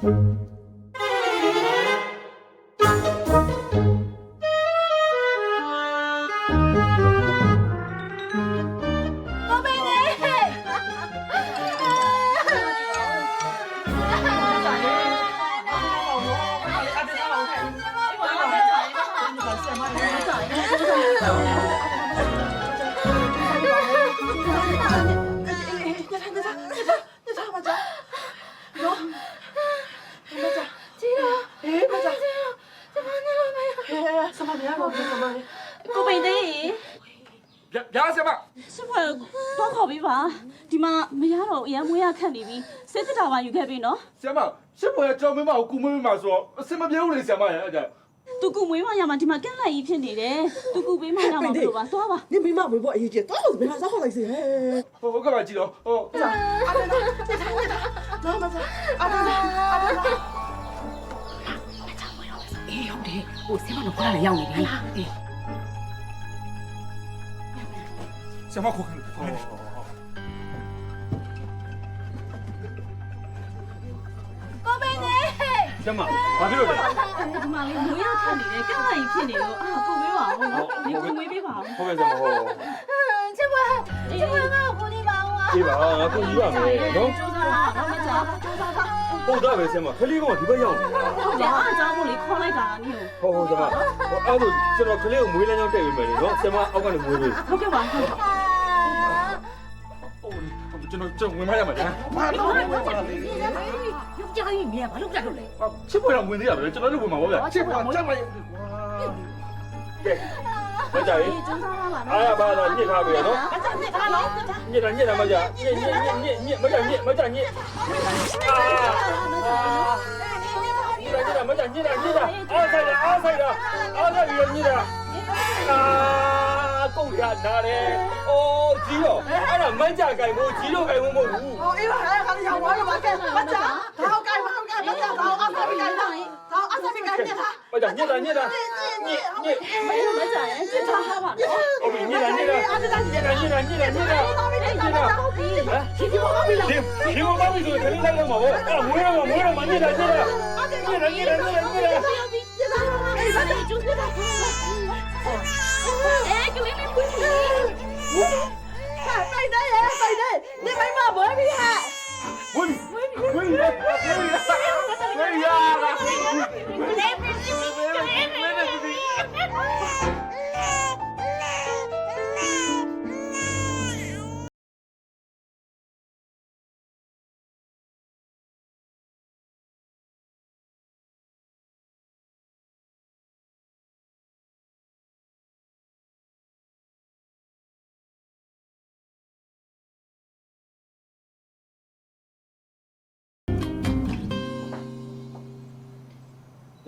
ကိုပိန်သေးဗျာဆရာမစစ်ဖွဲ့တော့ခေါ်ပြီးပါဒီမှာမရတော့အရန်မွေးရခတ်နေပြီစစ်စစ်တာပါယူခဲ့ပြီနော်ဆရာမရှစ်ဖွဲ့ကြောင်းမင်းမကိုကူမင်းမဆိုတော့အစင်မပြေဘူးလေဆရာမရဲ့အဲ့ဒါသူကူမွေးမရမှာဒီမှာကန့်လိုက်ကြီးဖြစ်နေတယ်သူကူပေးမရမှာလို့ပါသွားပါ你没嘛没我一件，多少没嘛啥好来噻？ဟုတ်ကဲ့ပါကြည့်တော့ဟုတ်阿德达，拿嘛子，阿德达，阿德达。အေးဟုတ်တယ်ဟိုဆင်းမတော့ခေါ်လာရောက်နေပြီအေးဆရာမခေါ်ခိုင်းကိုပိန်သေးဆရာမဘာဖြစ်လို့လဲဒီမှာလေမွေးရခတ်နေတယ်ကန့်လိုက်ကြီးဖြစ်နေလို့ကိုပေးပါဦးနော်ဒီကူမွေးပေးပါဦးဟုတ်ကဲ့ဆရာမဟုတ်ချစ်ပါချစ်ပါငါ့ကိုကူနေပါဦးအေးပါငါကူယူရမယ်နော်ကျိုးစားပါတော့မကြောက်ကျိုးစားပါဟုတ်တော့ပဲဆရာမခလေးကောင်ဒီဘက်ရောက်နေတာဟုတ်တယ်အားကြောင့်မို့လေခေါ်လိုက်တာနည်းဟုတ်ဆရာမအဲ့ဒါကျွန်တော်ခလေးကိုမွေးလမ်းကြောင်းတက်ပေးမယ်လေနော်ဆရာမအောက်ကနေမွေးပေးဟုတ်ကဲ့ပါဟုတ်ကျွန်တော်ဝင်မရမှာဗျာ妈都没我了。ယောက်ျားကြီးမြင်ဘာလို့ပြတ်လို့လဲချစ်ဖွယ်တော့ဝင်သေးရပဲကျွန်တော်တို့ဝင်မှာပေါ့ဗျာ这不这么有。ကဲမကြရေးကျိုးစားပါလားအားရပါလားညစ်ထားပြီနော်俺这你看喏，ညစ်တာမကြညစ်မကြညစ်မကြညစ်မကြညစ်တာအားဆိုင်တာညစ်တာကုန်ရနားလေအိုးကြီးတော့အဲ့ဒါမကြကြိုင်ဖို့ကြီးတော့ကြိုင်ဖို့မဟုတ်ဘူး哦，一会儿还要看你要玩了吧？干，我讲，他好干，我讲，他好阿三比干他，他阿三比干你他。မကြညစ်တာမကြရင်ကျိုးစားပါနော်ဟုတ်ပြီညစ်တာညစ်တာ阿德达你。ညစ်တာ你我好比了。ဒီမပါပြီဆိုရင်ခလေးလိုက်တော့မှာပေါ့အဲ့ဒါမွေးတော့ညစ်တာညစ်တာကျိုးစားကလေးလေးပွေး拜登耶，拜登，你没嘛没比哈？ဝေးရ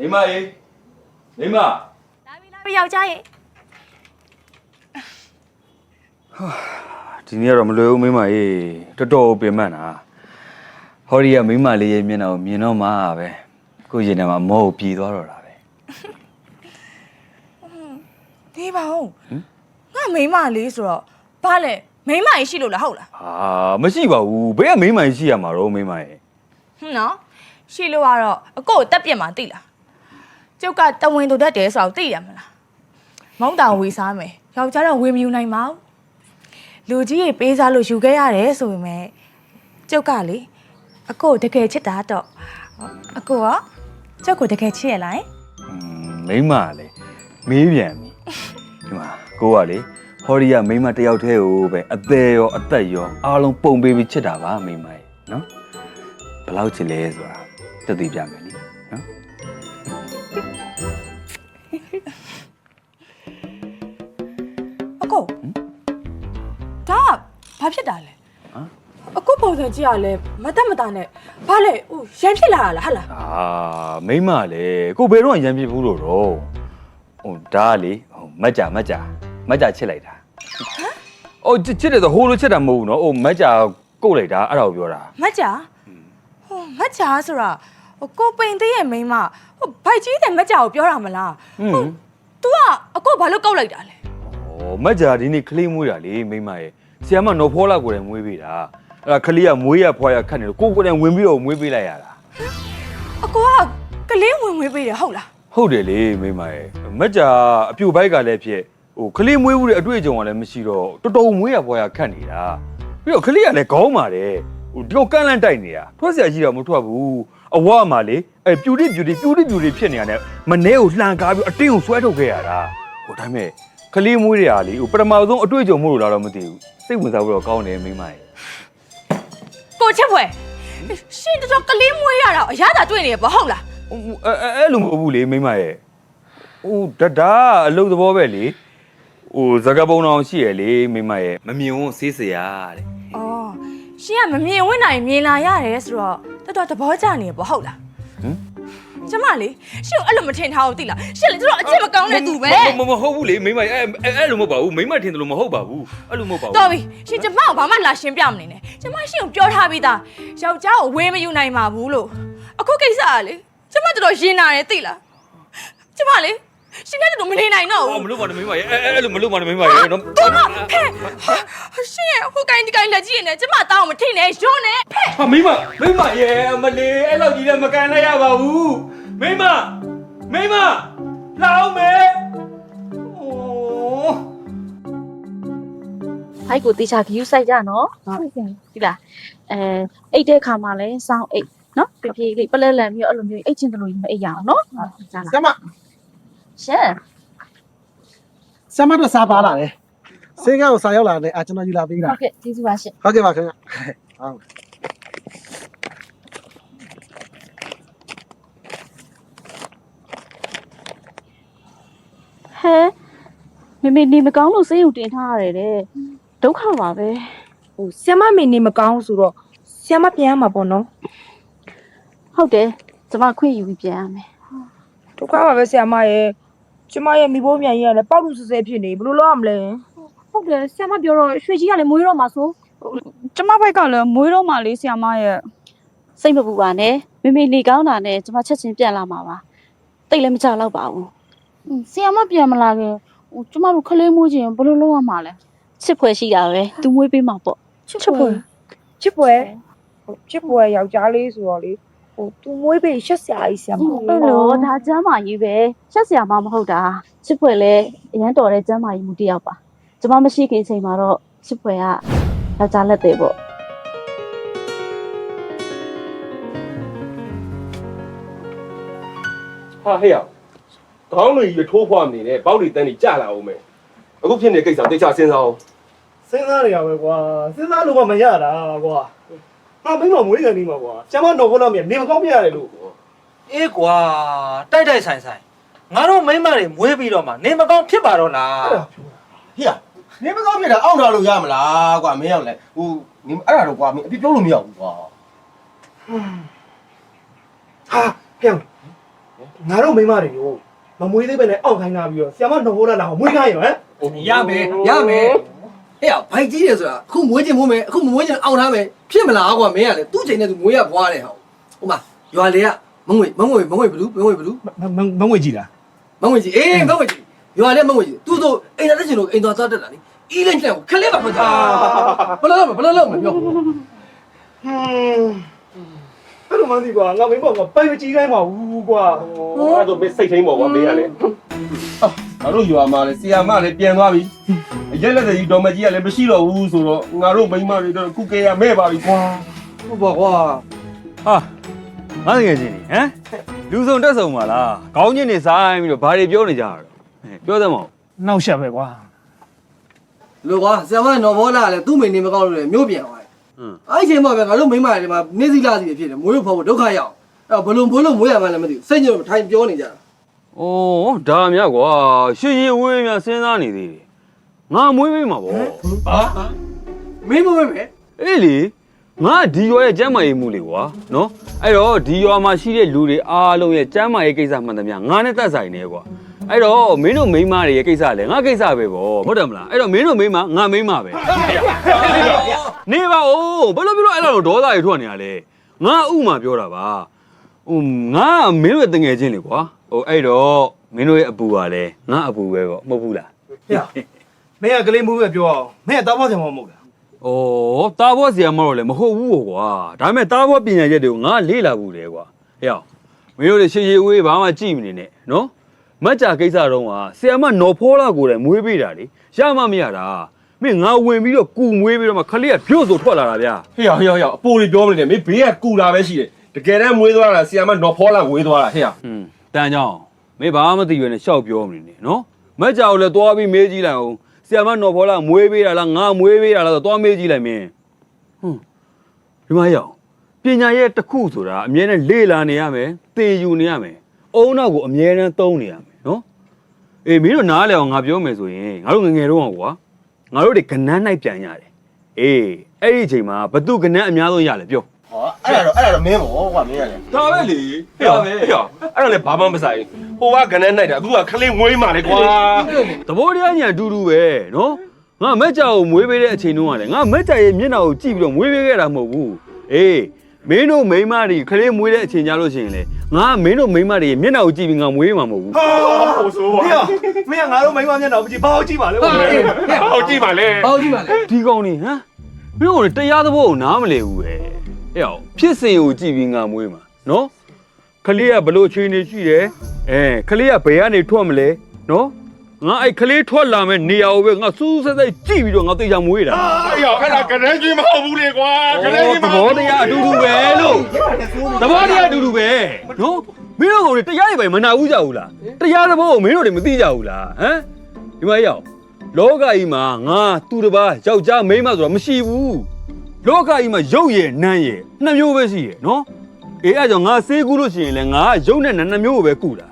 မိမရေမိမလာပြီယောက်ျားရေဒီနေ့တော့မလွယ်ဘူးမိမရေတော်တော်ပင်ပန်းတာဟောဒီကမိမလေးရဲ့မျက်နှာကိုမြင်တော့မှပဲကိုရင်ထဲမှာမောကိုပြေသွားတော့တာပဲဒီပါဦးငါမိန်းမလေးဆိုတော့ဘာလဲမိန်းမကြီးရှိလို့လားဟုတ်လားဟာမရှိပါဘူးဘယ်ကမိမကြီးရှိရမှာတော့မိမရေနော်ရှိလို့ကတော့အကိုကိုတက်ပြစ်မှာတိလားကျုပ်ကတဝင်တူတတ်တယ်ဆိုတော့သိရမလားမောင်းတာဝေစားမယ်ယောက်ျားတော့ဝေမယူနိုင်ပါဘူးလူကြီးရေပေးစားလို့ယူခဲ့ရတယ်ဆိုပေမဲ့ကျုပ်ကလေအကိုတကယ်ချစ်တာတော့အကိုကကျုပ်ကိုတကယ်ချစ်ရလားမိမလေမေးပြန်ပြီဒီမှာကိုကလေဟောဒီကမိမတယောက်တည်းကိုပဲအသေးရောအသက်ရောအားလုံးပုံပေးပြီးချစ်တာပါမိမရေနော်ဘယ်လောက်ချစ်လဲဆိုတာတက်သိပြမယ်လေနော်အကိုဒါဘာဖြစ်တာလဲအကိုပုံစံကြည့်ရလဲမတက်မတာနဲ့ဘာလဲဟိုရန်ဖြစ်လာတာလားဟာလားမိမလေကိုဘယ်တော့ရန်ဖြစ်ဘူးလို့တော့ဟိုဒါလေဟိုမကြချစ်လိုက်တာဟိုချစ်တယ်ဆိုဟိုလိုချစ်တာမဟုတ်ဘူးနော်ဟိုမကြကုတ်လိုက်တာအဲ့ဒါကိုပြောတာမကြဟိုမကြဆိုတာဟိုကိုပိန်သေးရဲ့မိန်းမဟိုဘိုက်ကြီးတဲ့မကြကိုပြောတာမလားဟို तू ကအကိုဘာလို့ကုတ်လိုက်တာလဲမကြဒီနေ့ကလေးမွေးတာလေမိမရဲ့ဆီယမနော်ဖောလာကိုယ်တိုင်မွေးပေးတာအဲ့ဒါကလေးကမွေးရဖွာရခတ်နေလို့ကိုယ်တိုင်ဝင်ပြီးတော့မွေးပေးလိုက်ရတာဟ အကိုကကလေးဝင်ဝေးပေးတယ်ဟုတ်လား ဟုတ်တယ်လေမိမရဲ့မက်ကြာအပြိုဘိုက်ကလည်းဖြစ်ဟိုကလေးမွေးဘူးတဲ့အတွေ့အကြုံကလည်းမရှိတော့တော်တော်မွေးရပွားရခတ်နေတာပြီးတော့ကလေးကလည်းခေါင်းပါတယ်ဟိုဒီတော့ကန့်လန့်တိုက်နေတာထွက်เสียကြီးတော့မထွက်ဘူးအဝမှာလေအဲပြူတိဖြစ်နေတာနဲ့မနှဲကိုလှန်ကားပြီးအတင်းကိုဆွဲထုတ်ခဲ့ရတာဟိုဒါပေမဲ့ကလေးမွေးရတာလေဟိုပထမဆုံးအတွေ့အကြုံမို့လို့လားတော့မသိဘူးစိတ်ဝင်စားပြီးတော့ကောင်းတယ်မိမရဲ့ ကိုချစ်ဖွယ်ရှင်တော်ကလေးမွေးရတာအရသာတွေ့နေရပါဟုတ်လား အဲ့လိုမဟုတ်ဘူးလေမိမရဲ့ဟိုဒါအလုပ်သဘောပဲလေဟိုဇကပုံတော်ရှိရလေမိမရဲ့မမြင်ဝန်းဆေးစရာတဲ့ အော်ရှင်ကမမြင်ဝင်နိုင်မြင်လာရတယ်ဆိုတော့တော်သဘောကျနေရပါဟုတ်လားကျမလေရှင်အဲ့လိုမထင်ထားဘူးသိလားရှင်လေတို့အချစ်မကောင်းတဲ့သူပဲ မဟုတ်ဘူးလေမိမရဲ့အဲ့လိုမဟုတ်ပါဘူးမိမထင်တယ်လို့မဟုတ်ပါဘူးအဲ့လိုမဟုတ်ပါဘူး တော်ပြီရှင်ကျမကိုဘာမှလာရှင်းပြမနေနဲ့ကျမရှင်ကိုပြောထားပြီးသားယောက်ျားကိုဝေးမယူနိုင်ပါဘူးလို့အခုကိစ္စကလေကျမတော်ရင်နာတယ်သိလားကျမလေရှင်နဲ့တူမနေနိုင်တော့ဘူး မလုပ်ပါနဲ့မိမရဲ့အဲ့လိုမလုပ်ပါနဲ့မိမရဲ့နော် တော်မဖဲရှင်ရဲ့ဟိုကိုင်းဒီကိုင်းလက်ကြီးနဲ့ကျမတောင်းမထိနဲ့ရုံးနဲ့ဖဲ ဟာမိမရဲ့မလေးအဲ့လောက်ကြီးလည်းမကန်လိုက်ရပါဘူးမိမလာအောင်မယ်โอ้ ဟိုက်ကိုတေချာဂယူးဆိုင်ကြနော်ဟုတ်ကဲ့ဒီလားအိတ်တဲ့ခါမှလည်းစောင်းအိတ်နော်ပြပြလေးပလဲလန်ပြီးအဲ့လိုမျိုးအိတ်ချင်းတလို့မအိတ်ရအောင်နော်ကြားလား ဆမ ရှင် ဆမတော့စားပါလာတယ်ဆေးကကိုစားရောက်လာတယ်ကျွန်တော်ယူလာပေးတာ ဟုတ်ကဲ့ကျေးဇူးပါရှင် ဟုတ်ကဲ့ပါခင်ဗျဟုတ် ဟဲမေနေမကောင်းလို့စိတ်ယူတင်ထားရတယ်တဲ့ဒုက္ခပါပဲ ဟိုဆီယမမေနေမကောင်းဆိုတော့ဆီယမပြန်ရမှာပေါ့နော် ဟုတ်တယ်ကျမခွင့်ယူပြီးပြန်ရမယ် ဒုက္ခပါပဲဆီယမရဲ့ကျမရဲ့မိဘမြန်ကြီးကလည်းပေါက်လို့ဆဲဆဲဖြစ်နေဘယ်လိုလုပ်ရမလဲ ဟုတ်တယ်ဆရာမပြောတော့ရွှေကြီးကလည်းမွေးတော့မှာဆို ကျမဘက်ကလည်းမွေးတော့မှလေးဆရာမရဲ့ စိတ်မပူပါနဲ့မေနေကောင်းတာနဲ့ကျမချက်ချင်းပြန်လာမှာပါတိတ်လည်းမကြတော့ပါဘူး ဆရာမပြန်မလာခင်ဟိုကျမတို့ခလေးမွေးခြင်းဘယ်လိုလုပ်ရမှာလဲ ချစ်ဖွယ်ရှိတာပဲသူမွေးပေးမှာပေါ့ ချစ်ပွဲချစ်ပွဲယောက်ျားလေးဆိုတော့လေဟိုသူမွေးပေးရှက်စရာကြီးဆီယမ အဲ့လိုဒါကျမ်းမာကြီးပဲချက်စရာမှမဟုတ်တာချစ်ဖွယ်လည်းအရန်တော်တဲ့ကျမ်းမာကြီးမှုတစ်ယောက်ပါကျမမရှိခင်ချိန်မှာတော့ချစ်ဖွယ်ကယောက်ျားလက်သေးပေါ့ ဟာဟဲ့အောင်ခေါင်းတွေကြီးထိုးဖွားမနေနဲ့ပေါက်တွေတန်းတွေကြာလာအောင်မယ်အခုဖြစ်နေတဲ့ကိစ္စတိတ်ချစဉ်းစားအောင် စဉ်းစားနေရပဲကွာစဉ်းစားလို့မရတာကွာဟာမင်းမမွေးကန်နေမှာကွာကျမတော့ဘလို့မြင်နေမကောင်းပြရတယ်လို့ အေးကွာတိုက်ဆိုင်ငါတို့မိမတွေမွေးပြီးတော့မှနေမကောင်းဖြစ်ပါတော့လား ဟေ့နေမကောင်းဖြစ်တာအောင့်ထားလို့ရမလားကွာမင်းရောက်လဲဟိုနေအဲ့ဒါတော့ကွာမင်းအပြစ်ပြောလို့မရဘူးကွာ ဟာပြောင်းငါတို့မိန်းမတွေကိုမမွေးသေးပဲနဲ့အောက်ခိုင်းလာပြီးတော့ဆရာမနှောလာမွေးခိုင်းရဟမ် ရမယ်ဟဲ့ဘိုက်ကြီးတယ်ဆိုတာအခုမွေးချင်မို့မယ်အခုမမွေးချင်အောင်ထားမယ်ဖြစ်မလားကွာမင်းကလေသူ့ချိန်နဲ့သူမွေးရဖွားတယ်ဟောဟိုမှာရွာလေကမငွေဘလူးမငွေကြည့်လားမငွေကြည့်အေးမငွေကြည့်ရွာလေမငွေကြည့်သူတို့အိမ်သားတက်ချင်လို့အိမ်သွားတက်တာလေအီးလင်းလှဲ့ခလေးပါမသားဘလို့မပြော အဲ့လိုမှမသိကွာငါမိန်းမကပိုင်မကြည့်တိုင်းပါဘူးကွာ အဲ့ဒါမင်းစိတ်ထိန်ပေါ့ကွာမင်းကလေငါတို့ရွာမှာလေဆီယာမလည်းပြန်သွားပြီအရက်လက်ကြီးတော်မကြီးကလည်းမရှိတော့ဘူးဆိုတော့ငါတို့မိန်းမတွေတော့ကုကေရမဲ့ပါပြီကွာ ဟုတ်ပါကွာ ဟာငါတကယ်ချင်းဟမ်လူစုံတက်စုံပါလားခေါင်းချင်းနေဆိုင်ပြီးတော့ဘာတွေပြောနေကြတာပြောသမော နောက်ရှက်ပဲကွာ လို့ကွာဆရာမနော်ဘောလာလေသူ့မိနေမကောင်းလို့လေမျိုးပြန်သွားတယ်အဲ့ချိန်မှာပဲငါတို့မိမတွေမှာနေစည်းလာစီဖြစ်တယ်မွေးလို့ဖို့ဒုက္ခရောက်အဲ့ဘလုံးမွေးလို့မွေးရမှလည်းမသိဘူးစိတ်ညစ်လို့ထိုင်ပြောနေကြတာ ဩဒါများကွာရှည်ရည်ဝေးများစဉ်းစားနေသေးတယ်ငါမွေးပေးမှာပေါ့ ဟာမင်းမွေးမယ် အေးလေငါဒီရွာရဲ့ကျမ်းမာရေးမှုလေကွာနော်အဲ့တော့ဒီရွာမှာရှိတဲ့လူတွေအားလုံးရဲ့ကျမ်းမာရေးကိစ္စမှန်သမျှငါနဲ့သက်ဆိုင်နေကွာအဲ့တော့မင်းတို့မိန်းမတွေရဲ့ကိစ္စလည်းငါကိစ္စပဲပေါ့ဟုတ်တယ်မလားအဲ့တော့မင်းတို့မိန်းမငါမိန်းမပဲနေပါဦးဘယ်လိုပြောလို့အဲ့လိုဒေါသတွေထွက်နေရလဲငါဥမာပြောတာပါငါမင်းတို့ရဲ့တငယ်ချင်းလေကွာအဲ့တော့မင်းတို့ရဲ့အပူကလည်းငါအပူပဲပေါ့မဟုတ်ဘူးလား ဟဲ့မင်းကကလေးမွေးပဲပြောအောင်မင်းကတောက်ဖို့ဆံမမဟုတ်လား ဩတာဘောဆရာမတော့လည်းမဟုတ်ဘူးကွာဒါပေမဲ့တာဘောပညာချက်တွေကိုငါလေ့လာဘူးလေကွာဟဲ့ မင်းတို့တွေရှေ့ဝေးဘာမှကြည့်မနေနဲ့နော်မတ်ကြကိစ္စတော့ကဆီယမနော်ဖောလာကိုယ်တိုင်မွေးပေးတာလေရမှမရတာမင်းငါဝင်ပြီးတော့ကူမွေးပြီးတော့မှခလေးကဖြို့ဆိုထွက်လာတာဗျာ ဟေ့ဟေ့ဟေ့အပိုးတွေပြောမနေနဲ့မင်းဘေးကကူတာပဲရှိတယ်တကယ်တမ်းမွေးသွားတာဆီယာမနော်ဖောလာဝေးသွားတာဟဲ့ တန်ကြောင်မင်းဘာမှမသိရနဲ့ရှောက်ပြောမနေနဲ့နော်မက်ကြောင်လည်းသွားပြီးမေးကြည့်လိုက်အောင်ဆီယမနော်ဖောလာမွေးပေးတာလားငါမွေးပေးတာလားဆိုသွားမေးကြည့်လိုက်မင်းဒီမှာရောက်ပညာရဲ့တစ်ခုဆိုတာအမြဲတမ်းလေ့လာနေရမယ်သိယူနေရမယ်အုံနောက်ကိုအမြဲတမ်းသုံးနေရမယ်နော်အေးမင်းတို့နားလဲအောင်ငါပြောမယ်ဆိုရင်ငါတို့ငယ်တော့ကွာငါတို့တွေကနန်းနိုင်ပြန်ရတယ်အေးအဲ့ဒီအချိန်မှာဘသူကနန်းအများဆုံးရလဲပြော ဟောအဲ့ဒါတော့မင်းပေါ့ကွာမင်းရတယ်ဒါပဲလေဟေ့ဟေ့အဲ့ဒါလည်းဘာမှမဆိုင်ဟိုကကနန်းနိုင်တာအခုကခလေးမွေးမှလေကွာ သဘောတရားညာအတူတူပဲနော်ငါမက်ကြောင်ကိုမွေးပေးတဲ့အချိန်တုန်းကလည်းငါမက်ကြောင်ရဲ့မျက်နှာကိုကြည့်ပြီးတော့မွေးပေးခဲ့တာမဟုတ်ဘူးအေးမင်းတို့မိန်းမတွေခလေးမွေးတဲ့အချိန်ကြလို့ရှိရင်လေငါမင်းတို့မိန်းမတွေမျက်နှာကိုကြည့်ပြီးငါမွေးမှာမဟုတ်ဘူး ဟိုဆိုပါမင်းကငါတို့မိန်းမမျက်နှာကိုကြည့်ဘာကိုကြည့်ပါလဲ ဟောကြည့်ပါလေ ဟောကြည့်ပါလေ ဒီကောင်နေဟမ်မင်းတို့တရားသဘောကိုနားမလည်ဘူးပဲအေးအောင်ဖြစ်စဉ်ကိုကြည့်ပြီးငါမွေးမှာနော်ခလေးကဘလို့အချိန်နေရှိတယ်ခလေးကဘယ်ကနေထွက်မလဲနော်ငါအဲ့ခလေးထွက်လာမဲ့နေရာကိုပဲငါစူးစက်ကြည့်ပြီးတော့ငါသိချာမွေးတာ ဟေ့အဲ့ဒါကနန်းကြီးမဟုတ်ဘူးလေကွာကနန်းကြီး သဘောတရားအတူတူပဲလို့သဘောတရားအတူတူပဲနော်မင်းတို့ကောင်တွေတရားတွေပဲမနာဘူးကြဘူးလားတရားသဘောကိုမင်းတို့တွေမသိကြဘူးလားဟမ်ဒီမှာရောက်လောကကြီးမှာငါသူတစ်ပါးယောက်ျားမိန်းမဆိုတာမရှိဘူးလောကကြီးမှာရုပ်ရည်နာမ်ရည်နှစ်မျိုးပဲရှိရယ်နော်အေးအဲ့ကြောင့်ငါစေးကူးလို့ရှိရင်လည်းငါရုပ်နဲ့နာမ်နှစ်မျိုးကိုပဲကူတာ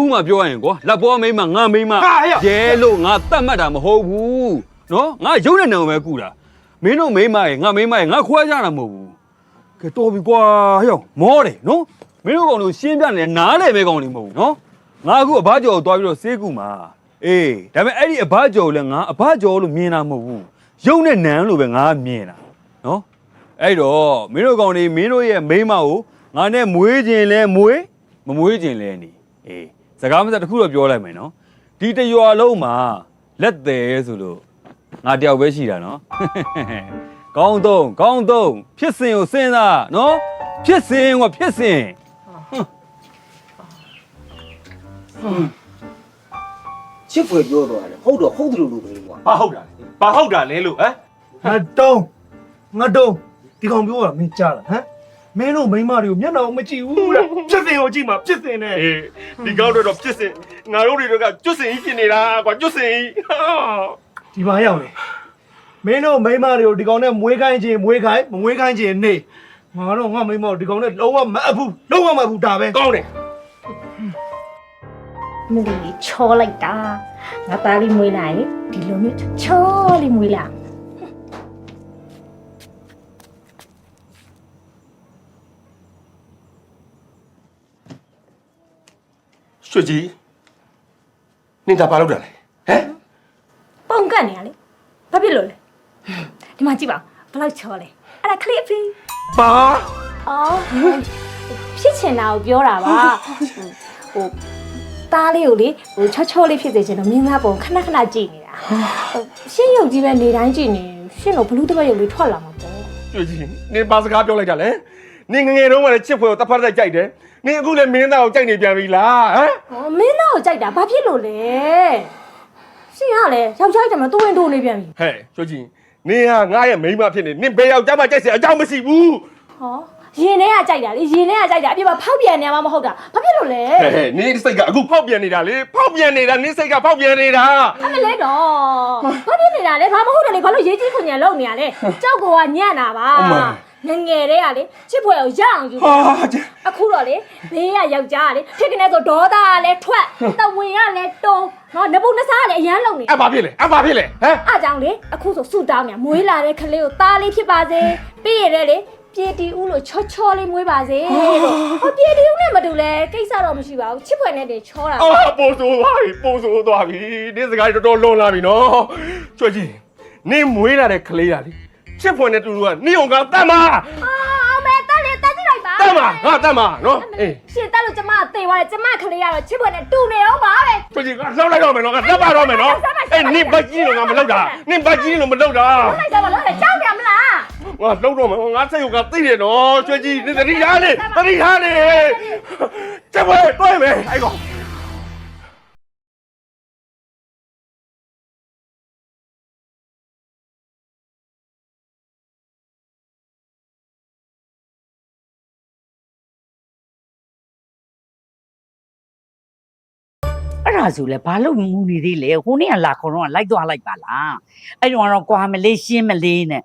ဥမာပြောရရင်ကွာလက်ပေါ်မိန်းမငါမိန်းမရဲလို့ငါတတ်မှတ်တာမဟုတ်ဘူးနော်ငါရုပ်နဲ့နာမ်ကိုပဲကူတာမင်းတို့မိန်းမရဲ့ငါမိန်းမရဲ့ငါခွဲကြတာမဟုတ်ဘူးကဲတော်ပြီကွာဟဲ့မောတယ်နော်မင်းတို့ကောင်တို့ရှင်းပြနေနားလေပဲကောင်တွေမဟုတ်ဘူးနော်ငါအခုအဘကျော်ကိုတွားပြီးတော့စေးကူမှာအေးဒါပေမဲ့အဲ့ဒီအဘကျော်လည်းငါအဘကျော်လို့မြင်တာမဟုတ်ဘူးရုပ်နဲ့နာမ်လို့ပဲငါမြင်တာနော်အဲ့တော့မင်းတို့ကောင်တွေမင်းတို့ရဲ့မိန်းမကိုငါနဲ့မွေးခြင်းလဲမွေးမမွေးခြင်းလဲနေအေးစကားမစတစ်ခုတော့ပြောလိုက်မယ်နော်ဒီတရွာလုံးမှာလက်သေးဆိုလို့ငါတယောက်ပဲရှိတာနော်ကောင်းတော့ဖြစ်စဉ်ကိုစဉ်းစားနော်ဖြစ်စဉ်ကဖြစ်စဉ် ချစ်ဖွယ်ပြောတော့တယ်ဟုတ်တော့ဟုတ်တယ်လို့ပဲကွာ ဘာဟုတ်တာလဲလို့ဟမ် ငါတုံးဒီကောင်ပြောတာမင်းကြားလားဟမ်မင်းတို့မိန်းမတွေကိုမျက်နှာကိုမကြည့်ဘူးလားဖြစ်စဉ်ကိုကြည့်မှာဖြစ်စဉ်နဲ့ အေးဒီကောက်တော့ဖြစ်စဉ်ငါတို့တွေကကျွတ်စင်ကြီးဖြစ်နေတာကွာကျွတ်စင်ကြီး ဒီပါရောက်နေမင်းတို့မိန်းမတွေကိုဒီကောင်နဲ့မွေးခိုင်းခြင်းမွေးခိုင်းမမွေးခိုင်းခြင်းနေငါတော့ငါမိန်းမကိုဒီကောင်နဲ့လုံးဝမအပ်ဘူးလုံးဝမအပ်ဘူးဒါပဲ ကောင်းတယ် မလေးချောလိုက်တာငါသားလေးမွေးလာရင်ဒီလိုမျိုးချောလေးမွေးလာ ရွှေကြီးနင်ဒါဘာလုပ်တာလဲဟမ် ပုံကတ်နေရလေဘာဖြစ်လို့လဲဒီမှာကြည့်ပါဘယ်လောက်ချောလဲအဲ့ဒါခလစ်ဖီ ဘာ အော်ဖြစ်ချင်တာကိုပြောတာပါဟိုသားလေးကိုလေဟိုချောလေးဖြစ်စေချင်တော့မင်းသားပုံခဏခဏကြည့်နေတာရှင်းရုပ်ကြီးပဲနေတိုင်းကြည့်နေရှင်းတော့ဘလူးတစ်ပတ်ရုပ်လေးထွက်လာမှာပေါ့ ရွှေကြီးနင်ဘာစကားပြောလိုက်တာလဲနင်ငငယ်တုန်းကလည်းချစ်ဖွယ်ကိုတဖက်တက်ကြိုက်တယ်နင်အခုလည်းမင်းသားကိုကြိုက်နေပြန်ပြီလားဟမ် ဟောမင်းသားကိုကြိုက်တာဘာဖြစ်လို့လဲရှင်းရလေယောက်ျားကျမတူဝင်တူနေပြန်ပြီ ဟဲ့ရွှေကြီးနင်ဟာငါရဲ့မိန်းမဖြစ်နေနင်ဘယ်ယောက်ျားမှကြိုက်စရာအကြောင်းမရှိဘူး ဟောရင်ထဲကကြိုက်တာလေရင်ထဲကကြိုက်တာအပြစ်မှာဖောက်ပြန်နေမှာမဟုတ်တာဘာဖြစ်လို့လဲ ဟဲ့နင်စိတ်ကအခုဖောက်ပြန်နေတာလေဖောက်ပြန်နေတာနင်စိတ်ကဖောက်ပြန်နေတာ အမလဲတော့ဘာဖြစ်နေတာလဲဘာမဟုတ်တယ်လေဘာလို့ရေးကြီးခွန်ညာလုံနေရလဲကြောက်ကညံ့တာပါငငယ်တဲ့ကလေချစ်ဖွယ်ကိုရအောင်ယူအခုတော့လေဘေးကယောက်ျားကလေဖြစ်ကနေဆိုဒေါသကလည်းထွက်တဝင်ကလည်းတုံးနော်နဘုတ်နစားကလည်းအရန်လုံနေ အဘာဖြစ်လဲဟမ် အားကြောင့်လေအခုဆိုဆူတောင်းမြန်မွေးလာတဲ့ကလေးကိုသားလေးဖြစ်ပါစေပြီးရတဲ့လေပြေတီဦးလို့ချောလေးမွေးပါစေလို့ဟောပြေတီဦးနဲ့မတူလဲကိစ္စတော့မရှိပါဘူးချစ်ဖွယ်နဲ့တည်းချောတာ အော်ပို့ဆိုသွားပြီနင်စကားတော်တော်လွန်လာပြီနော်ချွတ်ကြီးနင်မွေးလာတဲ့ကလေးကလေချစ်ဖွယ်နဲ့တူတူကနင်အောင်ကတတ်မှာ အောင်မဲတက်လေတက်ကြည့်လိုက်ပါ တတ် ငါတတ်မှာနော်အေး ရှင်တက်လို့ကျမသေသွားတယ်ကျမကလေးရတော့ချစ်ဖွယ်နဲ့တူနေအောင်ပါပဲ ပြကြီးကလှောက်လိုက်တော့မယ်နော်ငါတက်ပါတော့မယ်နော်အေးနင်ဘတ်ကြီးလို့ငါမလုပ်တာနင်ဘတ်ကြီးလို့မလုပ်တာ လိုက်ကြပါလို့ကြောက်ကြမလား ငါလှုပ်တော့မယ်ငါစိတ်ကသိတယ်နော်ကျွဲကြီးနင်တတိထားနေတတိထားနေကျမတွေ့မယ်အဲ့ကောင် အဲ့ဒါဆိုလဲဘာလို့မူနေသေးလဲဟိုနေ့ကလာခေါ်တော့လိုက်သွားလိုက်ပါလားအဲ့တော့ကွာမလေးရှင်းမလေးနဲ့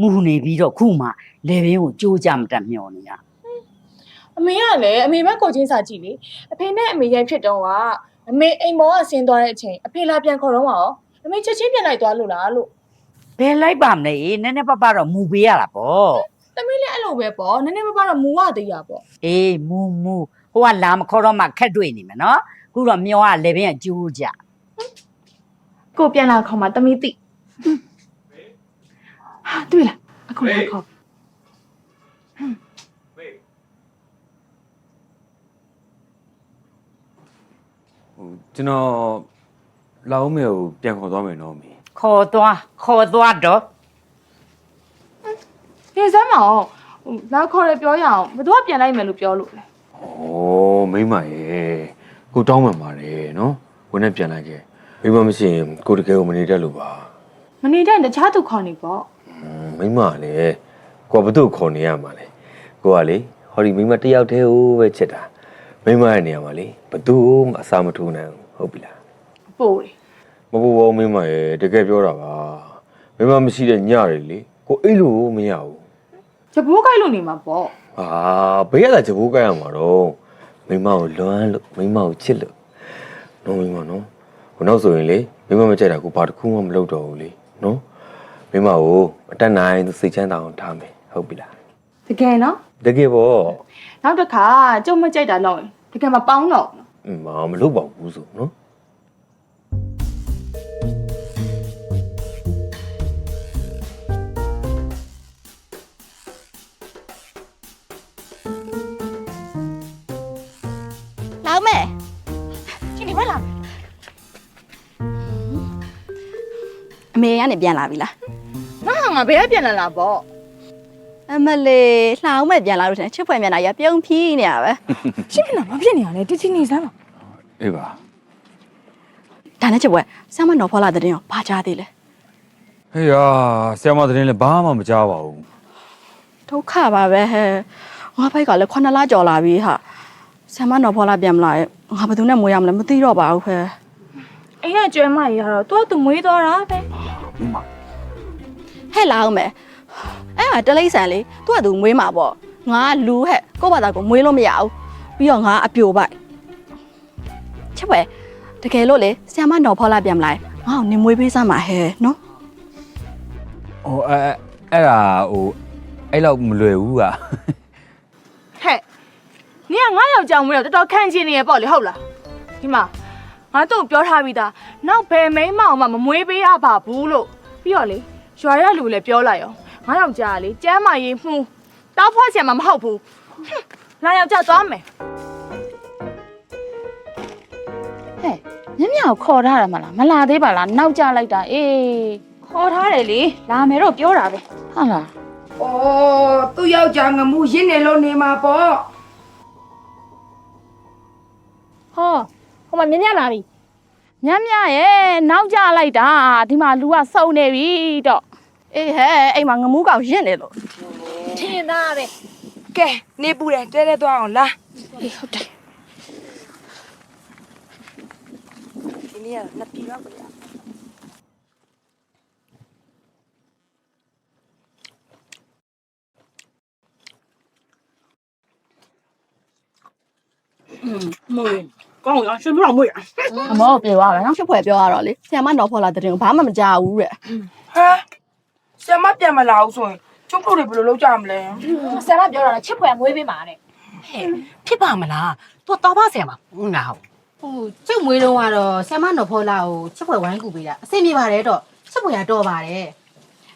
မူနေပြီးတော့ခုမှလေဘင်းကိုကြိုးကြမတက်မျောနေတာ အမေကလည်းအမေဘက်ကိုချင်းစာကြည့်လေအဖေနဲ့အမေရိုက်ဖြစ်တော့ကအမေအိမ်မောကဆင်းသွားတဲ့အချိန်အဖေလာပြန်ခေါ်တော့မှာရောအမေချက်ချင်းပြန်လိုက်သွားလို့လားလို့ ဘယ်လိုက်ပါမလဲနည်းနည်းပပတော့မူပေးရတာပေါ့ သမီးလည်းအဲ့လိုပဲပေါ့နည်းနည်းမပါတော့မူရသေးရပေါ့ အေးမူဟိုကလာမခေါ်တော့မှခက်တွေ့နေမယ်နော်ခုတော့မျောကလေဘင်းကကြိုးကြ ကိုပြန်လာခေါ်မှာသမီးသိဟာတွေ့လားအခုလာခေါ် ကျွန်တော်လာအောင်မေကိုပြန်ခေါ်သွားမယ်နော်မေ ခေါ်သွားတော့ နေစမ်းမအောင်လာခေါ်ရပြောရအောင်ဘယ်သူကပြန်လိုက်မယ်လို့ပြောလို့လဲ ဩမိမရဲ့ကိုတောင်းမှန်ပါတယ်နော်ဝင်နဲ့ပြန်လိုက်ခဲ့မိမမရှိရင်ကိုတကယ်ကိုမနေတတ်လို့ပါ မနေတဲ့တခြားသူခေါ်နေပေါ့ မိမလည်းကိုကဘသူ့ခေါ်နေရမှာလဲကိုကလေဟောဒီမိမတယောက်တည်းဟိုပဲချစ်တာမိမရဲ့နေရာမှာလေဘသူ့မှအစာမထိုးနိုင်ဘူးဟုတ်ပြီလား ပို့တယ် မပူပါဘူးမိမရဲ့တကယ်ပြောတာပါမိမမရှိတဲ့ညတွေလေကိုအိတ်လို့မရဘူး ကြဘိုးကိုက်လို့နေမှာပေါ့ ဟာဘေးရတာကြဘိုးကြိုက်ရမှာတော့မိမကိုလွမ်းလို့မိမကိုချစ်လို့နော်မိမနော်ဟိုနောက်ဆိုရင်လေမိမမကြိုက်တာကိုဘာတစ်ခုမှမလုပ်တော့ဘူးလေနော်မိမကိုအတက်နိုင်သူစိတ်ချမ်းသာအောင်ထားမယ်ဟုတ်ပြီလား တကယ်နော် တကယ်ပေါ့ နောက်တစ်ခါကျုံမကြိုက်တာလောက်ရင်တကယ်မပေါင်းတော့ မလုပ်ပါဘူးဆိုနော် 老妹，ဒီနေ့မလာ အမေကနေပြန်လာပြီလား ငါဟာငါဘယ်ကပြန်လာပေါ့ အမလေးလှအောင်မဲ့ပြန်လာလို့ထင်ချစ်ဖွယ်မြန်လာရပြုံးဖြီးနေရပဲ ရှင်းပြလာမဖြစ်နေရလဲတချင်နေစမ်းပါ အေးပါ ဒါနဲ့ချစ်ဖွယ်ဆမ်းမတော်ဖော်လာတဲ့တင်ရောဘာကြားသေးလဲ ဟေးယာဆရာမသတင်းလည်းဘာမှမကြားပါဘူး ဒုက္ခပါပဲဟဲ့ငါဘိုက်ကလည်း9လကျော်လာပြီဟာဆမ်းမတော်ဖော်လာပြန်မလာရဲ့ငါဘယ်သူနဲ့မွေးရမလဲမသိတော့ပါဘူးဖဲ အိမ်ကကျွဲမကြီးကတော့သူကသူမွေးသွားတာပဲ ဟဲ့လာအောင်မယ်အဲ့ဟာတလိမ့်ဆန်လေသူကသူမွေးမှာပေါ့ငါလူဟဲ့ကိုယ့်ဘာသာကိုမွေးလို့မရဘူးပြီးတော့ငါအပြိုပိုက်ချစ်ဖွယ်တကယ်လို့လေဆမ်းမတော်ဖော်လာပြန်မလာငါ့ကိုနင်မွေးပေးစမ်းပါဟဲ့နော် ဟိုအဲ့ဒါဟိုအဲ့လောက်မလွယ်ဘူးက ဟဲ့နင်ကငါယောက်ျားမွေးတော့တော်တော်ခံချင်နေရပေါ့လေဟုတ်လားဒီမှာငါတို့ပြောထားပြီးသားနောက်ဘယ်မိန်းမအောင်မှမမွေးပေးရပါဘူးလို့ပြီးတော့လေရွာရလူလည်းပြောလိုက်ရောငါယောက်ျားကလေကျမ်းမာရေးမှုတောက်ဖွားချင်မှမဟုတ်ဘူးလာယောက်ျားသွားမယ် ဟဲ့မြမြကိုခေါ်ထားတယ်မလားမလာသေးပါလားနောက်ကျလိုက်တာအေး ခေါ်ထားတယ်လေလာမယ်တော့ပြောတာပဲ ဟုတ်လား ဩသူ့ယောက်ျားငမှုရင်းနေလို့နေမှာပေါ့ ဟောဟိုမှာမြင်ရလာပြီ မြမြရဲ့နောက်ကျလိုက်တာဒီမှာလူကစုံနေပြီတော့ အေးဟဲ့အိမ်မှာငမှုကောင်ရင့်နေလို့ ထင်သားပဲကဲနေပူတယ်တဲတဲသွားအောင်လား အေးဟုတ်တယ် ဒီနေ့ကနှစ်ပြည်တော့ပြရ ကောင်းရရှင်ပြောတော့မွေးရ အမောပြေသွားမယ်နော်ချစ်ဖွယ်ပြောရတော့လေဆရာမတော်ဖော်လာတဲ့တင်ကိုဘာမှမကြားဘူးတဲ့ ဟမ်ဆရာမပြန်မလာဘူးဆိုရင်ကျုပ်တို့တွေဘယ်လိုလုပ်ကြမလဲ ဆရာမပြောတော့ချစ်ဖွယ်မွေးပေးမှာတဲ့ ဖြစ်ပါမလားသူတော်ပါဆရာမဟုတ်လား ဟိုကျုပ်မွေးတော့ကတော့ဆ iam နော်ဖောလာကိုချစ်ဖွယ်ဝိုင်းကူပေးတာအဆင်ပြေပါတယ်တော့ချစ်ဖွယ်ရတော့ပါတယ်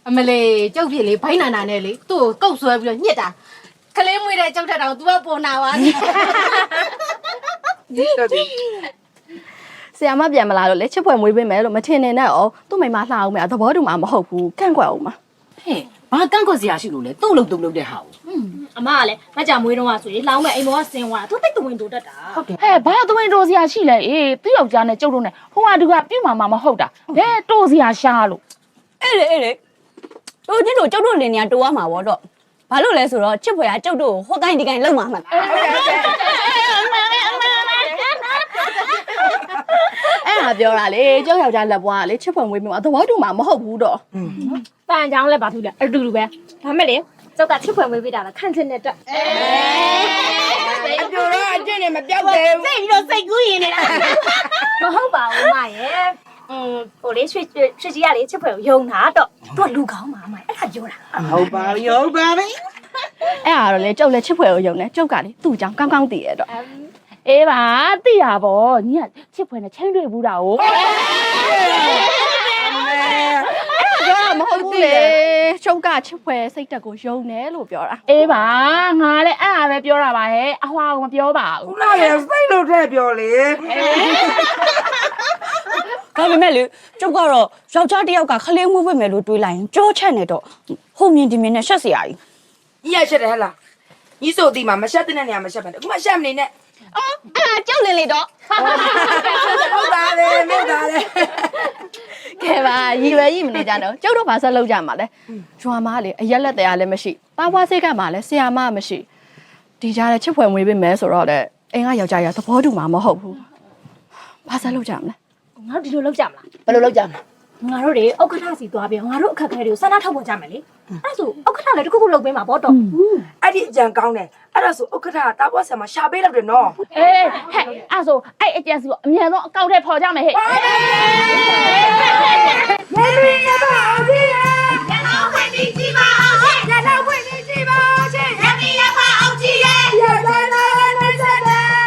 အမလေးကျုပ်ဖြစ်လေဘိုင်းနာနာနဲ့လေသူ့ကိုကုတ်ဆွဲပြီးတော့ညစ်တာ ကလေးမွေးတဲ့ကြောက်တဲ့တောင် तू ကပေါ်နာပါ ဆရာမပြန်မလာတော့လေချစ်ဖွယ်မွေးပေးမယ်လို့မထင်နေနဲ့အောင်သူ့မိမလှအောင်မယ်သဘောတူမှာမဟုတ်ဘူးကန့်ကွက်အောင်မှာ ဟဲ့ဘာကန့်ကွက်စရာရှိလို့လဲသူ့လို့သူ့လို့တဲ့ဟာကို အမကလည်းမကြမွေးတော့ဆိုရင်လောင်းမဲ့အိမ်ပေါ်ကဆင်းသွားတာသူတိတ်တဝင်းတိုးတတ်တာ ဟုတ်တယ် ဟဲ့ဘာသွင်းတိုးစရာရှိလဲအေးသူ့ယောက်ျားနဲ့ကျုပ်တို့နဲ့ဟိုကတူကပြုတ်မှာမဟုတ်တာဘယ်တိုးစရာရှာလို့ အဲ့လေတို့ချင်းတို့ကျုပ်တို့လင်နေတိုးရမှာဗောတော့ဘာလို့လဲဆိုတော့ချစ်ဖွယ်ကကျုပ်တို့ဟိုကိုင်းဒီကိုင်းလုံမှာမှန်အဲ့ဟာပြောတာလေကျုပ်ယောက်ျားလက်ဘွားကလေချစ်ဖွယ်မွေးမှာသဘောတူမှာမဟုတ်ဘူးတော့ တန်ချောင်းလည်းဘာထူးလဲအတူတူပဲဒါမဲ့လေကျောက်ကချစ်ဖွယ်မွေးပေးတာလားခန့်ချင်တဲ့တက် အပြိုတော့အကျင့်နဲ့မပြောက်သေးဘူး စိတ်ပြီးတော့စိတ်ကူးရင်နေတာမဟုတ်ပါဘူးမရဲ့ဟိုလေရွှေကြီးကလေချစ်ဖွယ်ကိုယုံတာတော့သူကလူကောင်းပါမအဲ့ဒါပြောတာ ဟုတ်ပါပြီဟုတ်ပါပြီ အဲ့ဟာတော့လေကျောက်လေချစ်ဖွယ်ကိုယုံတယ်ကျောက်ကလေသူ့အကြောင်းကောင်းကောင်းသိရတော့ အေးပါသိရပါဘောညီကချစ်ဖွယ်နဲ့ချင်းတွေ့ဘူးတာကို ပြောတာမဟုတ်ဘူးလေကျောက်ကချစ်ဖွယ်စိတ်တက်ကိုယုံတယ်လို့ပြောတာ အေးပါငါလည်းအဲ့ဒါပဲပြောတာပါဟဲ့အဟွာကမပြောပါဘူး ခုနကစိတ်လို့တဲ့ပြောလေ ဒါပေမဲ့လေကျုပ်ကတော့ယောက်ျားတစ်ယောက်ကခလေးမွေးပေးမယ်လို့တွေးလိုက်ရင်ကြောချက်နေတော့ဟိုမြင်ဒီမြင်နဲ့ရှက်စရာကြီး ညီရရှက်တယ်ဟဲ့လားညီဆိုဒီမှာမရှက်တဲ့နေရာမရှက်ပဲအခုမှရှက်မနေနဲ့ အဲ့ကြောက်လင်လေတော့ ဟုတ်ပါလေမိသားလေ ကဲပါရီရွယ်ရီမနေကြတော့ကျောက်တော့ဘာဆက်လုပ်ကြမှာလဲကျွမ်းမလေအရက်လက်တရားလည်းမရှိပါပွားစိတ်ကမှလည်းဆရာမမရှိဒီကြားတဲ့ချစ်ဖွယ်မွေးပေးမယ်ဆိုတော့တဲ့အိမ်ကယောက်ျားရသဘောတူမှာမဟုတ်ဘူးဘာဆက်လုပ်ကြမလဲငါတို့ဒီလိုလုပ်ကြမလား ဘယ်လိုလုပ်ကြမလဲ ငါတို့တွေဥက္ကဋ္ဌစီသွားပြီးငါတို့အခက်အခဲတွေကိုစမ်းသပ်ထုတ်ပေါ်ကြမယ်လေအဲ့ဆိုဥက္ကဋ္ဌလည်းတစ်ခုခုလုပ်ပေးမှာပေါ့တော့ အဲ့ဒီအကြံကောင်းတယ်အဲ့ဒါဆိုဥက္ကဋ္ဌကတားပွားဆံမှာရှာပေးလောက်တယ်နော် အေးဟဲ့အဲ့ဆိုအဲ့အကျန်စီကိုအမြန်ဆုံးအကောက်ထဲပေါ်ကြမယ်ဟဲ့ ရေမင်းရပါအောင်ကြီးရနောက်ဝင်ပြီးကြည့်ပါအောင်ရှင်နောက်ဝင်ပြီးကြည့်ပါအောင်ရှင်ရမင်းရပါအောင်ကြီးရရပါနာနေစတဲ့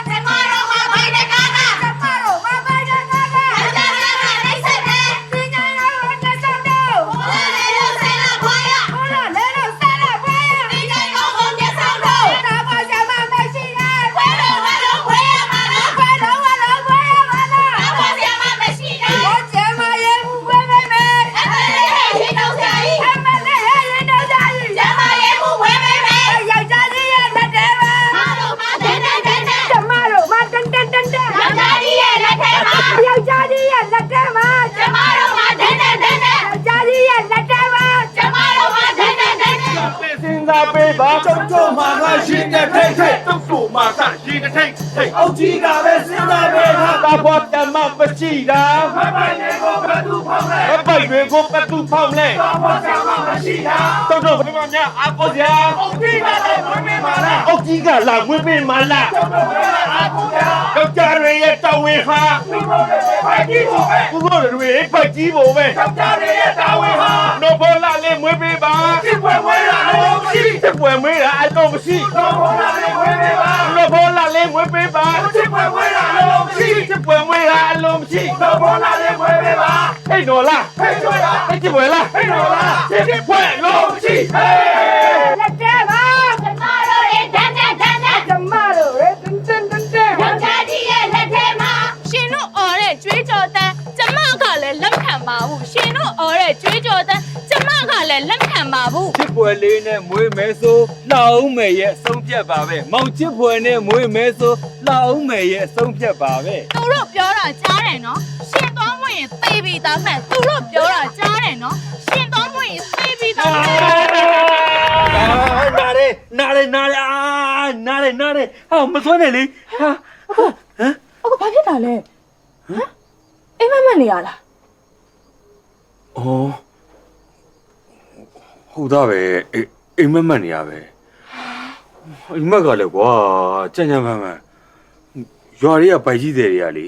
ဓမ္မတော်မှာဘိုင်တဲ့ကားကဓမ္မတော်မှာဘိုင်တဲ့ကားကဓမ္မတော်မှာနေစတဲ့ပညာတော်နဲ့စတဲ့ဘိုးလေးလို့ဆဲလာဘွားရဘိုးလေးလို့ဆဲလာဘွားရဒီကိန်းကိုမျက်စောင်းတော့တာပါဆံမမရှိရခွဲတော်ဝါလုံးခွဲရမှာလားခွဲတော်ဝါလုံးခွဲရမှာလားတာပါဆံမမရှိရဘိုးကျမရဲ့ဘူးဝဲမဲမဲအမလေးဟဲ့ရင်တော့စာကြီးအမလေးဟဲ့ရင်တော့စာကြီးကျမရဲ့ဘူးဝဲမဲမဲယောက်ျားကြီးရဲ့လက်ထဲမှာကျမတို့မတန်တန်တန်ကျမတို့မတန်တန်တန်တန်ယောက်ျားကြီးရဲ့လက်ထဲမှာယောက်ျားကြီးရဲ့လက်ထဲမှာကျမတို့မတန်တန်တန်တန်ယောက်ျားကြီးရဲ့လက်ထဲမှာကျမတို့မတန်တန်တန်တန် စဉ်းစားပေးပါကျုပ်တို့မှာကရှင်းတဲ့ထိတ်ထိတ်ကျုပ်တို့မှာကရှင်းတဲ့ထိတ်ထိတ်အောက်ကြီးကပဲစဉ်းစားပေးပါတာပေါ်တမမရှိတာမပိုင်တွေကိုဘယ်သူဖောက်လဲမပိုင်တွေကိုဘယ်သူဖောက်လဲတာပေါ်တမမရှိတာကျုပ်တို့ဘယ်မှာများအပေါ်စရာအောက်ကြီးကလည်းဝင်ပေးပါလားအောက်ကြီးကလာဝင်ပေးပါလားကျုပ်တို့ကလည်းအပေါ်စရာယောက်ျားတွေရဲ့တာဝန်ဟာသူတို့တွေပိုက်ကြီးဖို့ပဲသူတို့တွေပိုက်ကြီးဖို့ပဲယောက်ျားတွေရဲ့တာဝန်ဟာနိုဘောလာလေးဝင်ပေးပါစစ်ပွဲဝဲလာလို့မရှိစစ်ပွဲမွေးတာအတော့မရှိနိုဘောလာလေးဝင်ပေးပါနိုဘောလာလေးဝင်ပေးပါစစ်ပွဲဝဲလာလို့မရှိစစ်ပွဲမွေးတာအလုံးမရှိနိုဘောလာလေးဝင်ပေးပါဟဲ့နော်လားဟဲ့ကျွဲလားဟဲ့စစ်ပွဲလားဟဲ့နော်လားစစ်ပွဲလို့မရှိဟဲ့လက်ထဲပါကျမတို့ရဲ့တန်တန်တန်တန်ကျမတို့ရဲ့တန်တန်တန်တန်ယောက်ျားကြီးရဲ့လက်ထဲမှာ ရှင်တို့အော်တဲ့ကြွေးကြော်တန်းကျမကလည်းလက်ခံပါဘူးရှင်တို့အော်တဲ့ကြွေးကြော်တန်းကျမကလည်းလက်ခံပါဘူး ချစ်ဖွယ်လေးနဲ့မွေးမယ်ဆိုလှအောင်မယ်ရဲ့အဆုံးဖြတ်ပါပဲမောင်ချစ်ဖွယ်နဲ့မွေးမယ်ဆိုလှအောင်မယ်ရဲ့အဆုံးဖြတ်ပါပဲ သူတို့ပြောတာကြားတယ်နော်ရှင်သွားမွေရင်သေပြီးသားမှန်သူတို့ပြောတာကြားတယ်နော်ရှင်သွားမွေရင်သေပြီးသားမှန် နားလေဟာမစွမ်းနဲ့လေဟာ အခုဘာဖြစ်တာလဲဟမ်အိမ်မက်မက်နေရလား အော်ဟုတ်သားပဲအိမ်မက်မက်နေရပဲအိမ်မက်ကလည်းကွာကြံ့ကြံ့မှန်မှန်ရွာတွေကပိုက်ကြီးတွေတွေကလေ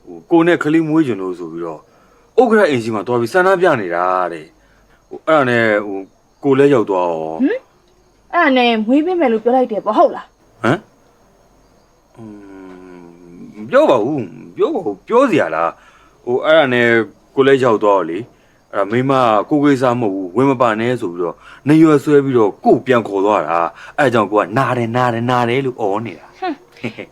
ဟိုကိုနဲ့ခလေးမွေးကျင်လို့ဆိုပြီးတော့ဥက္ကဋ္ဌအင်ဂျင်မှာတွားပြီးစန္ဒပြနေတာတဲ့ဟိုအဲ့ဒါနဲ့ဟိုကိုလည်းရောက်သွားရော အဲ့ဒါနဲ့မွေးပေးမယ်လို့ပြောလိုက်တယ်ပေါ့ဟုတ်လား ဟမ်ပြောပါဦးပြောစရာလားဟိုအဲ့ဒါနဲ့ကိုလည်းရောက်သွားတော့လေဟ အဲ့ဒါမိမကိုကိစ္စမဟုတ်ဘူးဝင်မပါနဲ့ဆိုပြီးတော့နေရွယ်ဆွဲပြီးတော့ကိုပြန်ခေါ်သွားတာအဲ့ကြောင့်ကိုကနာတယ်လို့អော်နေတာ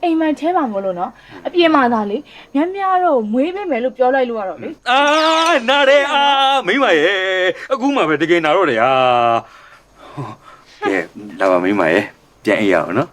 အိမ်မထဲမှာမလို့နော်အပြင်မှာသာလေများတော့မွေးပေးမယ်လို့ပြောလိုက်လို့ရတော့လေ အာနာတယ်မိမရဲ့အခုမှပဲတကယ်နာတော့တယ်ဟာကဲလာပါမိမရဲ့ပြန်အိပ်ရအောင်နော်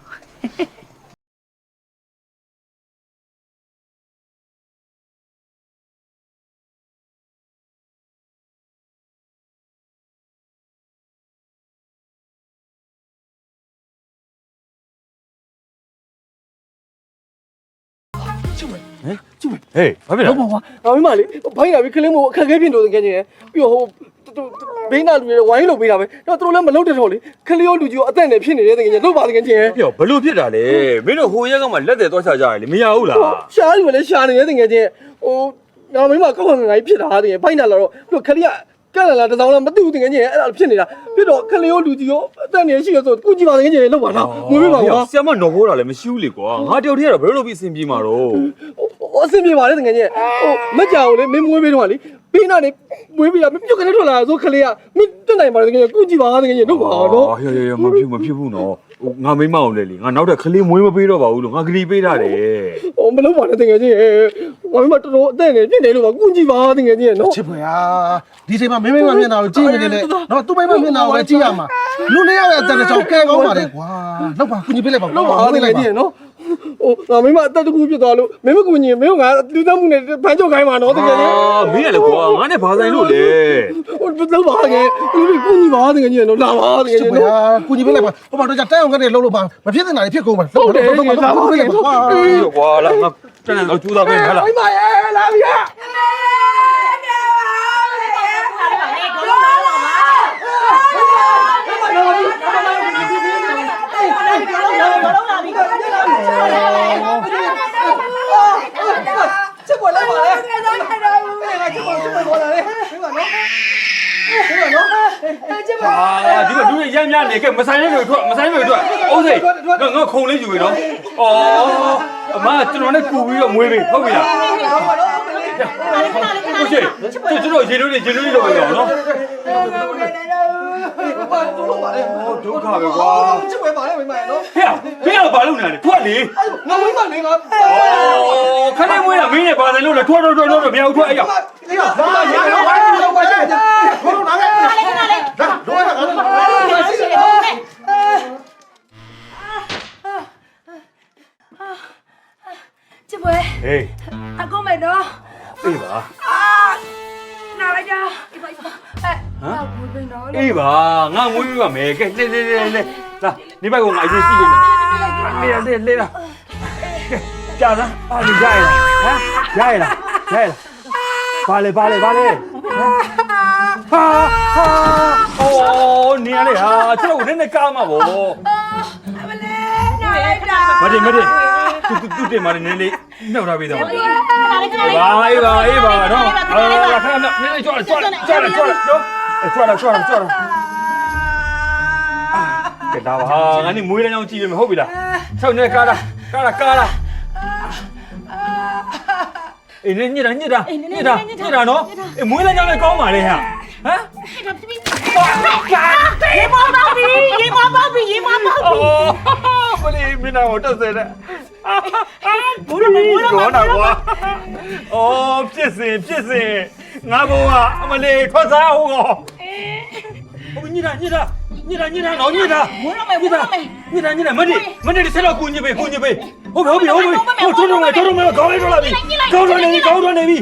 ဟေးဘာဖြစ်လဲ ဟုတ်ပါကွာငါမိမလေးဘိုင်းလာပြီးခလင်းမို့အခက်အခဲဖြစ်လို့တကယ်ကြီးပြီးတော့ဟိုဘေးနာလူတွေဝိုင်းလို့ပေးတာပဲတော့သူတို့လည်းမလုပ်တဲ့တော့လေခလီရောလူကြီးရောအသက်နဲ့ဖြစ်နေတဲ့တကယ်ကြီးလုပ်ပါတကယ်ကြီး ပြောဘလို့ဖြစ်တာလဲမင်းတို့ဟိုရက်ကမှလက်တယ်သွားချကြရတယ်လေမရဘူးလား ရှားလူလည်းရှားနေတဲ့တကယ်ကြီးဟိုငါမိမကောက်ငါကြီးဖြစ်တာတကယ်ဘိုင်းနာလာတော့ပြီးတော့ခလီကကဲလာတစောင်းလားမသိဘူးတကယ်ကြီးအဲ့ဒါဖြစ်နေတာပြီးတော့ခလီရောလူကြီးရောအသက်နဲ့ရှိရဆိုကုကြည့်ပါတကယ်ကြီးလုပ်ပါလားငွေပေးပါကွာ ဆရာမနော်ဘောတာလည်းမရှိဘူးလေကွာငါတယောက်တည်းကတော့ဘယ်လိုလုပ်ပြီးအဆင်ပြေမှာတော့ အဆင်ပြေပါလေတကယ်ကြီးဟိုမကြောက်လေမင်းမွေးပေးတော့လေပေးနာနေမွေးပေးရမပြုတ်ကနေထွက်လာဆိုခလီကမင်းတက်နိုင်ပါလေတကယ်ကြီးကုကြည့်ပါတကယ်ကြီးလုပ်ပါတော့ ဟေးမဖြစ်ဘူးနော်ငါမိမအောင်လေလေငါနောက်တဲ့ခလေးမွေးမပေးတော့ပါဘူးလို့ငါဂရီပေးထားတယ် ဟိုမလုပ်ပါနဲ့တကယ်ကြီးငါမိမတော်တော်အသက်နဲ့ပြည့်နေလို့ပါကုကြည့်ပါတကယ်ကြီးနော် ချစ်ဖွယ်ဟာဒီချိန်မှာမင်းမျက်နှာကိုကြည့်နေတယ်နော်သူ့မိမမျက်နှာကိုပဲကြည့်ရမှာလူလေးယောက်ရဲ့အတန်ကြောင့်ကဲကောင်းပါလေကွာလောက်ပါကူညီပေးလိုက်ပါ လုပ်ပါတကယ်ကြီးနော်ဟိုငါမိမအသက်တကူဖြစ်သွားလို့မင်းမကူညီမင်းကငါလူသားမှုနဲ့ဖမ်းချုပ်ခိုင်းပါနော်တကယ်ကြီး မင်းရလေကွာငါနဲ့ဘာဆိုင်လို့လဲ ဟိုလုပ်ပါကဲလူကူညီပါတကယ်ကြီးနော်လာပါတကယ် ချစ် ကြီး ဖွယ် နော် ဟာကူညီပေးလိုက်ပါဟိုမှာတော့တက်အောင်ကနေလှုပ်လို့ပါမဖြစ်တဲ့နာတွေဖြစ်ကုန်ပါ ဟုတ်တယ် လုပ်ပါကွာ ကွာလာငါတန်းတော့ကျူးသားပဲဟာလား မိမရဲ့လာပြီ ချက်ပေါ်လိုက်ပါလေငါချက်ပေါ်ပေါ်လာလေမိမနော်ချက်ပေါ် ဒီကလူရမ်းများနေကဲမဆိုင်လို့ထွက်အိုးစိငါခုံလေးယူပြီနော်အမကျွန်တော်နဲ့ကူပြီးတော့မွေးပြီဟုတ်ပြီလားဟုတ်ရှိကျွန်တော်ရေလို့လုပ်ပြီတော့နော်ဒုက္ခပဲကွာ ချက်ပေါ်ပါလေမိမနော် ဟဲ့ဘယ်ဘာလုပ်နေလဲထွက်လေ ငါမိမလေးငါ ခလေးမွေးတာမင်းနဲ့ဘာဆိုင်လို့လဲထွက်မရဘူးထွက်အဲ့ရောက် လေးပါဘာရအောင်ဘာလို့ပါရှိတယ်ဘုံနာခဲ့ဒါတော့ငါချစ်ပွဲ ဟေး အခုမယ်နော် အေးပါ နာလိုက်ကြအေးပါမွေးပေးနော် အေးပါငါမွေးပြီးပါမယ်ကဲလေလာနေဘက်ကငါအရင်ရှိနေမယ်လေလာကြာလားအာရရဟမ်ရရဘာလဲဟာအိုးနေရလေဟာကျွန်တော်နည်းနည်းကားမှာဗော နာလိုက်တာ မတင်သူတင်มาနည်းလေးနှောက်ထားပေးတော့ပါအေးပါနော်ခဏနည်းနည်းကြွလာနော်ကြွလာကဲဒါပါငါနေမွေးလမ်းကြောင်းကြည့်ရမယ်ဟုတ်ပြီလား၆နဲ့ကားလားအေးညစ်တာနော်အေးမွေးလမ်းကြောင်းလည်းကောင်းပါလေဟာဟမ် ရေမောပေါက်ပြီဘလီမင်းတော့တက်စေတဲ့ ဘူးတော့ဘူးတော့ ကောနာကွာအော်ဖြစ်စဉ်ငါဘုံကအမလေးထွက်စားအောင်ကောဟိုညစ်တာနော်ညစ်တာ ဘူးတော့မယ်ဘူးတော့မယ် ညစ်တာမနေ့ဆက်တော့ကိုညစ်ပေးဟုတ်ပြီထုံးမယ်ခေါင်းလေးတော့လာပြီခေါင်းတော့နေပြီ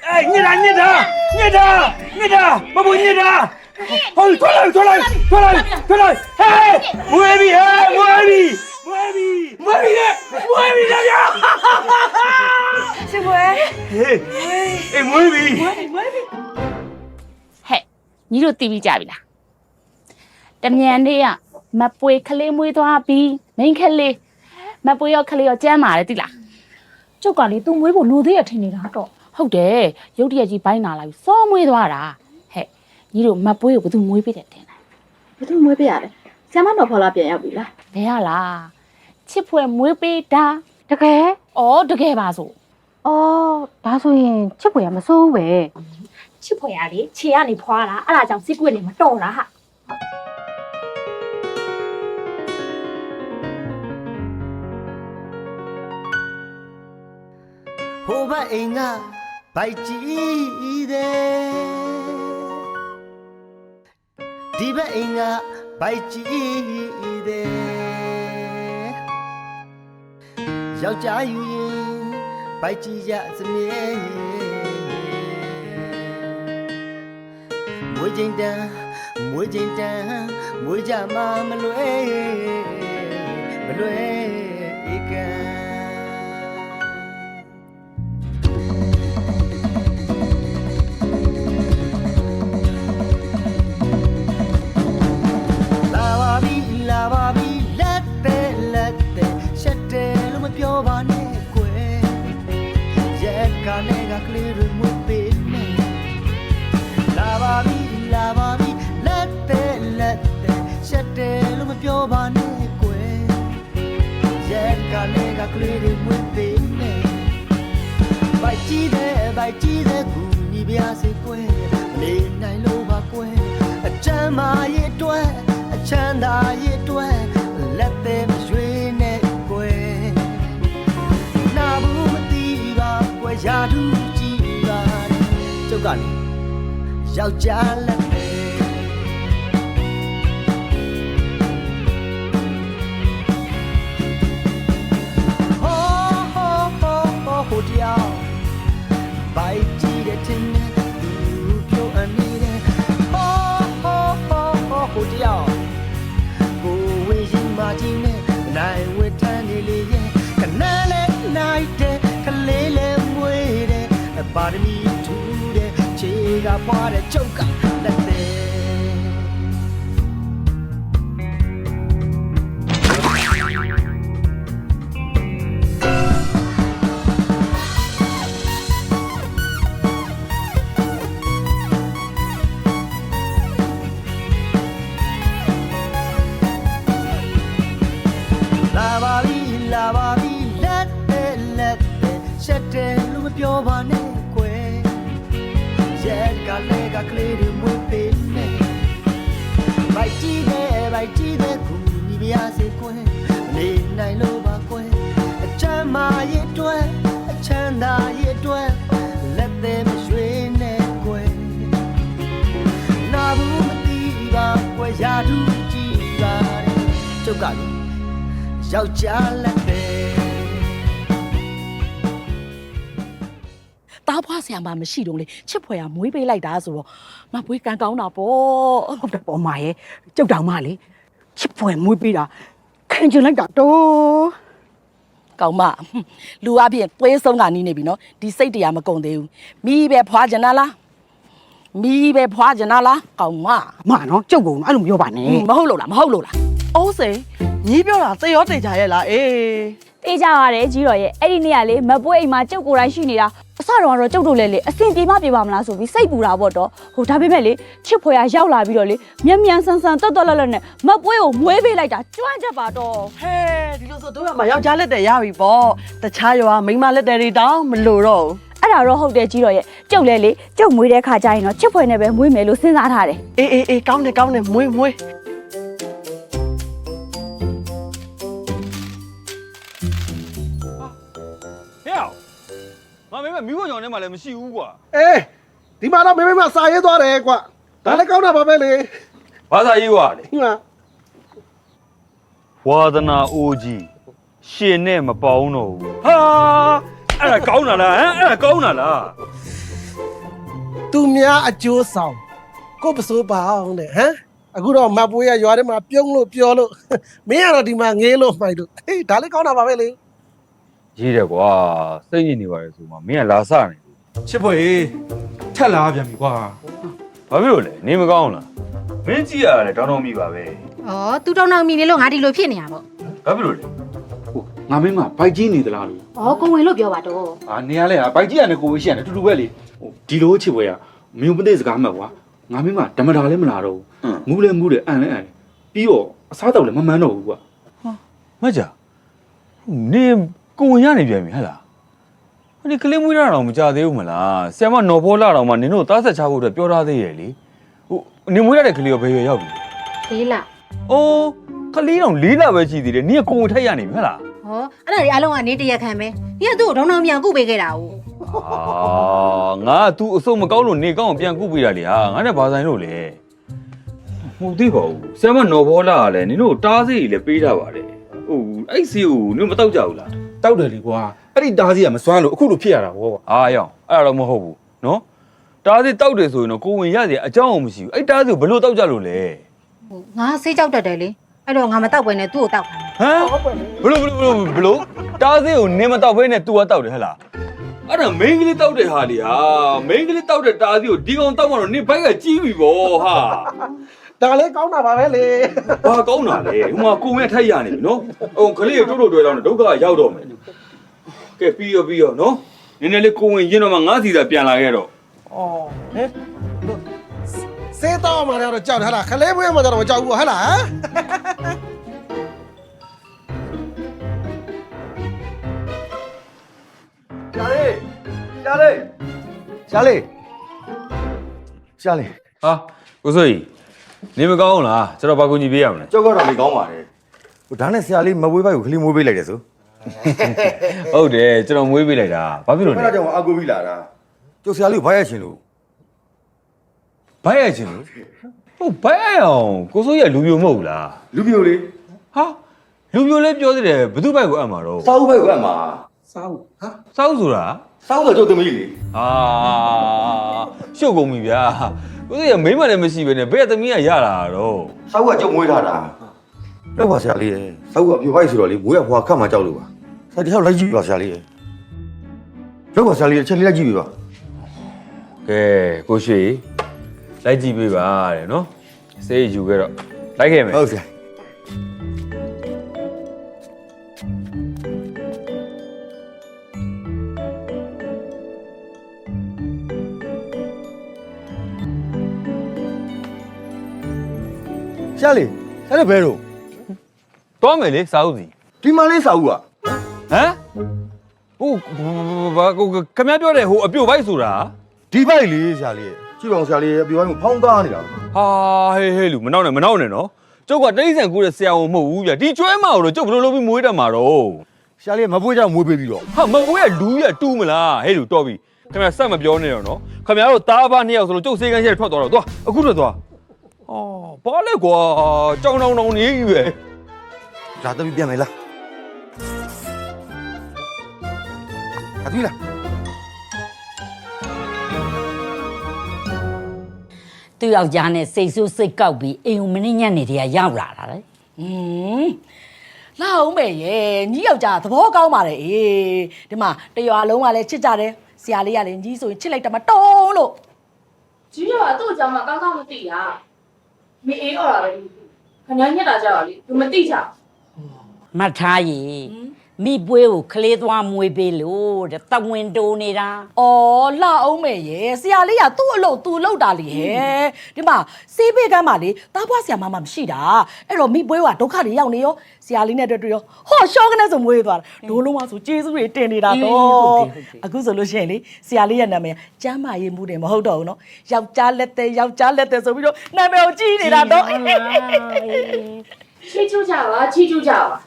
အေးညစ်တာမဘူးညစ်တာဟုတ်ထွက်လိုက်ဟေးမွေးပြီလားဗျာ ချစ်ပွဲ ဟေးအေးမွေးပြီ ဟဲ့ညီတို့တီးပြီးကြပြီလားတမြန်လေးကမပွေခလေးမွေးသွားပြီးမိန်းခလေးမပွေရောခလေးရောကျမ်းမာတယ်တိလား ကျုပ်ကလေ तू မွေးဖို့လိုသေးရထင်နေတာတော့ ဟုတ်တယ်ရုတ်တရက်ကြီးဘိုင်းနာလာပြီးစောမွေးသွားတာဟဲ့ညီတို့မပွေကိုဘယ်သူမွေးပေးတယ်တင်လား ဘယ်သူမွေးပေးရလဲဆရာမတော်ဖော်လာပြန်ရောက်ပြီလား ဘယ်ရလားချစ်ဖွယ်မွေးပေးတာ တကယ် ဩတကယ်ပါဆို အော်ဒါဆိုရင်ချစ်ပွေကမစိုးဘူးပဲ ချစ်ဖွယ်ရလေခြေကနေဖွာတာအဲ့ဒါကြောင့်စစ်ကွက်နေမတော်တာဟာ ဟိုဘအိမ်ကဘိုက်ကြီးတယ်ဒီဘအိမ်ကဘိုက်ကြီးတယ်ယောက်ျားယူရင်ဘိုက်ကြီးရစမြဲမွေးချိန်တန်းမွေးချိန်တန်းမွေးကြမှာမလွယ်ဧကံလာပါပြီလက်တဲ့ရှက်တယ်လို့မပြောပါနဲ့ကွယ်ရက်ကလည်းကကလေးတွေမွေးပေးနေလာပါပြီလက်တဲ့ရှက်တယ်လို့မပြောပါနဲ့ကွယ်ရက်ကလည်းကကလေးတွေမွေးပေးနေဘိုက်ကြီးတဲ့ကူညီပြစေကွယ်မနေနိုင်လို့ပါကွယ်အချမ်းမာရဲ့အတွက်ချမ်းသာရဲ့အတွက်လက်သေးမရွေးနဲ့ကွယ်နာဘူးမသိပါကွယ်ရာထူးကြည့်ပါတယ်ကျုပ်ကလေယောက်ျားလက်သေးဟိုတရားဘိုက်ကြည့်တဲ့တင်နဲ့သူပြောအနေနဲ့ဟိုတရားကြီးနဲ့နိုင်ဝတ်တန်းနေလေရဲ့ခဏလေးနိုင်တဲ့ကလေးလေးမွေးတဲ့ပါရမီထူးတဲ့ခြေကပွားတဲ့ကျုပ်ကလက်သေးလာပါပြီလက်တဲ့ရှက်တယ်လို့မပြောပါနဲ့ကွယ်ရက်ကလည်းကကလေးတွေမွေးပေးနေဘိုက်ကြီးတဲ့ကူညီပြစေကွယ်နေနိုင်လို့ပါကွယ်အချမ်းမာရဲ့အတွက်အချမ်းသာရဲ့အတွက်လက်သေးမရွှေနဲ့ကွယ်နာဘူးမသိပါကွယ်ရာထူးကြည့်ပါတယ်ကျုပ်ကလေယောက်ျားလက်သေးတားဖွားဆရာမမရှိတော့လေချစ်ဖွယ်ရမွေးပေးလိုက်တာဆိုတော့မပွေးကန်ကောင်းတာပေါ့ဟုတ်တယ်ပေါ့မရဲ့ကျုပ်တောင်မလေချစ်ဖွယ်မွေးပေးတာခံကျင်လိုက်တာတော့ကောင်းမလူအပြင်သွေးဆုံးကနီးနေပြီနော်ဒီစိတ်တရားမကုန်သေးဘူးမိပဲဖွားကြနာလားကောင်းမနော်ကျုပ်ကအဲ့လိုမပြောပါနဲ့မဟုတ်လို့လားအိုးစိန်ညီးပြောတာသေရောတေချာရဲ့လားအေး တေးကြရတယ်ကြီးတော်ရဲ့အဲ့ဒီနေ့ကလေမပွေးအိမ်မှာကျုပ်ကိုယ်တိုင်ရှိနေတာအစတော့ကတော့ကျုပ်တို့လည်းလေအစင်ပြေမပြေပါမလားဆိုပြီးစိတ်ပူတာပေါ့တော့ဟိုဒါပေမဲ့လေချစ်ဖွယ်ရရောက်လာပြီးတော့လေမြန်ဆန်တော်လက်နဲ့မပွေးကိုမွေးပေးလိုက်တာကြွန့်ချက်ပါတော့ ဟဲဒီလိုဆိုတို့ရမှာယောက်ျားလက်တယ်ရပြီပေါ့တခြားရွာမိန်းမလက်တယ်တွေတောင်းမလို့တော့ အဲ့ဒါတော့ဟုတ်တယ်ကြီးတော်ရဲ့ကျုပ်လည်းလေကျုပ်မွေးတဲ့ခါကျရင်တော့ချစ်ဖွယ်နဲ့ပဲမွေးမယ်လို့စဉ်းစားထားတယ်အေးကောင်းတယ်မွေးဟဲ့မမေမိဖို့ကြောင့်လည်းမလည်းမရှိဘူးကွာအေးဒီမှာတော့မေမစာရေးသွားတယ်ကွာဒါလည်းကောင်းတာပါပဲလေ ဘာသာရေးကွာလေ ဒီမှာ ဝါသနာအိုးကြီးရှင်နဲ့မပေါင်းတော့ဘူးဟာအဲ့ဒါကောင်းတာလားသူများအကျိုးဆောင်ကိုပစိုးပါအောင်တဲ့ဟမ်အခုတော့မပွေးရရွာထဲမှာပြုံးလို့ပြောလို့မင်းကတော့ဒီမှာငေးလို့မှိုက်လို့ဟေးဒါလည်းကောင်းတာပါပဲလေ ရေးတယ်ကွာစိတ်ညစ်နေပါလေဆိုမှမင်းကလာစနေချစ်ဖွယ်ထက်လာပြန်ပြီကွာ ဘာဖြစ်လို့လဲနေမကောင်းလားမင်းကြည့်ရတယ်တောင်းတောင်းမိပါပဲ ဩသူတောင်းတောင်းမိနေလို့ငါဒီလိုဖြစ်နေတာပေါ့ ဘာဖြစ်လို့လဲ ဟိုငါမင်းကဘိုက်ကြီးနေသလားလို့ ဩကိုဝင်လို့ပြောပါတော့ အာနေရလဲဟာဘိုက်ကြီးရတယ်ကိုဝေးရှိရတယ်တူတူပဲလေဟိုဒီလိုချစ်ဖွယ်ကမင်းမသိစကားမှတ်ကွာငါမင်းကဓမ္မတာလည်းမလာတော့ဘူးမူးလည်းမူးတယ်အန်လည်းအန်ပြီးတော့အစားတောက်လည်းမမှန်းတော့ဘူးကွာ မကြနေကိုဝင်ရနေပြန်ပြီဟဲ့လား ဒီကလေးမွေးတာတော့မကြသေးဘူးမလားဆရာမနော်ဖောလာတော့မှနင်တို့သားဆက်ချဖို့အတွက်ပြောထားသေးရဲ့လေဟိုနင်မွေးရတဲ့ကလေးရောဘယ်ရွယ်ရောက်ပြီ လေးလ အိုးကလေးတော့4လပဲရှိသေးတယ်နင်ကကိုယ်ထိုက်ရနေပြီဟဲ့လား ဟောအဲ့ဒါတွေအလုံးကနေတရက်ခံပဲဒီကသူ့ကိုဒေါင်းပြန်ကုပေးခဲ့တာ哦 ငါက तू အစုံမကောင်းလို့နေကောင်းပြန်ကုပေးတာလေဟာငါနဲ့ဘာဆိုင်လို့လဲမဟုတ်သေးပါဘူးဆရာမနော်ဖောလာကလည်းနင်တို့တားစေးကြီးလည်းပေးထားပါတယ်ဟိုအဲ့စီကိုနင်မတောက်ကြဘူးလား တောက်တယ်လေကွာအဲ့ဒီတားစီကမစွမ်းလို့အခုလိုဖြစ်ရတာဗောကွာ အားရောင်အဲ့ဒါတော့မဟုတ်ဘူးနော်တားစေးတောက်တယ်ဆိုရင်တော့ကိုဝင်ရစီအကြောင်းအောင်မရှိဘူးအဲ့တားစေးကိုဘလို့တောက်ကြလို့လဲ ငါဆေးကြောက်တတ်တယ်လေအဲ့တော့ငါမတောက်ပဲနဲ့သူ့ကိုတောက် ဟမ်ဘလို့တားစေးကိုနင်မတောက်ဘဲနဲ့ तू ကတောက်တယ်ဟဲ့လားအဲ့ဒါမိန်းကလေးတောက်တဲ့ဟာလေဟာမိန်းကလေးတောက်တဲ့တားစေးကိုဒီကောင်တောက်မှတော့နင်ဘိုက်ကကြီးပြီဗောဟာ ဒါလည်းကောင်းတာပါပဲလေ ဘာကောင်းတာလဲဟိုမှာကိုဝင်ထိုက်ရနေပြီနော်ဟိုကလေးတို့တို့တွေ့တော့ဒုက္ခရောက်တော့မယ်ကဲပြီးရောနော်နည်းနည်းလေးကိုဝင်ရင်းတော့မှငါးစီသာပြန်လာခဲ့တော့ အော်ဟဲ့စေးတော့မှလည်းတော့ကြောက်တယ်ဟဲ့လားခလေးပွေးမှတော့မကြောက်ဘူးဟဲ့လား ရှာလေးဟာကိုစိုးကြီးနေမကောင်းလားကျွန်တော်ဘာကူညီပေးရမလဲ ကြောက်ကတော့နေကောင်းပါတယ်ဟိုဒါနဲ့ဆရာလေးမဝေးပိုက်ကိုခလေးမွေးပေးလိုက်တယ်ဆို ဟုတ်တယ်ကျွန်တော်မွေးပေးလိုက်တာဘာဖြစ်လို့လဲ အဲ့ဒါကြောင့်အာကိုပြီးလာတာကျုပ်ဆရာလေးကိုဘာရချင်လို့ ဘိုက်ရချင်လို့ဟုတ်ဘိုက်ရအောင်ကိုစိုးကြီးကလူပြိုမဟုတ်ဘူးလား လူပြိုလေး ဟာလူပြိုလေးပြောသေးတယ်ဘသူ့ဘိုက်ကိုအပ်မှာတော့ စောက်ဘိုက်ကိုအပ်မှာ စောင်းဟာ စောက်ဆိုတာ စောက်ဆိုကျုပ်သမီးလေ အာရှုပ်ကုန်ပြီဗျာကိုစိုးကြီးကမိမလည်းမရှိပဲနဲ့ဘယ်သမီးကရလာတော့ စောက်ကကျုပ်မွေးထားတာတော့ပါဆရာလေးစောက်ကပြိုပိုက်ဆိုတော့လေမွေးရဖွာခတ်မှကြောက်လို့ပါဆရာတယောက်လိုက်ကြည့်ပါဆရာလေးတော့ပါဆရာလေးချက်လေးလိုက်ကြည့်ပြပါ ကဲကိုရွှေလိုက်ကြည့်ပေးပါတဲ့နော်စေးယူခဲ့တော့လိုက်ခဲ့မယ် ဟုတ်ဆရာဆရာလေးဆရာလေးဘယ်တော့ သွားမယ်လေစာအုပ်စီ ဒီမှာလေးစာအုပ်က ဟမ်ဟိုဘာကိုခမပြောတယ်ဟိုအပြုတ်ဘိုက်ဆိုတာ ဒီဘိုက်လေးဆရာလေးကြည့်ပါဦးဆရာလေးပြောရင်ဖောင်းသားနေတာ ဟာဟေးလူမနောက်နဲ့နော်ကျုပ်ကတိရစ္ဆာန်ကူတဲ့ဆရာဝန်မဟုတ်ဘူးဗျဒီကျွဲမအောင်လို့ကျုပ်ဘယ်လိုလုပ်ပြီးမွေးတတ်မှာတော့ ဆရာလေးမပွေးကြမွေးပေးပြီးတော့ ဟာမကွေးကလူရတူးမလားဟဲ့လူတော်ပြီခင်ဗျဆက်မပြောနဲ့တော့နော်ခင်ဗျားတို့သားဘာနှစ်ယောက်ဆိုလို့ကျုပ်စေးကန်းချက်ထွက်သွားတော့သွားအခုထွက်သွားအော်ဘာလဲကွာကြောင်တောင်တောင်နေကြီးပဲ လာတမီးပြန်မယ်လားအတူလား သူ့ယောက်ျားနဲ့စိတ်ဆိုးစိတ်ကောက်ပြီးအိမ်ုံမင်းညက်နေတည်းရောက်လာတာလေ လာအောင်ပဲရဲ့ညီယောက်ျားသဘောကောင်းပါတယ်အေးဒီမှာတရွာလုံးကလည်းချစ်ကြတယ်ဆရာလေးကလည်းညီဆိုရင်ချစ်လိုက်တာမတုံးလို့ ကြီးရောသူ့အကြောင်းကကောင်းကောင်းမသိတာမအေးတော့တာပဲခင်ဗျားညက်တာကြောက်လေသူမသိကြ မှတ်ထားရေမိပွေးကိုခလေးသွားမွေးပေးလို့တဲ့တဝင်းတိုးနေတာ ။အော်လှအောင်မယ်ရဲ့ဆရာလေးကသူ့အလုပ်သူလုပ်တာလေဟဲ့ဒီမှာစေးပေးကမ်းပါလေတားဖွားဆရာမမရှိတာအဲ့တော့မိပွေးကဒုက္ခတွေရောက်နေရောဆရာလေးနဲ့တွေ့တွေ့ရောဟောရှော့ကနေဆိုမွေးသွားတာဒိုးလုံးမဆိုကျေးဇူးတွေတင်နေတာတော့အခုဆိုလို့ရှိရင်လေဆရာလေးရဲ့နာမည်ကျမ်းမာရေးမှုတယ်မဟုတ်တော့ဘူးနော်ယောက်ျားလက်သေးဆိုပြီးတော့နာမည်ကိုကြီးနေတာတော့ ချီချူကြပါ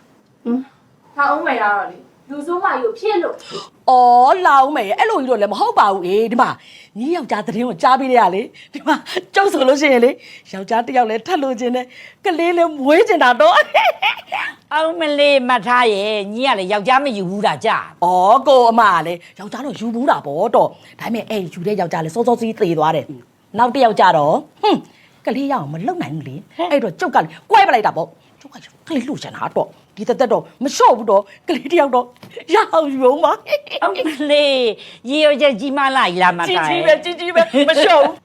ထားအောင်မယ်ရတော့လေလူစိုးမကြီးကိုဖြစ်လို့ ။အော်လာအောင်မယ်အဲ့လိုကြီးတော့လည်းမဟုတ်ပါဘူးအေးဒီမှာညီယောက်ျားသတင်းကိုကြားပြီးတဲ့ရလေဒီမှာကျုပ်ဆိုလို့ရှိရင်လေယောက်ျားတစ်ယောက်လည်းထပ်လို့ခြင်းနဲ့ကလေးလည်းမွေးကျင်တာတော့ အောင်မလေးမှတ်ထားရဲ့ညီကလည်းယောက်ျားမယူဘူးတာကြာ ။အော်ကိုအမကလည်းယောက်ျားတော့ယူဘူးတာပေါ့တော့ဒါပေမဲ့အဲ့ယူတဲ့ယောက်ျားလည်းစောစောစီးသေသွားတယ်။နောက်တစ်ယောက်ကြတော့ကလေးရအောင်မလုံနိုင်ဘူးလေအဲ့တော့ကျုပ်ကလည်းကွဲပလိုက်တာပေါ့ကျုပ်ကကလေးလှူချင်တာတော့ဒီတက်တော့မလျှော့ဘူးတော့ကလေးတယောက်တော့ရအောင်ယူအောင်ပါ အောင်မလေးရေရချက်ကြီးမလိုက်လာမှတ်ထား ကြီးပဲမလျှော့ဘူး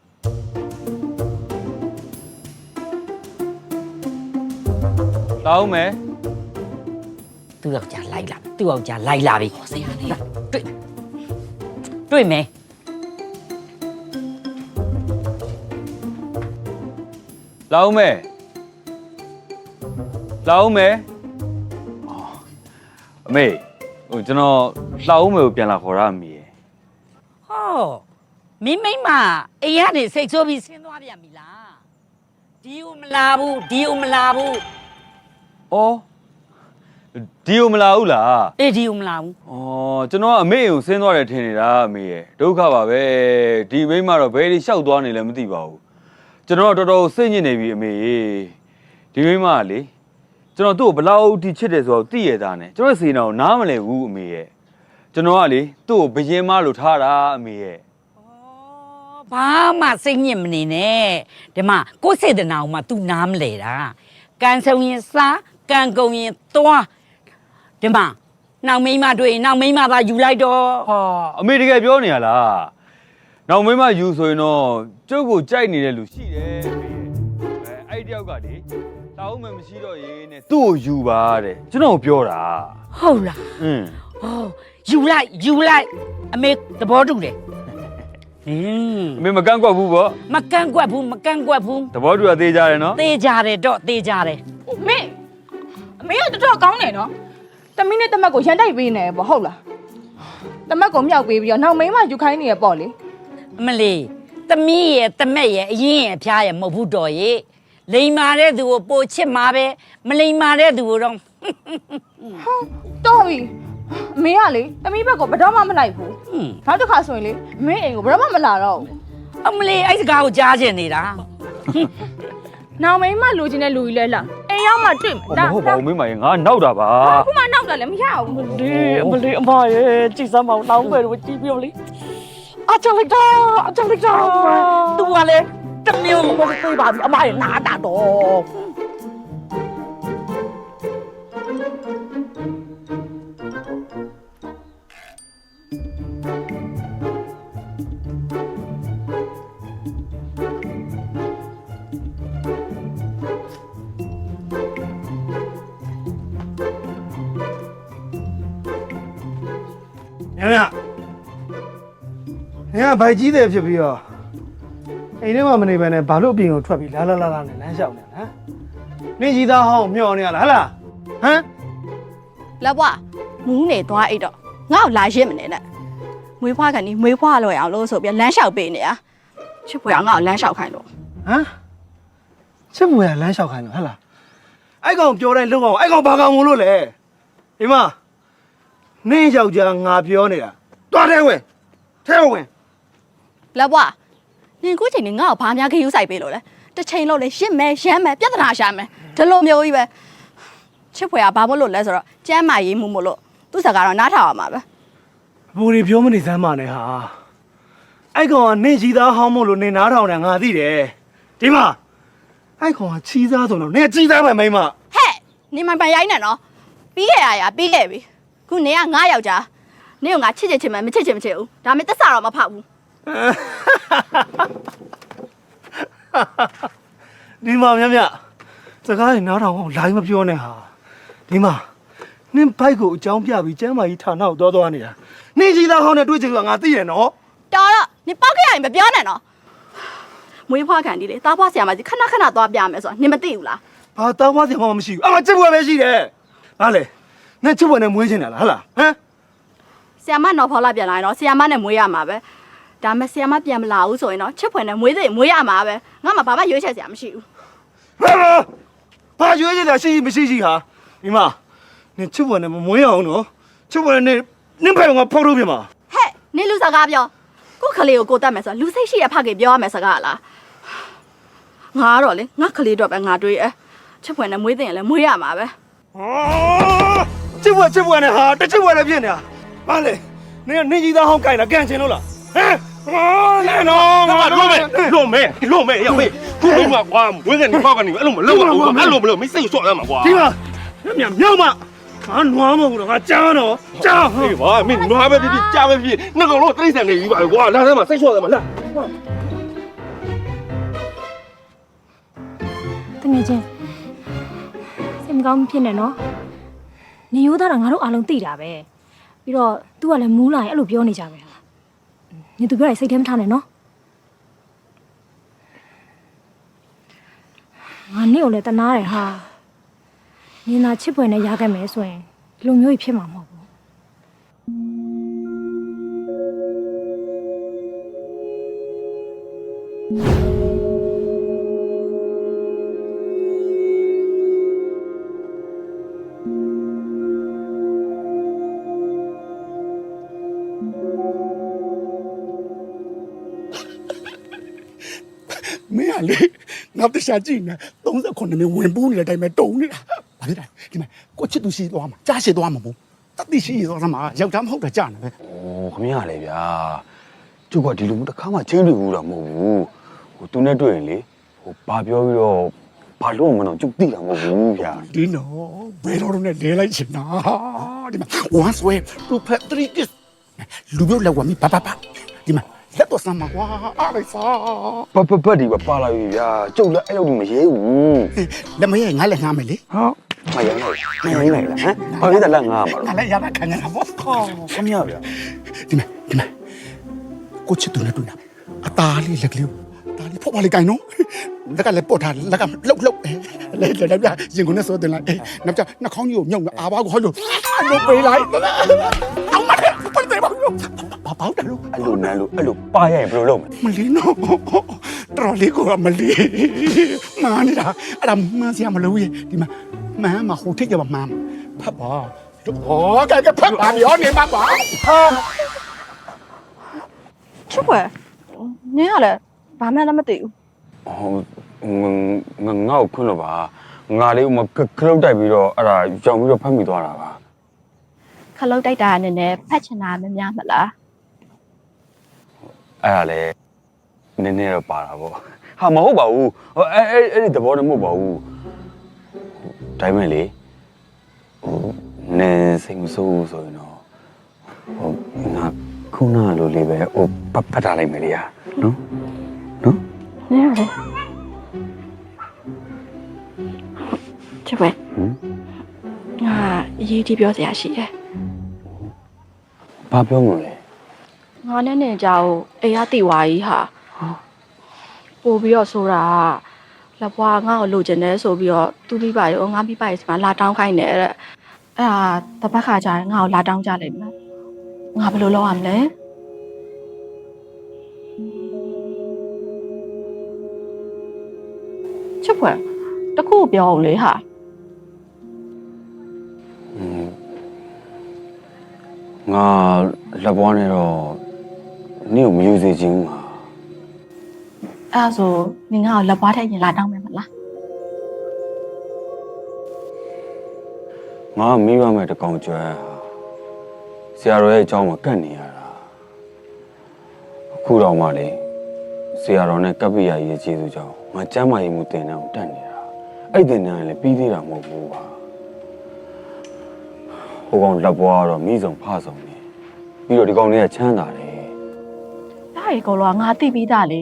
တောင်းမယ် သူ့ယောက်ျားလိုက်လာပြီဆရာလေးတွေ့မယ် လာအောင်မယ်အမေဟိုကျွန်တော်လှအောင်မယ်ကိုပြန်လာခေါ်ရအမေ မင်းမိမအိမ်ကနေစိတ်ဆိုးပြီးဆင်းသွားပြန်ပြီလားဒီဦးမလာဘူးဒီဦးမလာဘူး အော်ဒီကိုမလာဘူးလား အေးဒီဦးမလာဘူး အော်ကျွန်တော်ကအမေကိုဆင်းသွားတယ်ထင်နေတာအမေရဲ့ဒုက္ခပါပဲဒီမိမတော့ဘယ်ဒီလျှောက်သွားနေလဲမသိပါဘူးကျွန်တော်တော်တော်စိတ်ညစ်နေပြီအမေဒီမိမကလေကျွန်တော်သူ့ကိုဘလောက်ထိချစ်တယ်ဆိုတော့သိရတာနဲ့ကျွန်တော်စေနာကိုနားမလဲဘူးအမေရဲ့ကျွန်တော်ကလေသူ့ကိုဘယင်းမလို့ထားတာအမေရဲ့ ဘာမှစိတ်ညစ်မနေနဲ့ဒီမှာကိုယ်စေတနာကိုမှ तू နားမလဲတာကန်ဆုံရင်စားကန်ကုန်ရင်သွားဒီမှာနောက်မိမတွေ့ရင်နောက်မိမသာယူလိုက်တော့ ဟာအမေတကယ်ပြောနေရလားနောက်မိမယူဆိုရင်တော့ကျုပ်ကိုကြိုက်နေတဲ့လူရှိတယ်အမေအဲ့တယောက်ကလေတောင်းမှမရှိတော့ရေးနဲ့သူ့ကိုယူပါတဲ့ကျွန်တော်ပြောတာ ဟုတ်လားဟောယူလိုက်အမေသဘောတူတယ်အမေမကန့်ကွက်ဘူးပေါ့ မကန့်ကွက်ဘူး သဘောတူရသေးကြတယ်နော် သေးကြတယ်တော့သေးကြတယ် မင်းအမေကတော်တော်ကောင်းတယ်နော်တမီးနဲ့တမက်ကိုရန်တိုက်ပေးနေရပေါ့ဟုတ်လားတမက်ကိုမြောက်ပေးပြီးတော့နောက်မိန်းမယူခိုင်းနေရပေါ့လေ အမလီသမီးရဲ့တမက်ရဲ့အရင်ရဲ့အဖျားရဲ့မဟုတ်ဘူးတော်ရဲ့လိန်မာတဲ့သူကိုပိုချစ်မှာပဲမလိန်မာတဲ့သူကိုတော့ တော်ပြီအမေကလေတမီးဘက်ကိုဘယ်တော့မှမလိုက်ဘူးနောက်တစ်ခါဆိုရင်လေအမေအိမ်ကိုဘယ်တော့မှမလာတော့ဘူး အမလီအဲ့စကားကိုကြားချင်နေတာ နောက်မိန်းမလူချင်းတဲ့လူကြီးလဲလားအိမ်ရောက်မှတွေ့မယ် မဟုတ်ပါဘူးမိမရေငါနောက်တာပါ ခုမှနောက်တာလည်းမရဘူး ဒီအမလေးအမရဲ့ကြည်စမ်းမအောင်လောင်းပဲလို့ကြည့်ပြောလေအချလိုက်တာ သူကလည်းတမျိုး မသိပါဘူးအမရဲ့နားတာတော့ ညညညဘိုက်ကြီးတယ်ဖြစ်ပြီးတော့အိမ်ထဲမှာမနေဘဲနဲ့ဘာလို့အပြင်ကိုထွက်ပြီးလာနဲ့လမ်းလျှောက်နေဟမ်နင်းကြီးသားဟောင်းမျောနေရလားဟလားဟမ် လက်ဘွားမူးနေသွားအိတ်တော့ငါ့ကိုလာရစ်မနေနဲ့မွေးဖွားကနေမွေးဖွားလို့ရအောင်လို့ဆိုပြီးလမ်းလျှောက်ပေးနေရချစ်ဖွယ်အောင်ငါ့ကိုလမ်းလျှောက်ခိုင်းလို့ ဟမ်ချစ်မွေကလမ်းလျှောက်ခိုင်းလို့ဟလားအဲ့ကောင်ပြောတိုင်းလုံအောင်အဲ့ကောင်ဘာကောင်မလို့လဲဒီမှာနင်းယောက်ျားငါပြောနေတာတွားထဲဝင်လက်ဘွားနင်ခုချိန်နေငါ့ကိုဘာများခရူးဆိုင်ပေးလို့လဲတစ်ချိန်လို့လေရစ်မယ်ရမ်းမယ်ပြဿနာရှာမယ်ဒီလိုမျိုးကြီးပဲချစ်ဖွယ်ကဘာမို့လို့လဲဆိုတော့ကျမ်းမာရေးမှုမို့လို့သူ့စကားတော့နားထောင်ရမှာပဲ ဘူရီပြောမနေစမ်းပါနဲ့ဟာအဲ့ကောင်ကနင်းကြီးသားဟောင်းမို့လို့နင်နားထောင်တယ်ငါသိတယ်ဒီမှာအဲ့ကောင်ကချီးစားဆိုတော့နင်ချီးစားပဲမိမ ဟဲ့နေမပိုင်ရိုင်းနဲ့နော်ပြီးခဲ့ရပြီးခဲ့ပြီခုနေကငါယောက်ျားနေကငါချစ်ချင်မယ်မချစ်ချင်ဘူးဒါမှမဟုတ်သက်စာတော့မဖောက်ဘူး ဒီမှာမြမြစကားတွေနားထောင်အောင်လိုင်းမပြောနဲ့ဟာဒီမှာနင်ဘိုက်ကိုအကြောင်းပြပြီးကျမ်းမာကြီးဌာနကိုသွားနေတာနင်ကြီးသားဟောင်းနဲ့တွေ့ချင်ကငါသိရနော် တော်တော့နေပောက်ခဲ့ရရင်မပြောနဲ့နော်မွေးဖွားခံဒီလေတားဖွားဆရာမကြီးခဏသွားပြမယ်ဆိုတာနင်မသိဘူးလား ဘာတောင်းပါစရာမှမရှိဘူးအမချစ်ပွဲပဲရှိတယ်ဟာလေနင်ချစ်ပွဲနဲ့မွေးချင်တာလားဟလားဟမ် ဆရာမနော်ဖော်လာပြန်လာရင်တော့ဆရာမနဲ့မွေးရမှာပဲဒါမဲ့ဆရာမပြန်မလာဘူးဆိုရင်တော့ချစ်ဖွယ်နဲ့မွေးသေးမွေးရမှာပဲငါမှဘာမှရွေးချက်ဆရာမရှိဘူး ဘာရွေးချင်တာရှိမရှိရှိဟာဒီမှာနင်ချစ်ပွဲနဲ့မမွေးအောင်နော်ချစ်ပွဲနဲ့နင်ဖယ်ကဖောက်လို့ပြင်မှာ ဟဲ့နင်လူစကားပြောကိုခလေးကိုတတ်မယ်ဆိုတော့လူစိတ်ရှိရဖခင်ပြောရမယ်စကားလားငါကတော့လေငါခလေးတော့ပဲငါတွေးအဲချစ်ဖွယ်နဲ့မွေးသေးရင်လည်းမွေးရမှာပဲ ချစ်ပွဲနဲ့ဟာတချစ်ပွဲလည်းဖြစ်နေတာဘာလဲနင်ကြီးသားဟောင်းကြိုင်တာကန်ချင်လို့လားဟမ်လဲနော်ငါလွတ်မယ်ရောက်မေးခုလုံးမှာကွာဝင်းကနေပေါက်ကနေအဲ့လိုမလုပ်ဘူးအဲ့လိုမလုပ်မစိတ်ဆော့ရမှာကွာဒီမှာမြောက်မငါနွားမဟုတ်တော့ငါကြားတော့ကြားဟေးပါမင်းနွားပဲဖြစ်ကြားပဲဖြစ်နှကောင်တော့တိတ်ဆန်နေပြီပါကွာလာထဲမှာစိတ်ဆော့ရမှာလား တငယ်ချင်းစိတ်မကောင်းဖြစ်နေနော်နေရိုးသားတာငါတို့အားလုံးသိတာပဲပြီးတော့ तू ကလည်းမူးလာရင်အဲ့လိုပြောနေကြပဲဟာညီသူပြောရင်စိတ်ထဲမထားနဲ့နော်ငါနေ့ကိုလည်းတနာတယ်ဟာနင်သာချစ်ဖွယ်နဲ့ရခဲ့မယ်ဆိုရင်ဒီလိုမျိုးကြီးဖြစ်မှာမဟုတ်ဘူး မင်းကလေငါတခြားကြည့်နေ39နှစ်ဝင်ပူးနေတဲ့အတိုင်းပဲတုံနေတာဘာဖြစ်လဲဒီမှာကိုချစ်သူရှိသွားမှာကြားရှိသွားမှာမို့တတိရှိသွားသမှာယောက်ျားမဟုတ်တာကြားနေပဲ ။ဩခမရလေဗျာ။ကျုပ်ကဒီလိုမျိုးတစ်ခါမှချင်းတွေ့ဘူးတော့မဟုတ်ဘူး။ဟိုသူနဲ့တွေ့ရင်လေဟိုဘာပြောပြီးတော့ဘာလို့မလို့ကျုပ်သိတာမဟုတ်ဘူးဗျာ ဒီနော်ဘယ်တော့နဲ့လဲလိုက်ချင်တာဒီမှာ once way to pet 3 kiss လူမျိုးလောက်ဝမီပါဒီမှာလက်တော့စမ်းမှာကွာအားလိုက်စား ။ပတ်ဒီပါလာပြီဗျာ။ကျုပ်လည်းအဲ့လိုမရဲဘူး လက်မရဲငါလည်းငားမယ်လေ ။ဟာမရနိုင်ဘူး။မရနိုင်လားဟမ်။ဘာလို့လဲငါမှာ ငါလည်းရပါခံရတာပေါ့ ။ခမရဗျာ ဒီမှာကိုချစ်သူနဲ့တွေ့တာအသားလေးလက်ကလေးဒါလေးဖောက်ပါလေကိုင်နော်လက်ကလည်းပုတ်ထားလက်ကလှုပ်လေပြရင်ကုန်နဲ့ဆိုတင်လိုက်နောက်ကျနှာခေါင်းကြီးကိုမြုပ်အာဘာကိုဟောလို့အလိုပေးလိုက်အောင်မတယ်ပတ်တယ်ဘာလို့ဘာတယ်လို့ ။အဲ့လိုနန်းလို့အဲ့လိုပါရရင်ဘယ်လိုလုပ်မလဲ မလီနော်တော်လေးကိုမလီမာနေတာအဲ့ဒါမှန်းစရာမလိုရဲ့ဒီမှာမှန်းမှာဟိုထိတ်ကြပါမှန်းဖတ်ပါတော့ကဲဖတ်ပါပြောနေမှာပါဟာ ချစ်ဖွယ်နင်းကလည်းဘာမှလည်းမသိဘူး ။ဟိုငါ့ကိုခွန်းလို့ပါ။ငါလေးကခလုတ်တိုက်ပြီးတော့အဲ့ဒါကြောင်ပြီးတော့ဖတ်မိသွားတာပါ ခလုတ်တိုက်တာနဲ့နဲ့ဖတ်ချင်တာမများမလား ။အဲ့ဒါလည်းနည်းနည်းတော့ပါတာပေါ့။ဟာမဟုတ်ပါဘူး။ဟိုအဲ့ဒီသဘောနဲ့မဟုတ်ပါဘူး။ဒါပေမဲ့လေဟိုနည်းစိတ်မဆိုးဘူးဆိုရင်တော့ဟိုငါခုနလိုလေးပဲဟိုဖတ်ထားလိုက်မယ်လေဟာနော်နော် နင်းကလည်းချစ်ဖွယ် ဟမ် ငါအရေးကြီးပြောစရာရှိတယ် ဘာပြောမလဲ ငါနဲ့နေကြကိုအိမ်ကတိဝါကြီးဟာပို့ပြီးတော့ဆိုတာလက်ဘွားငါ့ကိုလိုချင်တယ်ဆိုပြီးတော့သူ့မိဘရောငါမိဘရဲ့စီမှာလာတောင်းခိုင်းတယ်တဲ့အဲ့ဒါတပတ်ခါကြာရင်ငါ့ကိုလာတောင်းကြလိမ့်မယ်ငါဘယ်လိုလုပ်ရမလဲချစ်ဖွယ်တခုပြောအောင်လေဟာ ငါလက်ပွားနဲ့တော့နင့်ကိုမယူစေချင်ဘူးဟာ အဲ့ဒါဆိုနင်ငါ့ကိုလက်ဘွားထည့်ရင်လာတောင်းမယ်မလား ငါမိဘမဲ့တကောင်ကျွမ်းဆရာတော်ရဲ့အကြောင်းမှာကတ်နေရတာအခုတော့မှလေဆရာတော်နဲ့ကပ္ပိယရေးကျေးဇူးကြောင့်ငါကျမ်းမာရေးမှုတင်တဲ့အောင်တက်နေတာအဲ့တင်တဲ့လည်းပြီးသေးတာမဟုတ်ဘူးပါဟိုကောင်လက်ပွားတော့မိဆုံးဖဆုံးနေပြီးတော့ဒီကောင်လေးကချမ်းသာတယ် ဒါရီကောလောငါသိပြီးသားလေ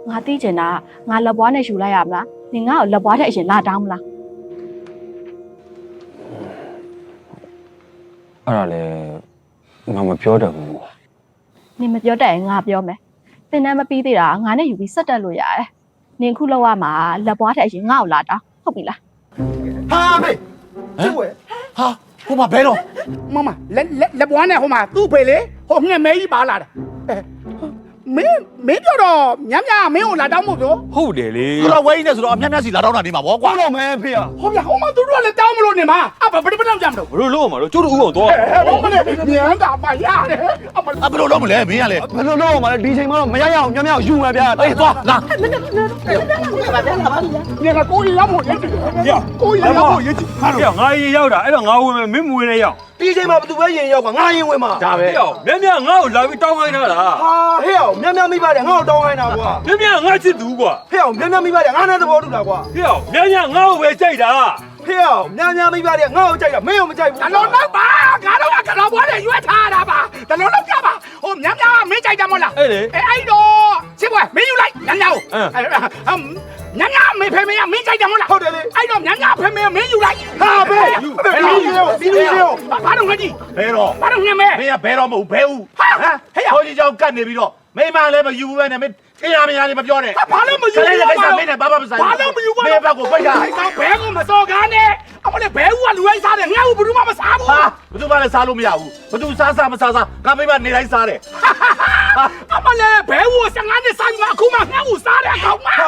ငါသိချင်တာငါလက်ဘွားနဲ့ယူလိုက်ရမလားနင်ငါ့ကိုလက်ဘွားထည့်အရင်လာတောင်းမလား အဲ့ဒါလေငါမပြောတတ်ဘူး နင်မပြောတတ်ရင်ငါပြောမယ်သင်တန်းမပြီးသေးတာငါနဲ့ယူပြီးဆက်တက်လို့ရတယ်နင်ခုလောက်ရမှာလက်ဘွားထည့်အရင်ငါ့ကိုလာတောင်းဟုတ်ပြီလား ဟာမေချစ်ဖွယ်ဟာဟိုမှာဘဲတော့မမလက်ဘွားနဲ့ဟိုမှာသူ့ဖေလေဟိုငှက်မဲကြီးပါလာတယ်မင်းပြောတော့ညမမင်းကိုလာတောင်းမို့ပြော ဟုတ်တယ်လေ သူတော့ဝဲကြီးနဲ့ဆိုတော့အမြတ်မြတ်စီလာတောင်းတာနေမှာဗောကွာဟုတ်တော့မဲဖေရဟောဗျာဟိုမှာသူတို့ကလည်းတောင်းမလို့နေမှာအဘယ်တော့ကြမလို့ ဘလို့လို့မှာတော့ကျိုးတို့ဥအောင်တော့ ဟောမလဲညံတာပါရတယ်အဘယ်လိုလုပ်မလဲမင်းကလေဘယ်လိုလုပ်မှာလဲဒီချိန်မှာတော့မရရအောင်ညမယူမယ်ဗျာအေးသွားလာညကကိုကြီးရောက်ဖို့ရည်ကိုကြီးရောက်ဖို့ရည်ဟာလို့ ငါရေရောက်တာအဲ့တော့ငါဝင်မယ်မင်းမဝင်နဲ့ရောက် ဒီချိန်မှာဘယ်သူပဲရင်ရောက်ကငါရင်ဝင်မှာဒါပဲ ဟဲ့မြတ်မြတ်ငါ့ကိုလာပြီးတောင်းခိုင်းတာလား ဟာဟဲ့အောင်မြတ်မြတ်မိပါတယ်ငါ့ကိုတောင်းခိုင်းတာကွာ မြတ်မြတ်ငါချစ်သူကွာ ဟဲ့အောင်မြတ်မြတ်မိပါတယ်ငါနဲ့သဘောတူတာကွာ ဟဲ့မြတ်မြတ်ငါ့ကိုပဲကြိုက်တာ ဟဲ့အောင်မြတ်မြတ်မိပါတယ်ငါ့ကိုကြိုက်တာမင်းကိုမကြိုက်ဘူး တလုံးတော့ပါငါတို့ကကလောဘွားနဲ့ရွက်ထားတာပါတလုံးတော့ပြပါဟိုမြမမင်းကြိုက်တယ်မဟုတ်လား အဲ့လေ အဲ့တော့ချစ်ဘွားမင်းယူလိုက်ညညကိုညညမေဖေမေမင်းကြိုက်တယ်မဟုတ်လားဟုတ်တယ်လေအဲ့တော့ညညဖေမေမင်းယူလိုက်ဟာဘေးဒီလိုရောဘာတော့ငါကြည့် ဘဲတော့ ဘာတော့ငါမဲ မင်းကဘဲတော့မဟုတ်ဘဲဦးဟမ်ဟဲ့ဟိုကြီးကြောင့်ကတ်နေပြီးတော့မိမလည်းမယူဘူးပဲနဲ့မင်းတရားမရနေမပြောနဲ့ ဘာလို့မယူ ကလေးလည်းကိစ္စမင်းနဲ့ဘာမှမဆိုင် ဘာလို့မယူပါ မင်းဘက်ကိုပိတ်တာ အဲ့ကောင်ဘဲကိုမစော်ကားနဲ့အမလေးဘဲဦးကလူလိုက်စားတယ်ငါ့ကိုဘယ်သူမှမစားဘူး ဟာဘယ်သူမှလည်းစားလို့မရဘူးဘယ်သူစားမစားငါမိမနေတိုင်းစားတယ် အမ လဲဘဲဝ15နှစ်ဆိုင်မှာအခုမှငှက်ဦးစားတဲ့ကောင်မဟာ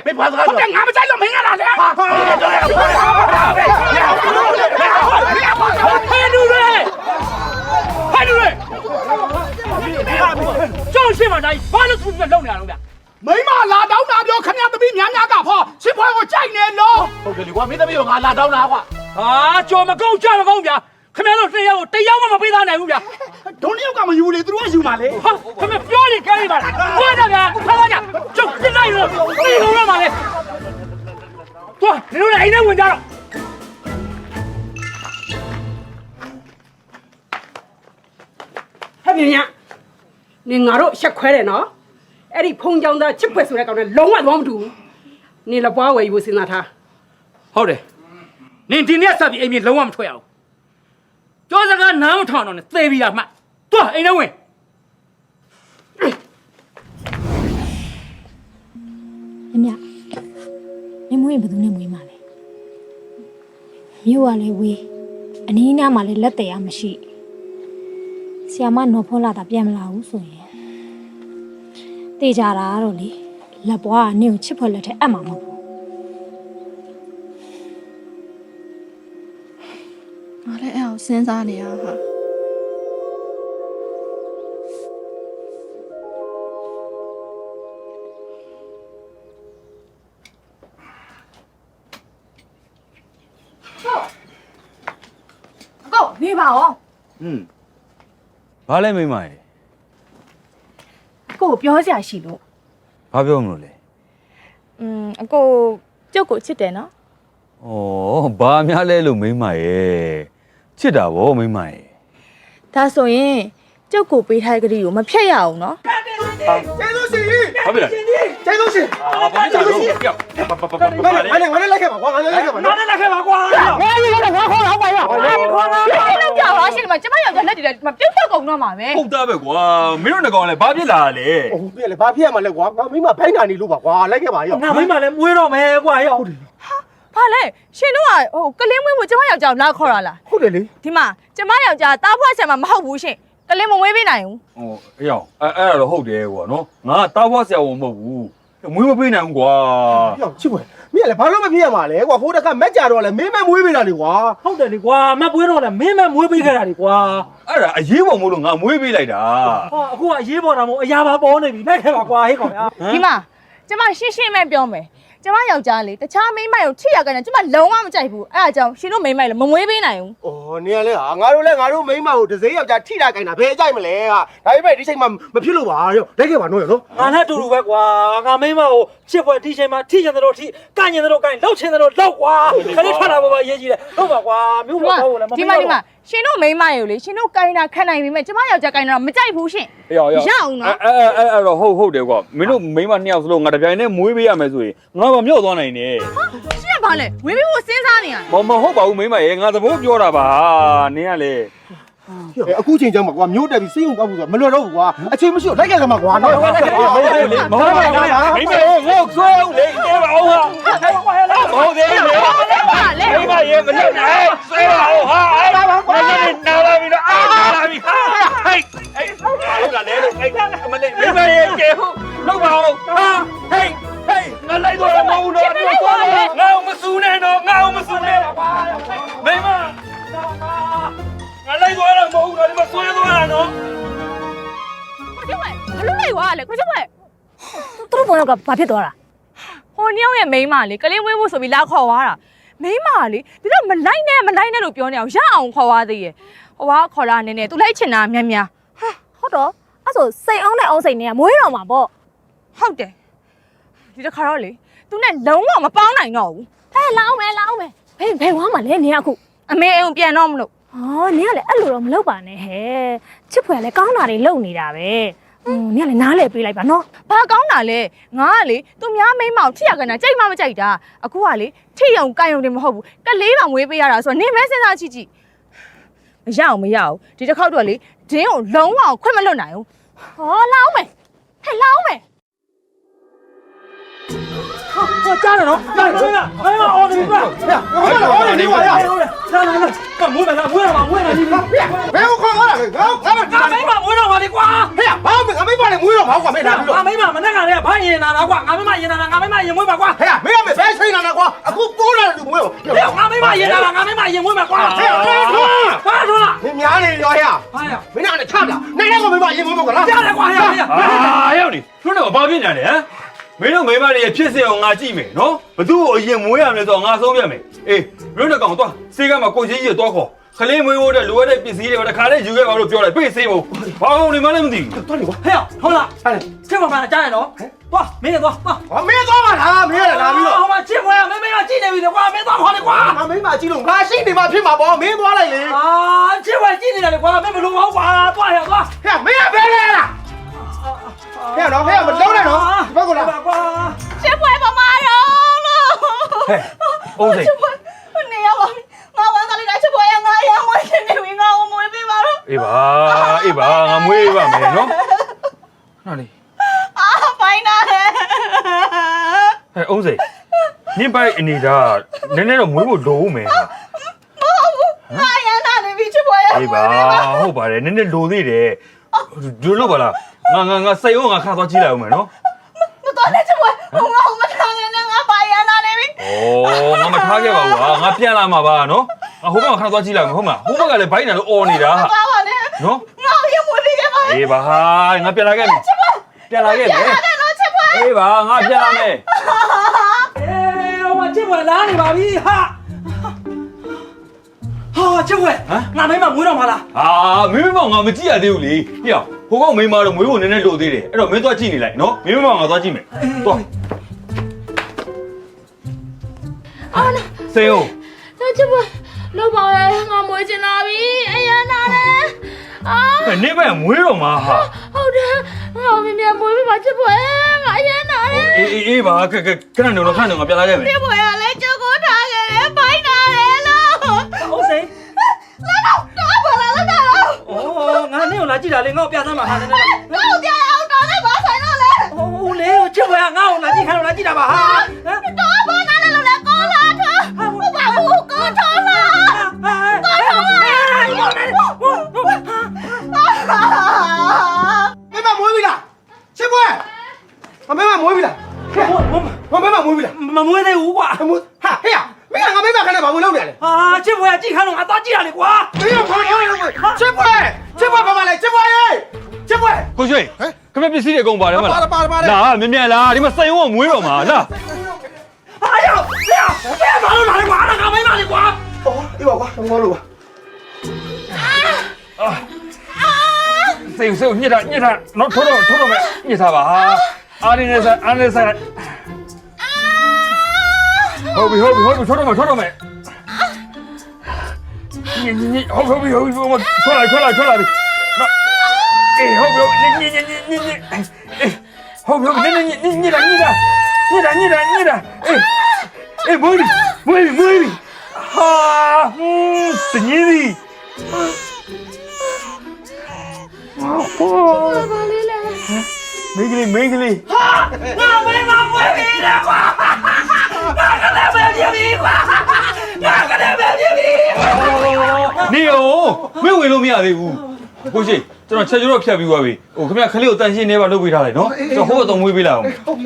မေဘာသာတော့ငါမကြိုက်လို့မင်းရတာလေဟာဟဲ့လူတွေကျောင်းရှိမှတိုင်းဘာလို့သူ့ပြလုံနေရအောင်ဗျမိမလာတောင်းတာပြောခမရသမီးများများကဖောချစ်ဖွယ်ကိုကြိုက်နေလို့ဟုတ်တယ်လေကွာမင်းသမီးကငါလာတောင်းတာကွာဟာကြော်မကုန်းကြော်မကုန်းဗျာခမရတို့တစ်ယောက်တရားမှမပေးသားနိုင်ဘူးဗျာဒုံတစ်ယောက်ကမယူလေသူတို့ကယူမှာလေဟာခမပြောနေကြရပါလားပြောတော့ဗျာခုဖားကြကျော်ပြလိုက်လို့ပြေကုန်ရမှာလေသွားဒီလိုအိမ်ထဲဝင်ကြတော့ဟဲ့မြညာနေငါတို့ရှက်ခွဲတယ်နော်အဲ့ဒီဖုန်ကြောင်သားချစ်ဖွယ်ဆိုတဲ့ကောင်နဲ့လုံးဝတော့မတူဘူးနေလပွားဝယ်ယူစဉ်းစားထားဟုတ်တယ်နင်ဒီနေ့ဆက်ပြီးအိမ်မြေလုံးဝမထွက်အောင်ကြောစကားနားမထောင်တော့နဲ့သေပြီးတာမှတ်သွားအိမ်ထဲဝင်အမြနေမွေးဘယ်သူနဲ့မွေးမှာလဲမြို့ကလည်းဝေးအနီးနားမှာလည်းလက်တယ်ရမရှိဆီယာမနော်ဖောလာတာပြန်မလာဘူးဆိုရင်တေးကြတာတော့လေလက်ပွားကနင့်ကိုချစ်ဖွယ်လက်ထဲအပ်မှာမဟုတ်ဘူးငါလည်းအဲ့အောင်စဉ်းစားနေရဟာအကိုနေပါဦးဘာလဲမိမရေ အကိုပြောစရာရှိလို့ ဘာပြောမလို့လဲ အကိုကျုပ်ကိုချစ်တယ်နော် ဩဘာများလဲလို့မိမရေချစ်တာဗောမိမရေ ဒါဆိုရင်ကျုပ်ကိုပေးထားတဲ့ကလေးကိုမဖြတ်ရအောင်နော် ကျေးဇူးရှင်ဘာဖြစ်လဲ ကျေးဇူးရှင် ဘာဖြစ်လဲပြောငါလည်းလိုက်ခဲ့ပါကွာငါလည်းလိုက်ခဲ့ပါနော် လိုက်ခဲ့ပါကွာငါခေါ်တော့ပါရခေါ်တော့ကြောက်တော့ရှင်မကျမယောက်ျားလက်တွေမပြုတ်တော့ကုန်တော့မှာပဲ ဟုတ်သားပဲကွာမင်းတို့ငကောင်လည်းဘာဖြစ်လာလဲ ဟုတ်ပြီလေဘာဖြစ်ရမှာလဲကွာငါမိမဘိုင်းနာနေလို့ပါကွာလိုက်ခဲ့ပါရော ငါမိမလည်းမွေးတော့မယ်ကွာရောဟုတ်တယ် ဘာလဲရှင်တို့ကကလေးမွေးဖို့ကျမယောက်ျားလာခေါ်တာလား ဟုတ်တယ်လေ ဒီမှာကျမယောက်ျားတားဖွားဆံမှာမဟုတ်ဘူးရှင်ကလေးမမွေးပေးနိုင်ဘူး ဟိုအေးအောင်အဲ့ဒါတော့ဟုတ်တယ်ကွာနော်ငါတားဖွားဆရာဝန်မဟုတ်ဘူးမွေးမပေးနိုင်ဘူးကွာ ပြောချစ်ွယ်မင်းကလည်းဘာလို့မဖြစ်ရမှာလဲကွာဟိုတက်ကမက်ကြတော့လဲမင်းမမွေးပေးတာလေကွာ ဟုတ်တယ်လေကွာမပွေးတော့လဲမင်းမမွေးပေးခဲ့တာလေကွာ အဲ့ဒါအရေးပေါ်မို့လို့ငါမွေးပေးလိုက်တာ ဟာအခုကအရေးပေါ်တာမဟုတ်အရာပါပေါ်နေပြီလိုက်ခဲ့ပါကွာဟေးကောင်ဗျာ ဒီမှာကျမရှင်းရှင်းပဲပြောမယ်ကျမယောက်ျားလေတခြားမိန်းမကိုထိရကန်ကျမလုံးဝမကြိုက်ဘူးအဲ့ဒါကြောင့်ရှင်တို့မိန်းမလည်းမမွေးပေးနိုင်ဘူး ။အော်နေရလဲဟာငါတို့မိန်းမကိုဒဇိယောက်ျားထိတာခိုင်းတာဘယ်ကြိုက်မလဲဟာဒါပေမဲ့ဒီချိန်မှာမဖြစ်လို့ပါရောလိုက်ခဲ့ပါနော်ရောနော် ငါနဲ့တူတူပဲကွာငါမိန်းမကိုချစ်ဖွယ်ဒီချိန်မှာထိချင်တယ်လို့ထိကန့်ချင်တယ်လို့ကန့်လှုပ်ချင်တယ်လို့လှုပ်ကွာခလေးထွက်လာပါအရေးကြီးတယ်ဟုတ်ပါကွာမြို့ပေါ်တော့လည်းမဒီမှာရှင်တို့မိန်းမရေလေရှင်တို့ကိုင်းတာခံနိုင်ပြီမဲ့ကျမယောက်ျားကိုင်းတာမကြိုက်ဘူးရှင်ရအောင်နော်အဲ့တော့ဟုတ်တယ်ကွာမင်းတို့မိန်းမ2ယောက်စလုံးငါတပြိုင်နဲ့မွေးပေးရမယ်ဆိုရင်ငါမမြောက်သွားနိုင်နဲ့ ရှင်ကဘာလဲဝေးပြီးဖို့စဉ်းစားနေရမဟုတ်ပါဘူးမိန်းမရေငါသဘောပြောတာပါနင်းကလေ အခုချိန်ကျမှကွာမျိုးတက်ပြီးစိတ်ဝင်ကောက်ဖို့ဆိုမလွယ်တော့ဘူးကွာအချိန်မရှိတော့လိုက်ခဲ့ကြမှာကွာနော် မဟုတ်ပါဘူးမိန်းမရေငေါ့ဆွဲအောင်လေတဲပါအောင်ဟာမဟုတ်သေးဘူးမိန်းမရေမလုပ်နဲ့ဆွဲပါအောင်ဟာအဲ့ဒါပါနာလာပြီတော့နာလာပြီဟာဟိတ်ဟုတ်လားလေလို့မလေးမိန်းမရေကျေဟုတ်လောက်ပါအောင်ဟာဟိတ်ငါလိုက်တော့မဟုတ်တော့ငါ့မစူးနဲ့တော့ငါ့မစူးနဲ့မိန်းမငါလိုက်သွားတော့မဟုတ်တော့ဒီမှာဆွဲသွားတာနော် ကိုကျမဘလို့လိုက်သွားလဲကိုကျမ သူတို့ဘောကဘာဖြစ်သွားတာ ဟိုနှစ်ယောက်ရဲ့မိန်းမလေကလေးမွေးဖို့ဆိုပြီးလာခေါ်သွားတာမိန်းမလေဒီတော့မလိုက်နဲ့လို့ပြောနေအောင်ရအောင်ခေါ်သွားသေးရဲ့ဟိုကခေါ်လာနေနေသူလိုက်ချင်တာများများ ဟုတ်တော့အဲ့ဆိုစိတ်အောင်နဲ့အောင်စိတ်နဲ့ကမွေးတော့မှာပေါ့ ဟုတ်တယ်ဒီတစ်ခါတော့လေသူနဲ့လုံးဝမပေါင်းနိုင်တော့ဘူး ဟဲ့လာအောင်မယ်ဘယ်ဝါမှာလဲနေအခု အမေအိမ်ပြန်တော့မလို့ အော်နင်ကလည်းအဲ့လိုတော့မလုပ်ပါနဲ့ဟဲ့ချစ်ဖွယ်လည်းကောင်းတာတွေလုပ်နေတာပဲနင်ကလည်းနားလဲပေးလိုက်ပါနော် ဘာကောင်းတာလဲငါကလေသူများမိန်းမကိုထိရကန်တာကြိတ်မှမကြိုက်တာအခုကလေထိရုံကန်ရုံတွေမဟုတ်ဘူးကလေးပါမွေးပေးရတာဆိုတော့နင်မဲစဉ်းစားကြည့်မရအောင်ဒီတစ်ခေါက်တော့လေဒင်းကိုလုံးဝခွင့်မလွတ်နိုင်ဘူး ဟောလာအောင်မယ်ဟဲ့လာအောင်မယ် ဟောကြားတယ်နော်ကြားတယ်ဟဲ့အော်ဒီကွာအော်နေပါရလာကမွေးလာဒီဘယ်ကိုခေါ်လာလဲငါမိန်းမမွေးတော့ပါလေကွာဟဲ့ဘာငါမိမလည်း ရင်နာကွာငါမိမရင်နာငါမိမရင်မွေးပါကွာ ဟဲ့မင်းကမဘဲချိန်လာကွာအခုပိုးလာတယ်လူမွေး ငါမိမရင်နာငါမိမရင်မွေးပါကွာ ဟဲ့ဘာလို့လား မင်းများနေရောဟဲ့ ဘာရ မင်းကလည်းချလာနိုင်တော့မင်းမရင်မွေးပါကွာ ကြားတယ်ကွာဟဲ့ ရောက်နေသူတို့ဘာဖြစ်နေလဲဟမ်မင်းတို့မိမတွေဖြစ်စေအောင်ငါကြည့်မယ်နော်ဘသူ့ကိုအရင်မွေးရမလဲဆိုတော့ငါဆုံးပြမယ်အေးမင်းတို့ကောင်သွားစေးကမှာကိုကြီးကြီးတော့ခေါ်ခလေးမွေးဖို့တဲ့လိုရတဲ့ပစ္စည်းတွေတခါလေးယူခဲ့ပါလို့ပြောလိုက်ပြေးစေးဖို့ဘာလို့နေမှလည်းမသိဘူး တော်လေကွာဟဲ့ဟုတ်လားချက်ပါမကြားရနော်သွားမင်းသွား မင်းသွားပါလားမင်းရလာပြီးတော့ ဟိုမှာချက်ပွဲမင်းကကြည့်နေပြီလေကွာမင်းသွားခေါ်လေကွာ ငါမင်းမကြည့်လို့ငါရှိနေမှဖြစ်မှာပေါ့မင်းသွားလိုက်လေ ချက်ပွဲကြည့်နေတာလေကွာမင်းဘလို့မဟုတ်ပါသွားရသွား ဟဲ့မင်းကဘယ်လဲလားဟဲ့နော်ဟဲ့မလုံးနဲ့နော်ဒီဘက်ကလာ ချက်ပွဲပမာတော့လို့ ဟဲ့အုံးစိန် နေရပါငါဝမ်းသာလိုက်တာချက်ပွဲငါအရမွေးနေပြီငါမွေးပေးပါတော့ အေးပါငါမွေးပါမယ်နော်ခဏလေး ဖိုင်နာတယ် ဟဲ့အုံးစိန်နင်းပိုက်အနေဒါနည်းနည်းတော့မွေးဖို့လိုဦးမယ် မဟုတ်ဘူးငါရန်နာနေပြီချက်ပွဲ အေးပါဟုတ်ပါတယ်နည်းနည်းလိုသေးတယ်ဒီလိုပါလားငါစိတ်အောင်ငါခါသွားကြည့်လိုက်အောင်မယ်နော် မတော်နဲ့ချက်ပွဲငါမထားနဲ့ငါပါရန်နာနေပြီ ဩငါမထားခဲ့ပါဘူးဟာငါပြန်လာမှာပါနော်ဟိုဘက်ကခါသွားကြည့်လိုက်အောင်ဟုတ်မလားဟိုဘက်ကလည်းဘိုင်းနာလို့អော်နေတာဟာ ပါပါနဲ့ နော် ငါရမွေးပေးခဲ့ပါ အေးပါဟာငါပြန်လာခဲ့မယ်ပြန်လာခဲ့မယ် တော့ချက်ပွဲ အေးပါငါပြန်လာမယ် ဟိုမှာချက်ပွဲလာနေပါပြီဟာချက်ပွဲငါမိမမွေးတော့မလား ဟာမင်းမငါမကြည့်ရသေးဘူးလေဟေ့ဟိုကောင်မိမတော့မွေးဖို့နည်းနည်းလိုသေးတယ်အဲ့တော့မင်းသွားကြည့်နေလိုက်နော်မင်းမငါသွားကြည့်မယ်သွားစေအောင် ချက်ပွဲလောက်ပါလေငါမွေးချင်လာပြီအရန်နာတယ်အာ နေပဲမွေးတော့မှာဟာ ဟုတ်တယ်ငါမင်းမြန်မွေးပေးပါချက်ပွဲငါအရန်နာတယ် အေးပါခဏနေတော့ခဏနေငါပြန်လာခဲ့မယ် ချက်ပွဲကလည်းကြောက်ကိုထားခဲ့တယ်ဘိုင်းနာတယ်လို့ ဟုတ်စိန် လာတော့ဘာလာလာတော့ ဩငါနေကိုလာကြည့်တာလေငါ့ကိုပြသမှာဟာနေနေ ငါ့ကိုပြအောင်တော်နဲ့ဘာဆိုင်တော့လဲ ဟိုလေချက်ပွဲငါ့ကိုလာကြည့်ခိုင်းလို့လာကြည့်တာပါဟာ တော့ဘာနာလဲလို့လဲကောလာထားဟုတ်ပါဘူးကောထားလားကောထားလား မင်းမမွေးပြီလားချက်ပွဲမင်းမမွေးပြီလားမင်းမမွေးပြီလား မမွေးသေးဘူးကွာ ဟာဟဲ့မင်းကငါမင်းမခနဲ့ဘာဝင်လုပ်နေလဲ ဟာချက်ပွဲကြည့်ခိုင်းလို့ငါသွားကြည့်တာလေကွာ မင်းကဘာလုပ်နေလဲချက်ပွဲဘာမလဲချက်ပွဲချက်ပွဲ ကိုရွှေခမပစ္စည်းတွေအကုန်ပါတယ်မလား ပါလာမြန်လာဒီမှာစိန်ဝမွေးတော့မှာလာ ဟာရောက်ဘာလို့လာလဲကွာငါမိမလေကွာ ဒီပါကွာငေါလို့ပါ စိန်ညစ်တာနော်ထိုးတော့မယ်ညစ်တာပါအားနေစားဟုတ်ပြီထိုးတော့မယ်ညစ်ဟုတ်ပြီထွက်လာပြီနော်အေးဟုတ်ပြီညစ်ဟုတ်ပြီညစ်တာအေးမွေးပြီဟာတညင်းစီဘာလေးလဲ မင်းကလေး ငါမိမမွေးပြီလေကွာငါကလည်းပဲပြပြီကွာနေရောမင်းဝင်လို့မရသေးဘူးကိုရှိကျွန်တော်ချက်ကျတော့ဖြတ်ပြီးသွားပြီဟိုခင်ဗျခလေးကိုတန်ရှင်းနေပါလုပ်ပေးထားလိုက်နော်ကျွန်တော်ဟိုကတော့မွေးပေးလိုက်အောင်ဟုတ်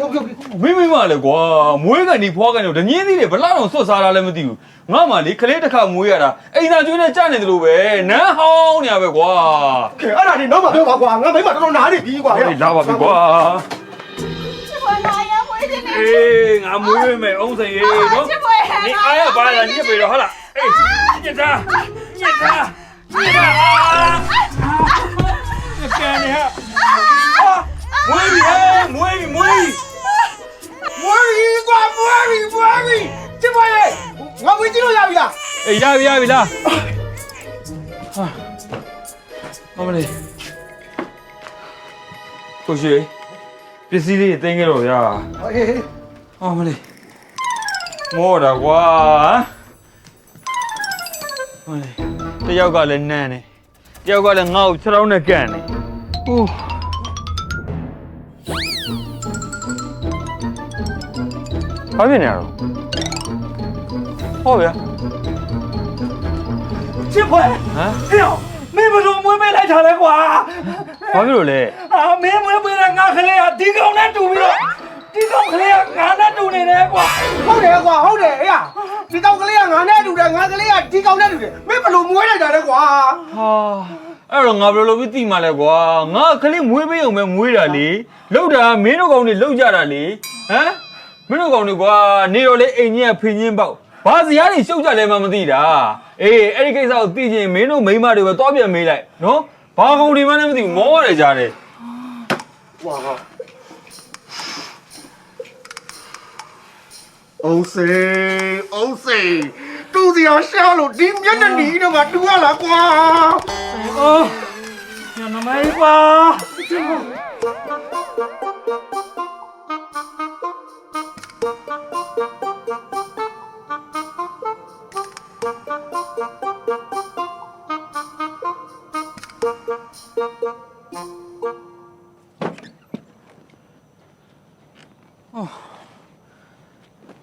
မင်းမလဲကွာမွေးကန်ဒီဖွားကန်တော့ဒညင်းသေးတယ်ဘလောက်တော့ဆွတ်စားတာလည်းမသိဘူးငါမှလေခလေးတစ်ခါမွေးရတာအိမ်သာကျွေးနဲ့ကြားနေတယ်လို့ပဲနန်းဟောင်းနေရပဲကွာ အဲ့ဒါဒီတော့မှပြောပါကွာငါမိမတော်တော်နားနေပြီကွာ လာပါပြီကွာ ချက်ပွဲငါရမွေးချင်နေ အေးငါမွေးမယ်အောင်စိန်ရေနော်နေအားရပါလားညစ်ပြီတော့ဟုတ်လားအေးညစ်တာကန်နေဟာမွေးပြီမွေးပြီကွာမွေးပြီချက်ပွဲငါဝင်ကြည့်လို့ရပြီလား အေးရပြီလားဟာမလေးကိုရှိပစ္စည်းလေးသိမ်းခဲ့တော့ရဟာမလေးမောတာကွာဟိုလေတယောက်ကလည်းနန်းနေတယောက်ကလည်းငါ့ကိုခြေထောက်နဲ့ကန်နေဟိုဘာဖြစ်နေရတော့ဟောဗျာ ချက်ပွဲဟမ်ဟဲ့မင်းဘလို့မွေးပေးလိုက်တာလဲကွာ ဘာဖြစ်လို့လဲ မင်းမွေးပေးတဲ့ငါကလေးကဒီကောင်နဲ့တူပြီးတော့ ဒီကောင်ကလေးကငါနဲ့တူနေတယ်ကွာဟုတ်တယ်ကွာဟုတ်တယ်အေးဒီကောင်ကလေးကငါနဲ့တူတယ်ငါကလေးကဒီကောင်နဲ့တူတယ်မင်းဘယ်လိုမွေးလိုက်တာလဲကွာဟာအဲ့တော့ငါဘယ်လိုလုပ်ပြီးတိမှလဲကွာငါကလေးမွေးပေးအောင်ပဲမွေးတာလေလောက်တာမင်းတို့ကောင်တွေလောက်ကြတာလေဟမ်မင်းတို့ကောင်တွေကွာနေတော့လေအိမ်ကြီးကဖင်ချင်းပေါက်ဘာစရားတွေရှုပ်ကြလဲမှမသိတာအေးအဲ့ဒီကိစ္စကိုသိချင်းမင်းတို့မိန်းမတွေပဲတွားပြန်မေးလိုက်နော်ဘာကောင်တွေမှလည်းမသိဘူးမောရတယ်ကြားတယ်ဝါအုံးစေတူစီအောင်ရှာလို့ဒီမျက်နှာနီးတော့မှတူရလားကွာအော်ညနမိုင်းကွာ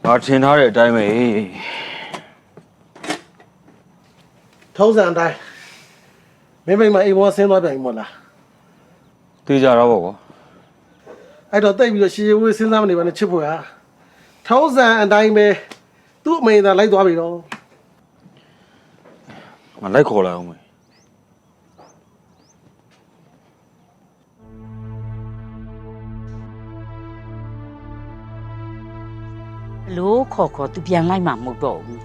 ငါထင်ထားတဲ့အတိုင်းပဲထုံးစံအတိုင်းမင်းမအိမ်ပေါ်ဆင်းသွားပြန်ပြီမို့လား သိကြတော့ဗောကွာ အဲ့တော့တိတ်ပြီးတော့ရှည်ဝေးစဉ်းစားမနေပါနဲ့ချစ်ဖို့ရထုံးစံအတိုင်းပဲသူ့အမေသာလိုက်သွားပြီတော့ ငါလိုက်ခေါ်လိုက်အောင်မယ် လို့ခေါ်သူပြန်လိုက်မှာမဟုတ်တော့ဘူး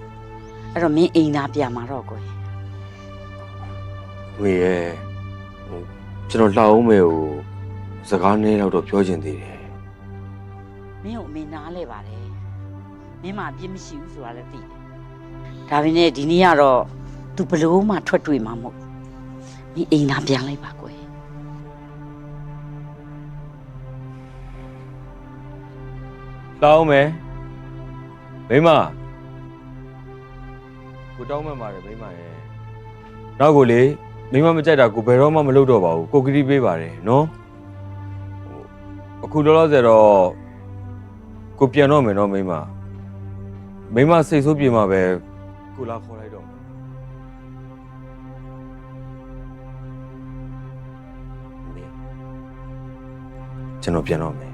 အဲ့တော့မင်းအိမ်သားပြန်มาတော့ကွယ် ငွေရဲ့ကျွန်တော်လှအောင်မယ်ကိုစကားနည်းတော့ပြောချင်သေးတယ် မင်းကိုအမေနားလဲပါတယ်မင်းမအပြစ်မရှိဘူးဆိုတာလည်းသိတယ်ဒါပေမဲ့ဒီနေ့ကတော့ तू ဘလို့မှထွက်တွေ့မှာမဟုတ်မင်းအိမ်သားပြန်လိုက်ပါကွယ် လှအောင်မယ်မိမကိုတောင်းမှပါတယ်မိမရဲ့နောက်ကိုလေမိမမကြိုက်တာကိုဘယ်တော့မှမလုပ်တော့ပါဘူးကိုကတိပေးပါတယ်နော်အခုလောလောဆယ်တော့ကိုပြန်တော့မယ်နော်မိမစိတ်ဆိုးပြေမှာပဲကိုလာခေါ်လိုက်တော့ကျွန်တော်ပြန်တော့မယ်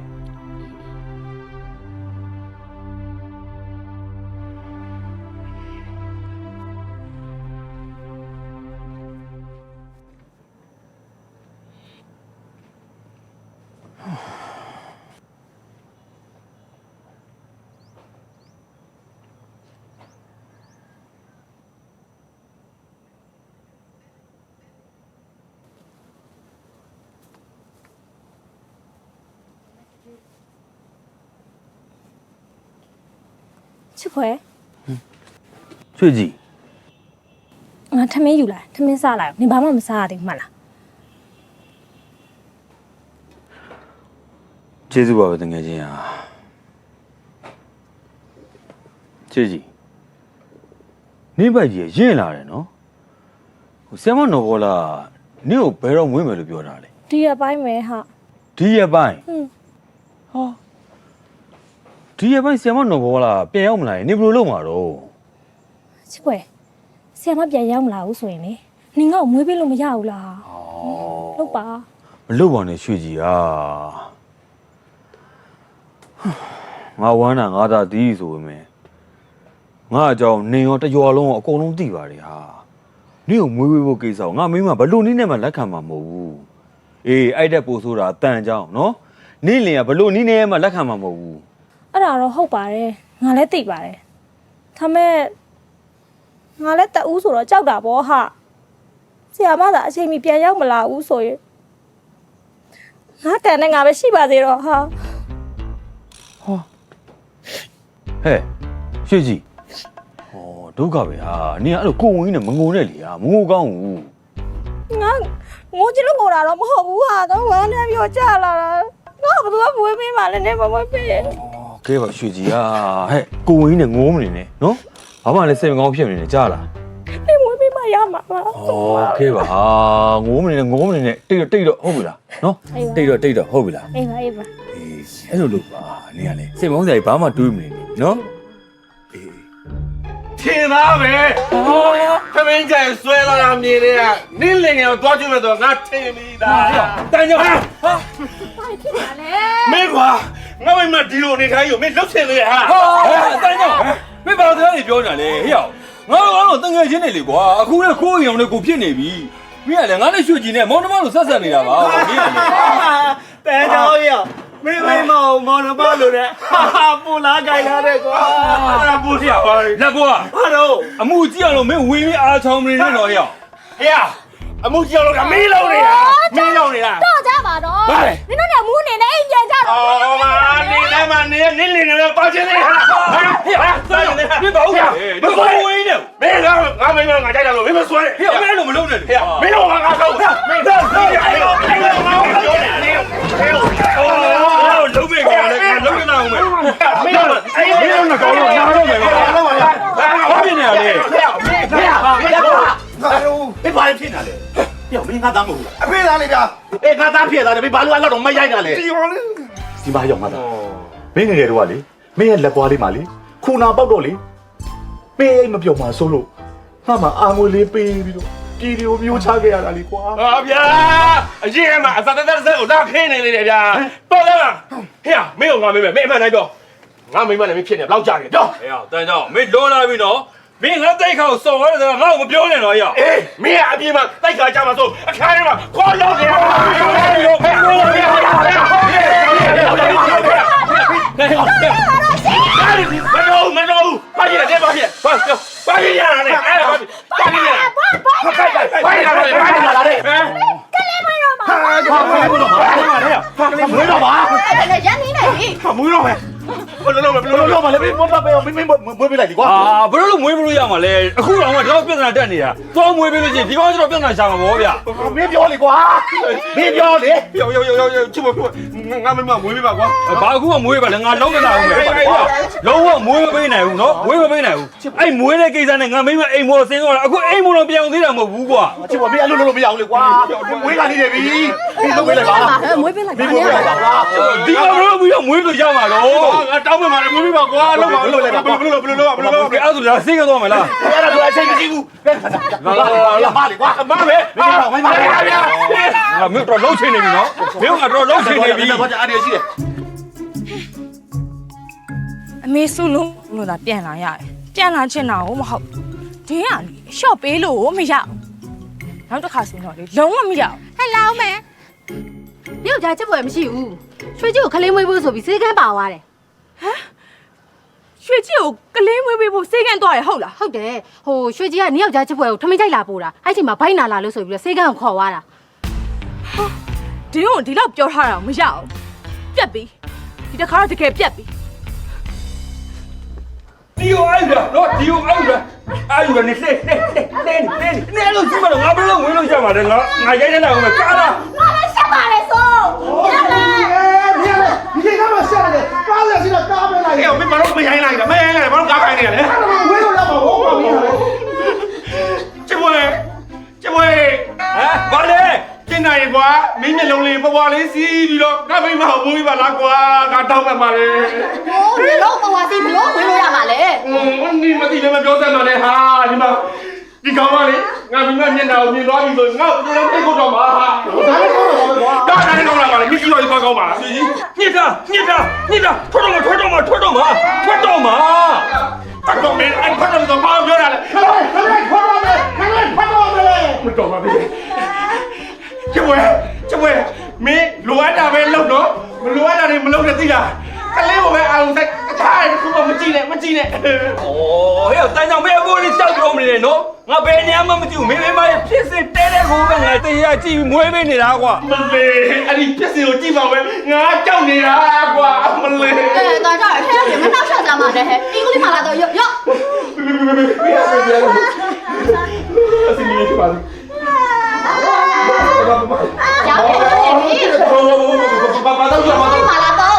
ချစ်ဖွယ် ချွေကြီး ငါထမင်းယူလာထမင်းစားလိုက်နင်ဘာမှမစားရသေးဘူးမှတ်လား ကျေးဇူးပါပဲတကယ်ချင်းဟာချွေကြီးနေပိုက်ကြီးရင့်လာတယ်နော်ဟိုဆရာမနော်ဘောလာနင့်ကိုဘယ်တော့မွေးမယ်လို့ပြောတာလဲ ဒီရပိုင်းပဲဟာ ဒီရက်ပိုင်း ဟွန်း ဟောဒီရက်ပိုင်းဆရာမနော်ဘောလာပြန်ရောက်မလာရင်နေဘယ်လိုလုပ်မှာတော့ ချစ်ဖွယ်ဆရာမပြန်ရောက်မလာဘူးဆိုရင်လေနင်ငါ့ကိုမွေးပေးလို့မရဘူးလားဟုတ်ပါ မလုပ်ပါနဲ့ရွှေကြီးဟာငါဝမ်းတာငါသာဒီဆိုပေမဲ့ငါအကြောင်းနေရောတရွာလုံးအကုန်လုံးသိပါတယ်ဟာနင့်ကိုမွေးပေးဖို့ကိစ္စကိုငါမိမဘလို့နည်းနဲ့မှလက်ခံမှာမဟုတ်ဘူးအေးအဲ့တဲ့ပို့ဆိုတာတန်ကြောင်းနော်နင့်လင်ကဘလို့နည်းနဲ့မှလက်ခံမှာမဟုတ်ဘူး အဲ့ဒါတော့ဟုတ်ပါတယ်ငါလည်းသိပါတယ်ဒါမဲ့ငါလည်းတအူးဆိုတော့ကြောက်တာပေါ့ဟာဆရာမသာအချိန်မီပြန်ရောက်မလာဘူးဆိုရင်ငါတန်နဲ့ငါပဲရှိပါသေးတော့ဟာ ဟဲ့ရွှေကြီးဟောဒုက္ခပဲဟာနင်ကအဲ့လိုကိုဝင်နဲ့မငုံနဲ့လေဟာမငုံကောင်းဘူး ငါငိုချင်လို့ငိုတာတော့မဟုတ်ဘူးဟာတော့ဝမ်းနဲ့ပြောကြလာတာငါဘယ်သူကမွေးပေးမှလည်းနေမမွေးပေးရဲ့ ကဲပါရွှေကြီးဟာဟဲ့ကိုဝင်နဲ့ငိုးမနေနဲ့နော်ဘာမှလည်းစိတ်မကောင်းဖြစ်မနေနဲ့ကြားလား နေမွေးပေးမှရမှာပါ ဩကဲပါဟာငိုးမနေနဲ့တိတ်တော့ဟုတ်ပြီလားနော်တိတ်တော့ဟုတ်ပြီလား အေးပါအေးပါ အဲ့လိုလုပ်ပါနင်ကလေစိတ်မကောင်းစရာဘာမှတွေးမနေနဲ့နော် ထင်သားပဲဟောသမင်းကြိုင်ဆွဲလာတာမြင်နေတာနင်းလင်ငယ်ကိုတွားကြည့်မယ်ဆိုတော့ငါထင်ပြီသားတန်ကြောင်ဟာ ဘာဖြစ်လာလဲ မင်းကွာ ငါမိမဒီလိုနေထိုင်อยู่မင်းလှုပ်ချင်လေဟာ အတန်းကြောင့်မင်းဘာလို့လဲပြောကြလဲဟေ့ရောက်ငါတို့တငယ်ချင်းတွေလေကွာအခုလည်းခိုးရုံနဲ့ကိုဖြစ်နေပြီမင်းကလည်းငါနဲ့ရွှေကြီးနဲ့မောင်နှမတို့ဆက်ဆက်နေတာပါမင်းကလည်း တန်းကြောင်ရောမင်းမောင်နှမလို့တဲ့ဟာပူလာကြိုင်လာတဲ့ကွာအဲ့ပူစီပါလက်ကွာဘာလို့အမှုကြည့်အောင်လို့မင်းဝင်းပြီးအားချောင်းမနေနဲ့တော့ဟေ့ရောက် ဟေ့အမှုကြောက်လို့ကမင်းလုံးနေတာမင်းလုံးနေတာ တော့ကြပါတော့နင်တို့ကမူးနေနဲ့အိမ်ပြန်ကြတော့ အော်မာနေလည်းမနေနင်းလင်းနေပါချင်းနေဟာဟေ့ဟာမင်းဘာဟုတ်လဲမဝင်းနဲ့မင်းကငါမင်းငါကြိုက်တယ်လို့မင်းမဆွဲနဲ့ဟေ့မင်းလို့မလုံးနဲ့ဟေ့မင်းတော့ငါကောက်မင်းတော့ဟေ့အဲ့လိုငါပြောနေဟေ့အော်လုံးမေကောလည်းလုံးနေတာအောင်မင်းတော့အဲ့မင်းတော့ကောက်လို့ငါတော့မယ်ဘာဖြစ်နေရလဲဟေ့别把人骗了嘞！要没俺当我，အဖေသားလေးဗျာ 哎，俺当骗了的，别把路俺老东没挨着嘞。 ဒီရောလေး ဒီမှာရောက်မှာလားမင်းငယ်ငယ်တော့ကလေမင်းရဲ့လက်ပွားလေးမှာလေခုနာပေါက်တော့လေမင်းအိမ်မပြုံမှာစိုးလို့ငါမှအာငွေလေးပေးပြီးတော့ပြည်ဒီကိုမျိုးချခဲ့ရတာလေကွာ 啊ဗျာအရင်ကမှအစတသက်ကိုလာခင်းနေလေဗျာတော်လားဟေ့မင်းကငါမေးမယ်မင်းအမှန်တိုင်းပြောငါမိမနဲ့မင်းဖြစ်နေဘယ်လောက်ကြာနေပြော ဟေ့ရောက်တန်းကြောင့်မင်းလွန်လာပြီနော်မင်းငါတိုက်ခါကိုစော်ရတယ်ငါ့ကိုမပြောနဲ့တော့ဟေ့ရောက် အေးမင်းကအပြင်မှာတိုက်ခါကြမှာဆိုအခါထဲမှာခေါ်လို့နေတယ်မတော်ဘာကြီးလဲဘာကြီးဘာကြီးရတာလဲအဲ့ဘာကြီးလဲဘာကြီးလာလဲကလေးမရောပါမွေးတော့ပါ အဲ့ဒါရန်နေနေပြီ မွေးတော့မယ်ဘယ်လိုလုပ်မလဲမင်းမွေးပေးလိုက်ဒီကွာ ဘယ်လိုမွေးမလို့ရမှာလဲအခုတော့ငါတော့ပြဿနာတက်နေတာသွားမွေးပေးလို့ချင်းဒီကောင်ကျတော့ပြဿနာရှာမှာပေါ့ဗျာ မင်းပြောလေကွာမင်းပြောလေယောချစ်မငါမမွေးပေးပါကွာ ဘာအခုမှမွေးပါလဲငါလုံးနေတာဦးမယ်လုံးဝမွေးမပေးနိုင်ဘူးနော်မွေးမပေးနိုင်ဘူးအဲ့မွေးတဲ့ကိစ္စနဲ့ငါမိမအိမ်မော်ဆင်းတော့အခုအိမ်မော်တော့ပြောင်းသေးတာမဟုတ်ဘူးကွာ ချစ်မမင်းအလုပ်လုပ်မရအောင်လေကွာမွေးလာနေတယ်ပြီမင်းလုပ်ပေးလိုက်ပါ မွေးပေးလိုက်ပါ မွေးပေးလိုက်ပါကွာ ဒီကောင်တော့ပြီးတော့မွေးလို့ရမှာတော့ ငါတောင်းမှမှာမွေးပေးပါကွာလုပ်ပါလုပ်လိုက်ပါဘယ်လိုအဲ့ဒါဆိုဒါစိတ်ကတော့မလား အဲ့ဒါဆိုအချိန်မရှိဘူးလာပါလေကွာမမေမင်းတော့မင်းပါဗျာ ငါမျိုးတော့လုံးချင်နေပြီနော်မင်းကတော့လုံးချင်နေပြီ ဘာကြအားရရှိတယ် အမေစုလို့လို့သာပြန်လာရတယ်ပြန်လာချင်တာကိုမဟုတ်ဒီကရှော့ပေးလို့မရနောက်တစ်ခါဆိုတော့လေလုံးဝမရ ဟဲ့လာအောင်မယ်ယောက်ျားချက်ပွဲမရှိဘူးရွှေကြီးကိုခလေးမွေးဖို့ဆိုပြီးစေးကန်းပါသွားတယ် ရွှေကြီးကိုကလေးမွေးပေးဖို့စေးကန်းသွားရဟုတ်လား ဟုတ်တယ်ဟိုရွှေကြီးကနင်းယောက်ျားချက်ပွဲကိုထမင်းကြိုက်လာပို့တာအဲ့ချိန်မှာဘိုက်နာလာလို့ဆိုပြီးတော့စေးကန်းကိုခေါ်သွားတာ ဒီကိုဒီလောက်ပြောထားတာမရအောင်ပြက်ပြီဒီတစ်ခါတော့တကယ်ပြက်ပြီ ဒီကိုအဲ့ဒါနော်ဒီကိုအဲ့ဒါနေနေလို့ဒီမှာငါဘယ်လိုဝင်လို့ရမှာလဲငါရိုက်နေတာဦးမယ်ကားလား ငါလည်းရှက်ပါလေဆိုရမယ် ဒီချိန်ကတော့ရှာတယ်ကားရစီတော့ကားပဲလိုက် အေးမင်းမတော့မရိုင်းလိုက်တာမရိုင်းလိုက်ဘာလို့ကားခိုင်းနေရလဲ ဝေးလို့ရမှာဘောပါပြီ ကျမဟမ်ဘာလဲကျင်းနိုင်ကွာမင်းမျက်လုံးလေးပွားလေးစီးပြီးတော့ငါမိမကိုမွေးပါလားကွာငါတောင်းမှပါလေ ဟိုဒီတော့ပေါ်ပါစီဘလို့ဝင်လို့ရမှာလေ ဒီမတိလည်းမပြောစမ်းပါနဲ့ဟာဒီမှာဒီကောင်မလေးငါမိမမျက်နှာကိုမြင်သွားပြီဆိုငါ့ကိုတော်တော်သိကုန်တော့မှာဟာဒါလည်းကောင်းတော့ပါကွာဒါလည်းကောင်းလာပါလေမြစ်ကြီးတော်ကြီးကောင်းပါလားညစ်တာထွက်တော့မှာထွက်တော့မင်းအဲ့ထွက်တော့ဘာပြောရလဲမတော်ပါဘူးကျမမင်းလိုအပ်တာပဲလုပ်တော့မလိုအပ်တာတွေမလုပ်နဲ့သိလားကလေးကိုပဲအာရုံစိုက်အခြားရခုမကြည့်နဲ့ဩဟဲ့တန်းကြောင့်မင်းအခုလေးကြောက်ကြောမနေနဲ့နော်ငါဘယ်နေရာမှမကြည့်ဘူးမင်းမရဲ့ဖြစ်စစ်တဲတဲ့ကိုပဲငါတရားကြည့်ပြီးမွေးပေးနေတာကွာ မလေးအဲ့ဒီဖြစ်စီကိုကြည့်ပါမယ်ငါကြောက်နေတာကွာမလေး တော့ကြောက်ရထဲမှာမနှောက်ရှောက်ကြမှာလေဟဲ့အင်္ဂလိပ်မှာလာတော့ရော့ အစီအစဉ်ပါလေ ကြောက်နေပြီ ဘာတော့ကြောက်မှာ လာတော့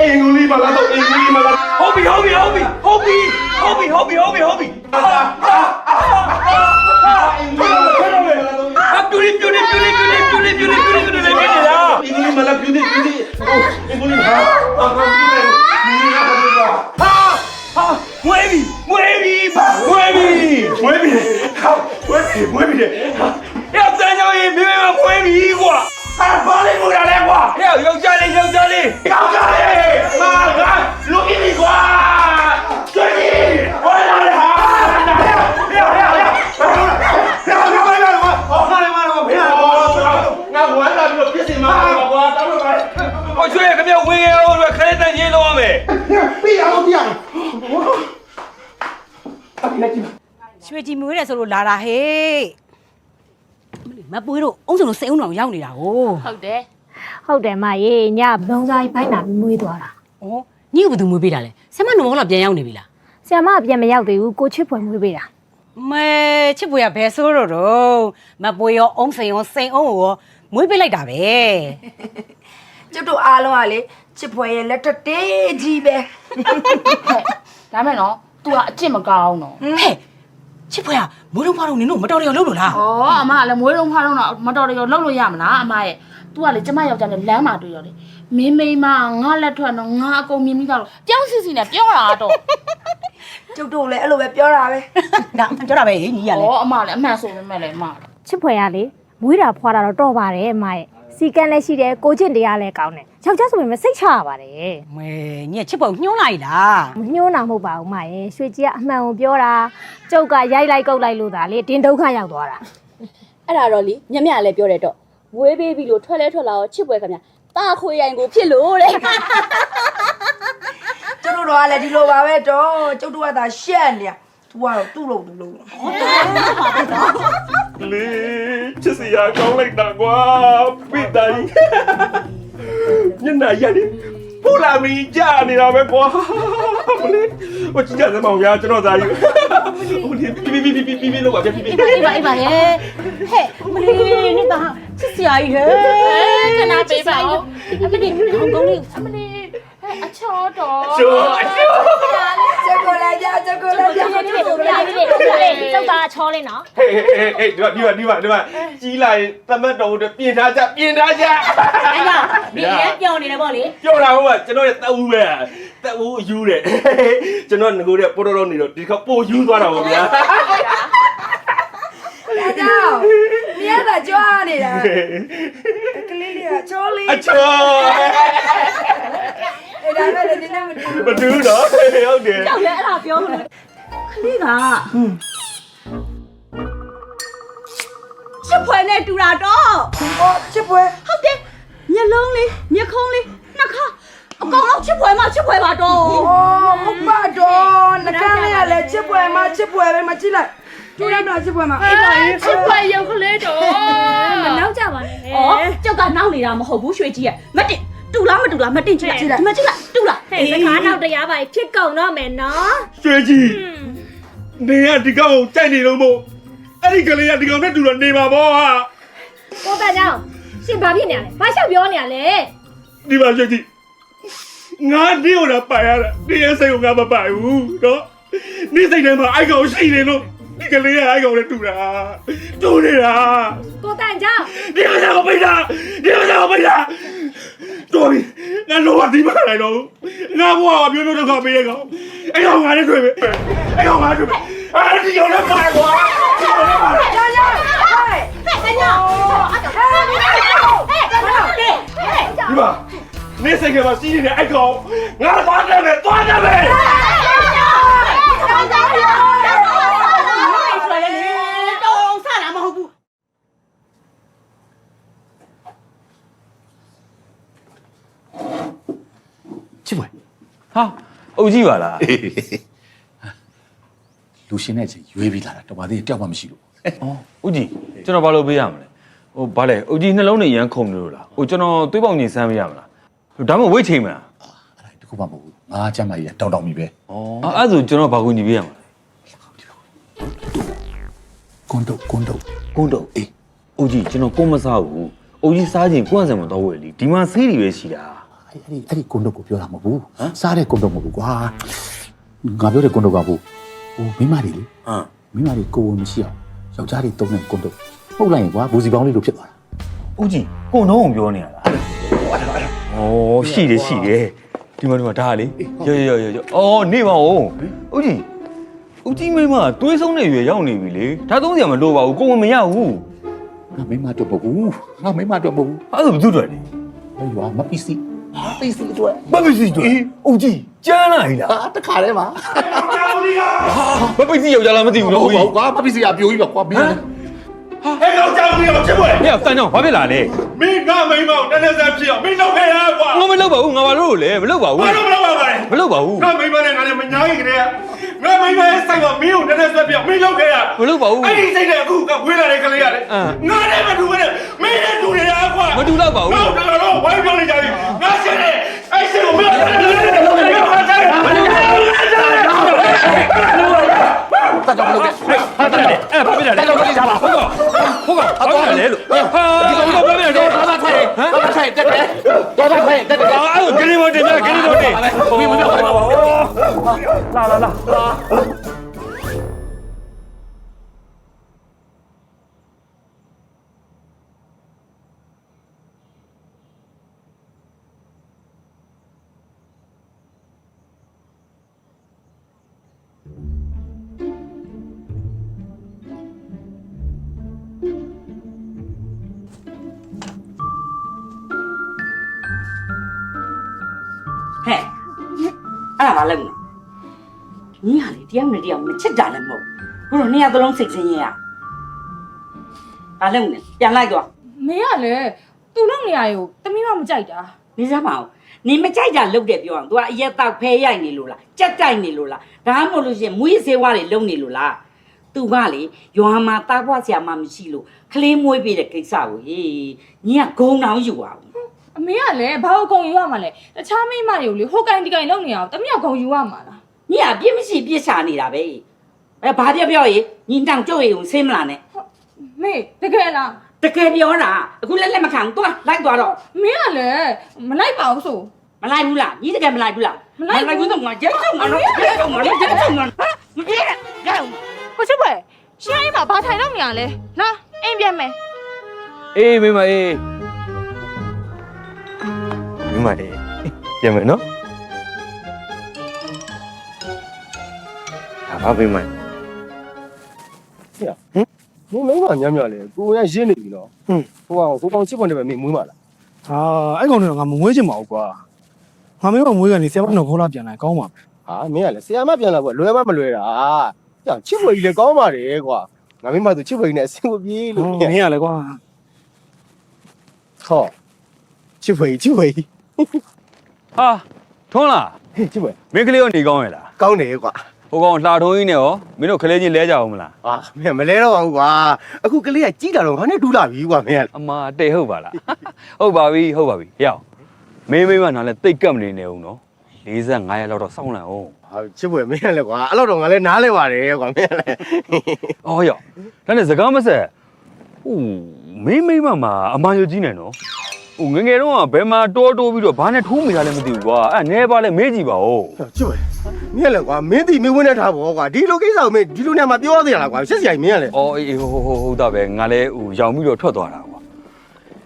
အင်္ဂလိပ်မှာလာတော့အင်္ဂလိပ်မှာလာဟုတ်ပြီပြူလေးပြူလေးနေတာအင်္ဂလိပ်မှာလာပြူလေးအင်္ဂလိပ်ဟာမွေးပြီရတန်းကြောင်ရင်မင်းမမွေးပြီကွာ ဘာလဲမူရလဲကွာဟဲ့ယောက်ျားလေးမာငါလူကြီးပြီကွာကျွေးကြီးဟောလာလေဟာငါဝမ်းလာပြီးတော့ပြစ်စီမှာကွာတောင်းလို့ပါဟိုကျွေးရခင်ဗျဝင်ရအောင်ခလေးတန်ချင်းလုံးရမယ်ပြရအောင် ရွှေကြည်မွေးတယ်ဆိုလို့လာတာဟေးမပွေးတော့အုံးစုံလို့စိတ်အုံးတော်ရောက်နေတာကို ဟုတ်တယ်မရေညဘုံစားကြီးဖိုက်နာပြီးမွေးသွားတာ ဩညီကဘယ်သူမွေးပေးတာလဲဆရာမနော်တော့ပြန်ရောက်နေပြီလား ဆရာမကပြန်မရောက်သေးဘူးကိုချစ်ဖွယ်မွေးပေးတာ မဲချစ်ပွေကဘယ်ဆိုးတော့မပွေရောအုံးစိန်ရောစိန်အုံးရောမွေးပေးလိုက်တာပဲ ကျုပ်တို့အားလုံးကလေချစ်ဖွယ်ရဲ့လက်ထက်တေးကြီးပဲ ဒါမဲ့နော် तू ကအကျင့်မကောင်းတော့ ဟဲ့ချစ်ပွေကမွေးလုံးဖွားလုံးနင်တို့မတော်ရလို့လို့လား ဩအမကလည်းမွေးလုံးဖားလုံးတော့မတော်တရောလှုပ်လို့ရမလားအမရဲ့ तू ကလေကျမယောက်ျားနဲ့လမ်းမှာတွေ့ရောလေမင်းမိမငါလက်ထွက်တော့ငါအကုန်မြင်ပြီးသားတော့ပြောင်းစီစီနဲ့ပြောတာတော့ ကျုပ်တို့လည်းအဲ့လိုပဲပြောတာပဲ ဒါပြောတာပဲညီရလဲ ဩအမလည်းအမှန်ဆိုပေမဲ့လည်းအမ ချစ်ဖွယ်ကလေမွေးတာဖွာတာတော့တော်ပါတယ်အမရဲ့စီကံလည်းရှိတယ်ကိုချစ်တရားလည်းကောင်းတယ်ယောက်ျားဆိုပေမဲ့စိတ်ချရပါတယ် မဲညီချစ်ပွေညှိုးလိုက်လား မညှိုးတာမဟုတ်ပါဘူးမရဲ့ရွှေကြီးကအမှန်ကိုပြောတာကျုပ်ကရိုက်လိုက်ကုတ်လိုက်လို့သာလေတင်းဒုက္ခရောက်သွားတာ အဲ့ဒါတော့လေမြက်မြလည်းပြောတယ်တော့မွေးပေးပြီလို့ထွက်လဲထွက်လာတော့ချစ်ပွဲခင်ဗျတာခွေရိုင်ကိုဖြစ်လို့တဲ့ ကျုပ်တို့ကလည်းဒီလိုပါပဲတော့ကျုပ်တို့ကသာရှက်နေရသူကတော့သူ့လို့သူ့လို့ လေချစ်စရာကောင်းလိုက်တာကွာပိတ္တိုင်ညနာရတယ်ပူလာမီကြာနေတာပဲကွာမလေးဟိုကြည့်ကြစမ်းပါဦးဗျာကျွန်တော်သားကြီးဟိုဒီလို့ပါဗျာအေးပါဟဲ့မလေးနေသားချစ်စရာကြီးဟဲ့ ခဏပေးပါဦးအမလေးကောင်းလေးအမလေးအချောတော် ချိုးအချိုး ကျုပ်ကိုလည်းပြကျုပ်ကိုလည်းပြ ကျုပ်ကချောလေးနော် ဟေးဒီမှာကြီးလာရင်တမတ်တော်တို့ပြင်ထားကြ အဲ့ဒါဒီရဲပြောင်းနေတယ်ပေါ့လေ ပြောတာဟုတ်ပါကျွန်တော်ရဲ့တက်ဦးပဲတက်ဦးအယူတဲ့ကျွန်တော်ငကိုတဲ့ပိုတော်တော်နေတော့ဒီခါပိုယူသွားတာပေါ့ဗျာ ဒါကြောင့်မြတ်ကကြွားနေတာကလေးလေးကချောလေး အချော အဲ့ဒါပဲလေဒီနေ့မတူ မတူတော့ဟုတ်တယ် ကြောက်လဲအဲ့ဒါပြောလို့ခလေးကချစ်ပွဲနဲ့တူတာတော့ ဟောချစ်ပွဲ ဟုတ်တယ်မျက်လုံးလေးမျက်ခုံးလေးနှစ်ခါအကောင်လုံးချစ်ပွဲမှာချစ်ပွဲပါတော့ ဟောဟုတ်ပါတော့နှကန်းလေးကလည်းချစ်ပွဲမှာချစ်ပွဲပဲမကြည့်လိုက်တူရမလားချစ်ပွဲမှာ အေးပါချစ်ပွဲရုပ်ကလေးတော့ မနောက်ကြပါနဲ့ ဩကြောက်ကနောက်နေတာမဟုတ်ဘူးရွှေကြီးရဲ့မတင်တူလားမတူလားမတင်ကြည့်လိုက်ဒီမှာကြည့်လိုက်တူလား ဟဲ့စကားနောက်တရားပါဖြစ်ကုန်တော့မယ်နော် ရွှေကြီးနေရဒီကောင်ကြိုက်နေလို့မို့အဲ့ဒီကလေးကဒီကောင်နဲ့တူတော့နေမှာပေါ့ဟာ ကိုတန်ကြောင့်ရှင်ဘာဖြစ်နေရလဲဘာလျှောက်ပြောနေရလဲ ဒီမှာရွှေကြီးငါဒီကိုတော့ပိုင်ရတာဒီရဲ့စိတ်ကိုငါမပိုင်ဘူးနော်နေစိတ်ထဲမှာအိုက်ကောင်ရှိနေလို့ဒီကလေးကအိုက်ကောင်နဲ့တူနေတာကိုတန်ကြောင့် ဒီမစားကိုပိတ်တာတော်ပြီငါလောကဒီမှာလိုက်တော့ငါဘွားကမျိုးမျိုးတော့ပေးရကောင်အဲ့ကောင်ငါနဲ့တွေ့ပဲအဲ့ကောင်ငါတွေ့ပဲအဲ့ဒီကောင်လည်းပါကွာ ကြာကြာဟဲ့ တန်ကြောင့် ဒီမှာနေစိတ်ကမှစီးနေတဲ့အဲ့ကောင်ငါသွားတယ်ပဲတော်လေတော်ဆတာမဟုတ်ဘူး ချစ်ပွဲ ဟာအုပ်ကြီးပါလား လူရှင်တဲ့အချိန်ရွေးပြီးလာတာတော်ပါသေးတယ်တယောက်မှမရှိလို့ ဩဦးကြီးကျွန်တော်ဘာလုပ်ပေးရမလဲဟိုဘာလဲအုပ်ကြီးနှလုံးနဲ့ရမ်းခုန်နေလို့လားဟိုကျွန်တော်သွေးပေါင်ကြီးစမ်းပေးရမလားဒါမှမဟုတ်ဝိတ်ချိန်မလား တခုမှမဟုတ်ဘူးငါကျမ်းမာကြီးတောင်းပြီပဲ ဩအဲ့ဒါဆိုကျွန်တော်ဘာကူညီပေးရမလဲ ကွန်းတုတ်အေး အုပ်ကြီးကျွန်တော်ကိုမစားဘူးအုပ်ကြီးစားခြင်းကိုယ့်အစံမတော့ဝယ်လीဒီမှာဆေးတွေပဲရှိတာ အဲ့ဒီကွန်းတုတ်ကိုပြောတာမဟုတ်ဘူးစားတဲ့ကွန်းတုတ်မဟုတ်ဘူးကွာငါပြောတဲ့ကွန်းတုတ်ကဘူးဟိုမိမတွေလေမိမတွေကိုဝင်မရှိအောင်ယောက်ျားတွေတုံးတဲ့ကွန်းတုတ်ပုတ်လိုက်ရင်ကွာဘူစီပေါင်းလေးလိုဖြစ်သွားတာ အုပ်ကြီးကိုနှုံးအောင်ပြောနေရလားဩရှိတယ်ဒီမှာဒါလေရောနေပါဦးအုပ်ကြီးမိမသွေးဆုံးတဲ့ရွယ်ရောက်နေပြီလေဒါသုံးစရာမလိုပါဘူးကိုဝင်မရဘူး ငါမိမတော့မဟုတ်ဘူးငါမိမတော့မဟုတ်ဘူး အဲ့ဒါဘယ်သူတွေလဲ ဟဲ့ရွာမပီစီပီစီတော့ မပစ္စည်းတွေအုတ်ကြီးကျန်းလာပြီလား တခါတည်းမှာ မပစ္စည်းယောက်ျားလားမသိဘူး ဟုတ် နော် ပါဘူးကွာမပီစီအပြိုကြီးပါကွာမင်း ဟဲ့တော့ကြောင်ကြီးတော့ချစ်ပွဲ ဟဲ့တန်းကြောင်ဘာဖြစ်လာလဲ မင်းငါမိန်းမောင်တနေ့ဆက်ဖြစ်အောင်မင်းလုပ်ခဲ့ရကွာ ငါမလုပ်ပါဘူးငါဘာလို့လဲမလုပ်ပါဘူး ဘာလို့မလုပ်ပါလဲ မလုပ်ပါဘူး ငါမိန်းမနဲ့ငါလည်းမညာကြီးကြတဲ့ငါမိန်းမရဲ့ဆိုင်ကမင်းကိုတနေ့ဆက်ဖြစ်အောင်မင်းလုပ်ခဲ့ရ မလုပ်ပါဘူး အဲ့ဒီစိတ်နဲ့အခုကဝေးလာတဲ့ကလေးရတယ်ငါနဲ့မတူဘူးနဲ့မင်းနဲ့တူနေရကွာ မတူတော့ပါဘူး ငါတော့ဝိုင်းပြောနေကြပြီငါရှင်းတယ်အဲ့စိတ်ကိုမင်းတတ်တော့မလုပ်နဲ့ဟာတတ်တယ်အဲ့ဘာဖြစ်လာလဲ တတ်တော့မလုပ်ကြပါဟုတ်ကော ဟုတ်ကဘာဖြစ်လာလဲလို့ဟာဒီကောင်ဘာဖြစ်လာလဲ တော့ဘာထိုင်ဘာထိုင်တက်တယ်တော့ဘာထိုင်တက်တယ် အဲ့ဂရီမိုတင်ဂရီမိုတင် ဘယ်မပြောပါဘူး လာဟဲ့အဲ့ဒါမလုပ်နဲ့ညီဟာလေတရားနဲ့တရားမချစ်တာလည်းမဟုတ်ဘူးတို့နှစ်ယောက်သလုံးစိတ်ဆင်းရဲရဘာလုပ်နဲ့ပြန်လိုက်တော့ မင်းကလည်းသူ့လုပ်နေရကိုတမီးမမကြိုက်တာ နေစမ်းမအောင်နေမကြိုက်တာလုပ်တယ်ပြောအောင် तू ကအရက်တောက်ဖဲရိုက်နေလို့လားကြက်ကြိုက်နေလို့လားဒါမှမဟုတ်လို့ရှိရင်မွေးစေးဝါးတွေလုံနေလို့လား तू ကလေရွာမှာတားဖွားဆရာမမရှိလို့ကလေးမွေးပေးတဲ့ကိစ္စကိုဟေးညီကဂုံတောင်ယူအောင် အမေကလည်းဘာကိုဂုံယူရမှာလဲတခြားမိန်းမတွေကိုလေဟိုကိုင်ဒီကိုင်လုပ်နေရအောင်တမီးကဂုံယူရမှာလား ညီကအပြစ်မရှိပြစ်ချနေတာပဲအဲဘာပြောရေညီတောင်ကြုတ်ရေကိုဆင်းမလာနဲ့ မေတကယ်လား တကယ်ပြောတာအခုလက်မခံဘူးသွားလိုက်သွားတော့ မင်းကလည်းမလိုက်ပါဘူးဆို မလိုက်ဘူးလားညီတကယ်မလိုက်ဘူးလား မလိုက်ဘူး တော့ငါကျဲချုံမှာတော့ကျဲချုံမှာတော့ကျဲချုံမှာမပြေကြောက် ကိုချစ်ပွဲရှင်းအိမ်မှာဘာထိုင်တော့နေရလဲလာအိမ်ပြန်မယ် အေးမိမအေးမိမလေးပြန်မယ်နော်ဘာမိမ မင်းမိန်းမညံ့ညံ့လေကိုရရင်းနေပြီနော်ဟိုကောင်ချစ်ပွန်တယ်ပဲမင်းမွေးပါလား ဟာအဲ့ကောင်တွေကငါမမွေးချင်ပါဘူးကွာငါမင်းကမွေးကနေဆရာမတော်ခေါ်လာပြန်လာကောင်းပါပဲ ဟာမင်းကလည်းဆရာမပြန်လာပေါ့လွယ်မလွယ်တာကြောင်ချစ်ပွန်ကြီးလည်းကောင်းပါတယ်ကွာငါမိန်းမဆိုချစ်ပွန်ကြီးနဲ့အဆင်မပြေလို့ မင်းကလည်းကွာ ဟောချစ်ပွန်ကြီး ဟာထွန်းလား ဟေးချစ်ပွန် မင်းကလေးရောနေကောင်းရဲ့လား ကောင်းတယ်ကွာ ဟိုကောင်လှထုံးကြီးနဲ့ရောမင်းတို့ကလေးချင်းလဲကြအောင်မလား ဟာမင်းမလဲတော့ပါဘူးကွာအခုကလေးကကြီးလာတော့ငါနဲ့တူးလာပြီကွာမင်းက အမတိတ်ဟုတ်ပါလားဟုတ်ပါပြီဟေ့မင်းမနာလဲတိတ်ကပ်မနေနဲ့ဦးနော်45ရက်လောက်တော့စောင့်လိုက်အောင် ဟာချစ်ပွန်မင်းကလည်းကွာအဲ့လောက်တော့ငါလည်းနားလဲပါတယ်ကွာမင်းကလည်း အော်ဟေ့ဒါနဲ့စကားမဆက်ဟိုမင်းမှာအမှန်ရကြီးနေနော်ဟိုငငယ်တော့ဘယ်မှာတိုးပြီးတော့ဘာနဲ့ထိုးမိတာလဲမသိဘူးကွာအဲ့နဲပါလဲမေးကြည့်ပါဦး ချစ်ပွန်မင်းကလည်းကွာမင်းတီမင်းဝင်နေထားပေါ့ကွာဒီလိုကိစ္စကိုမင်းဒီလိုနေမှာပြောသေးရလားကွာရှက်စရာကြီးမင်းကလည်း အော်အေးဟုတ်တာပဲငါလဲဟိုရောင်ပြီးတော့ထွက်သွားတာကွာ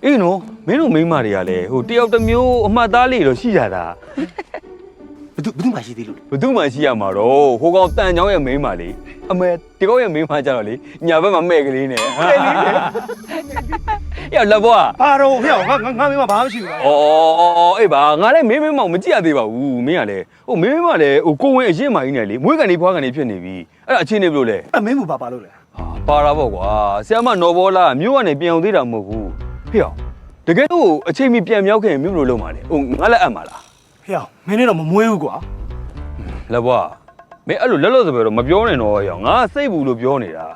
အေးနော်မင်းတို့မိန်းမတွေကလည်းဟိုတယောက်တစ်မျိုးအမှတ်သားလေးတော့ရှိကြတာ ဘသူမှရှိသေးလို့ ဘသူမှရှိရမှာတော့ဟိုကောင်တန်ချောင်းရဲ့မိန်းမလေးအမေဒီကောင်ရဲ့မိန်းမကြတော့လေညာဘက်မှာမဲ့ကလေးနဲ့ယောလက်ဘွား ဟာတော့ဟဲ့ငါမင်းကဘာမှမရှိဘူးကွာ အော်အေးပါငါလည်းမင်းမောင်မကြည့်ရသေးပါဘူးမင်းကလည်းဟိုမင်းမလည်းဟိုကိုဝင်အရင်မှကြီးနဲ့လေမွေးကန်လေးဖွားကန်လေးဖြစ်နေပြီအဲ့ဒါအခြေအနေဘယ်လိုလဲ အမင်းကဘာလို့လဲ ပါတာပေါ့ကွာဆရာမနော်ဘောလာမြို့ကနေပြန်အောင်သေးတာမဟုတ်ဘူးဖေ့အောင်တကယ်တော့အချိန်မီပြန်မြောက်ခဲ့ရင်မြို့ဘယ်လိုလုပ်မှာလဲဟိုငါလည်းအပ်မှာလား ဟဲ့မင်းနဲ့တော့မမွေးဘူးကွာ လက်ဘွားမင်းအဲ့လိုလက်လို့ဆိုပဲတော့မပြောနဲ့တော့ရောငါစိတ်ဘူးလို့ပြောနေတာ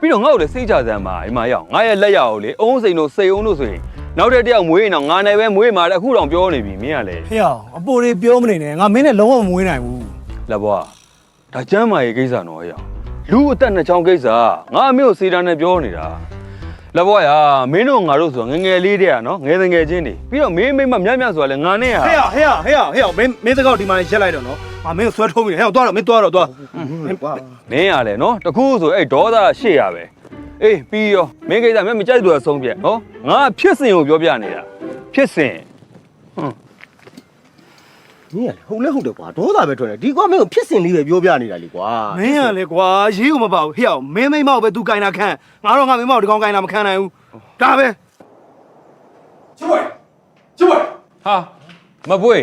ပြီးတော့ငါ့ကိုလည်းစိတ်ချစမ်းပါအိမ်မှာရောက်ငါရဲ့လက်ရအောင်လေအုံးစိန်တို့စိတ်အုံးတို့ဆိုရင်နောက်တဲ့တယောက်မွေးရင်တော့ငါနဲ့ပဲမွေးမှာလေအခုတောင်ပြောနေပြီမင်းကလည်း ဟဲ့အပိုတွေပြောမနေနဲ့ငါမင်းနဲ့လုံးဝမမွေးနိုင်ဘူး လက်ဘွားဒါကျမ်းမာရေးကိစ္စတော့ရောလူအသက်နှစ်ချောင်းကိစ္စငါအမေကိုစေတာနဲ့ပြောနေတာလက်ဘွားရမင်းတို့ငါတို့ဆိုငငယ်လေးတည်းကနော်ငယ်ငယ်ချင်းနေပြီးတော့မင်းမိမမြတ်ဆိုတာလဲငါနဲ့ဟာ ဟဲ့မင်းတကောက်ဒီမှာရက်လိုက်တော့နော်ငါမင်းကိုဆွဲထိုးမိတယ်ဟဲ့သွားတော့မင်းသွားတော့သွား မင်းရလဲနော်တခုဆိုအဲ့ဒေါသရှေ့ရပဲအေးပြီးရောမင်းကိစ္စမင်းမကြိုက်သူကဆုံးပြက်နော်ငါဖြစ်စဉ်ကိုပြောပြနေတာဖြစ်စဉ် မင်းကလည်းဟုတ်လဲဟုတ်တယ်ကွာဒေါသပဲထွက်တယ်ဒီကွာမင်းကိုဖြစ်စဉ်လေးပဲပြောပြနေတာလေကွာ မင်းကလေကွာရေးကိုမပေါ့ဟဲ့မင်းမိမောက်ပဲ तू ကင်တာခန့်ငါတော့ငါမိမောက်ဒီကောင်ကင်တာမခံနိုင်ဘူး ဒါပဲ ချစ်ဖွယ်ချစ်ဖွယ် ဟာမပွေ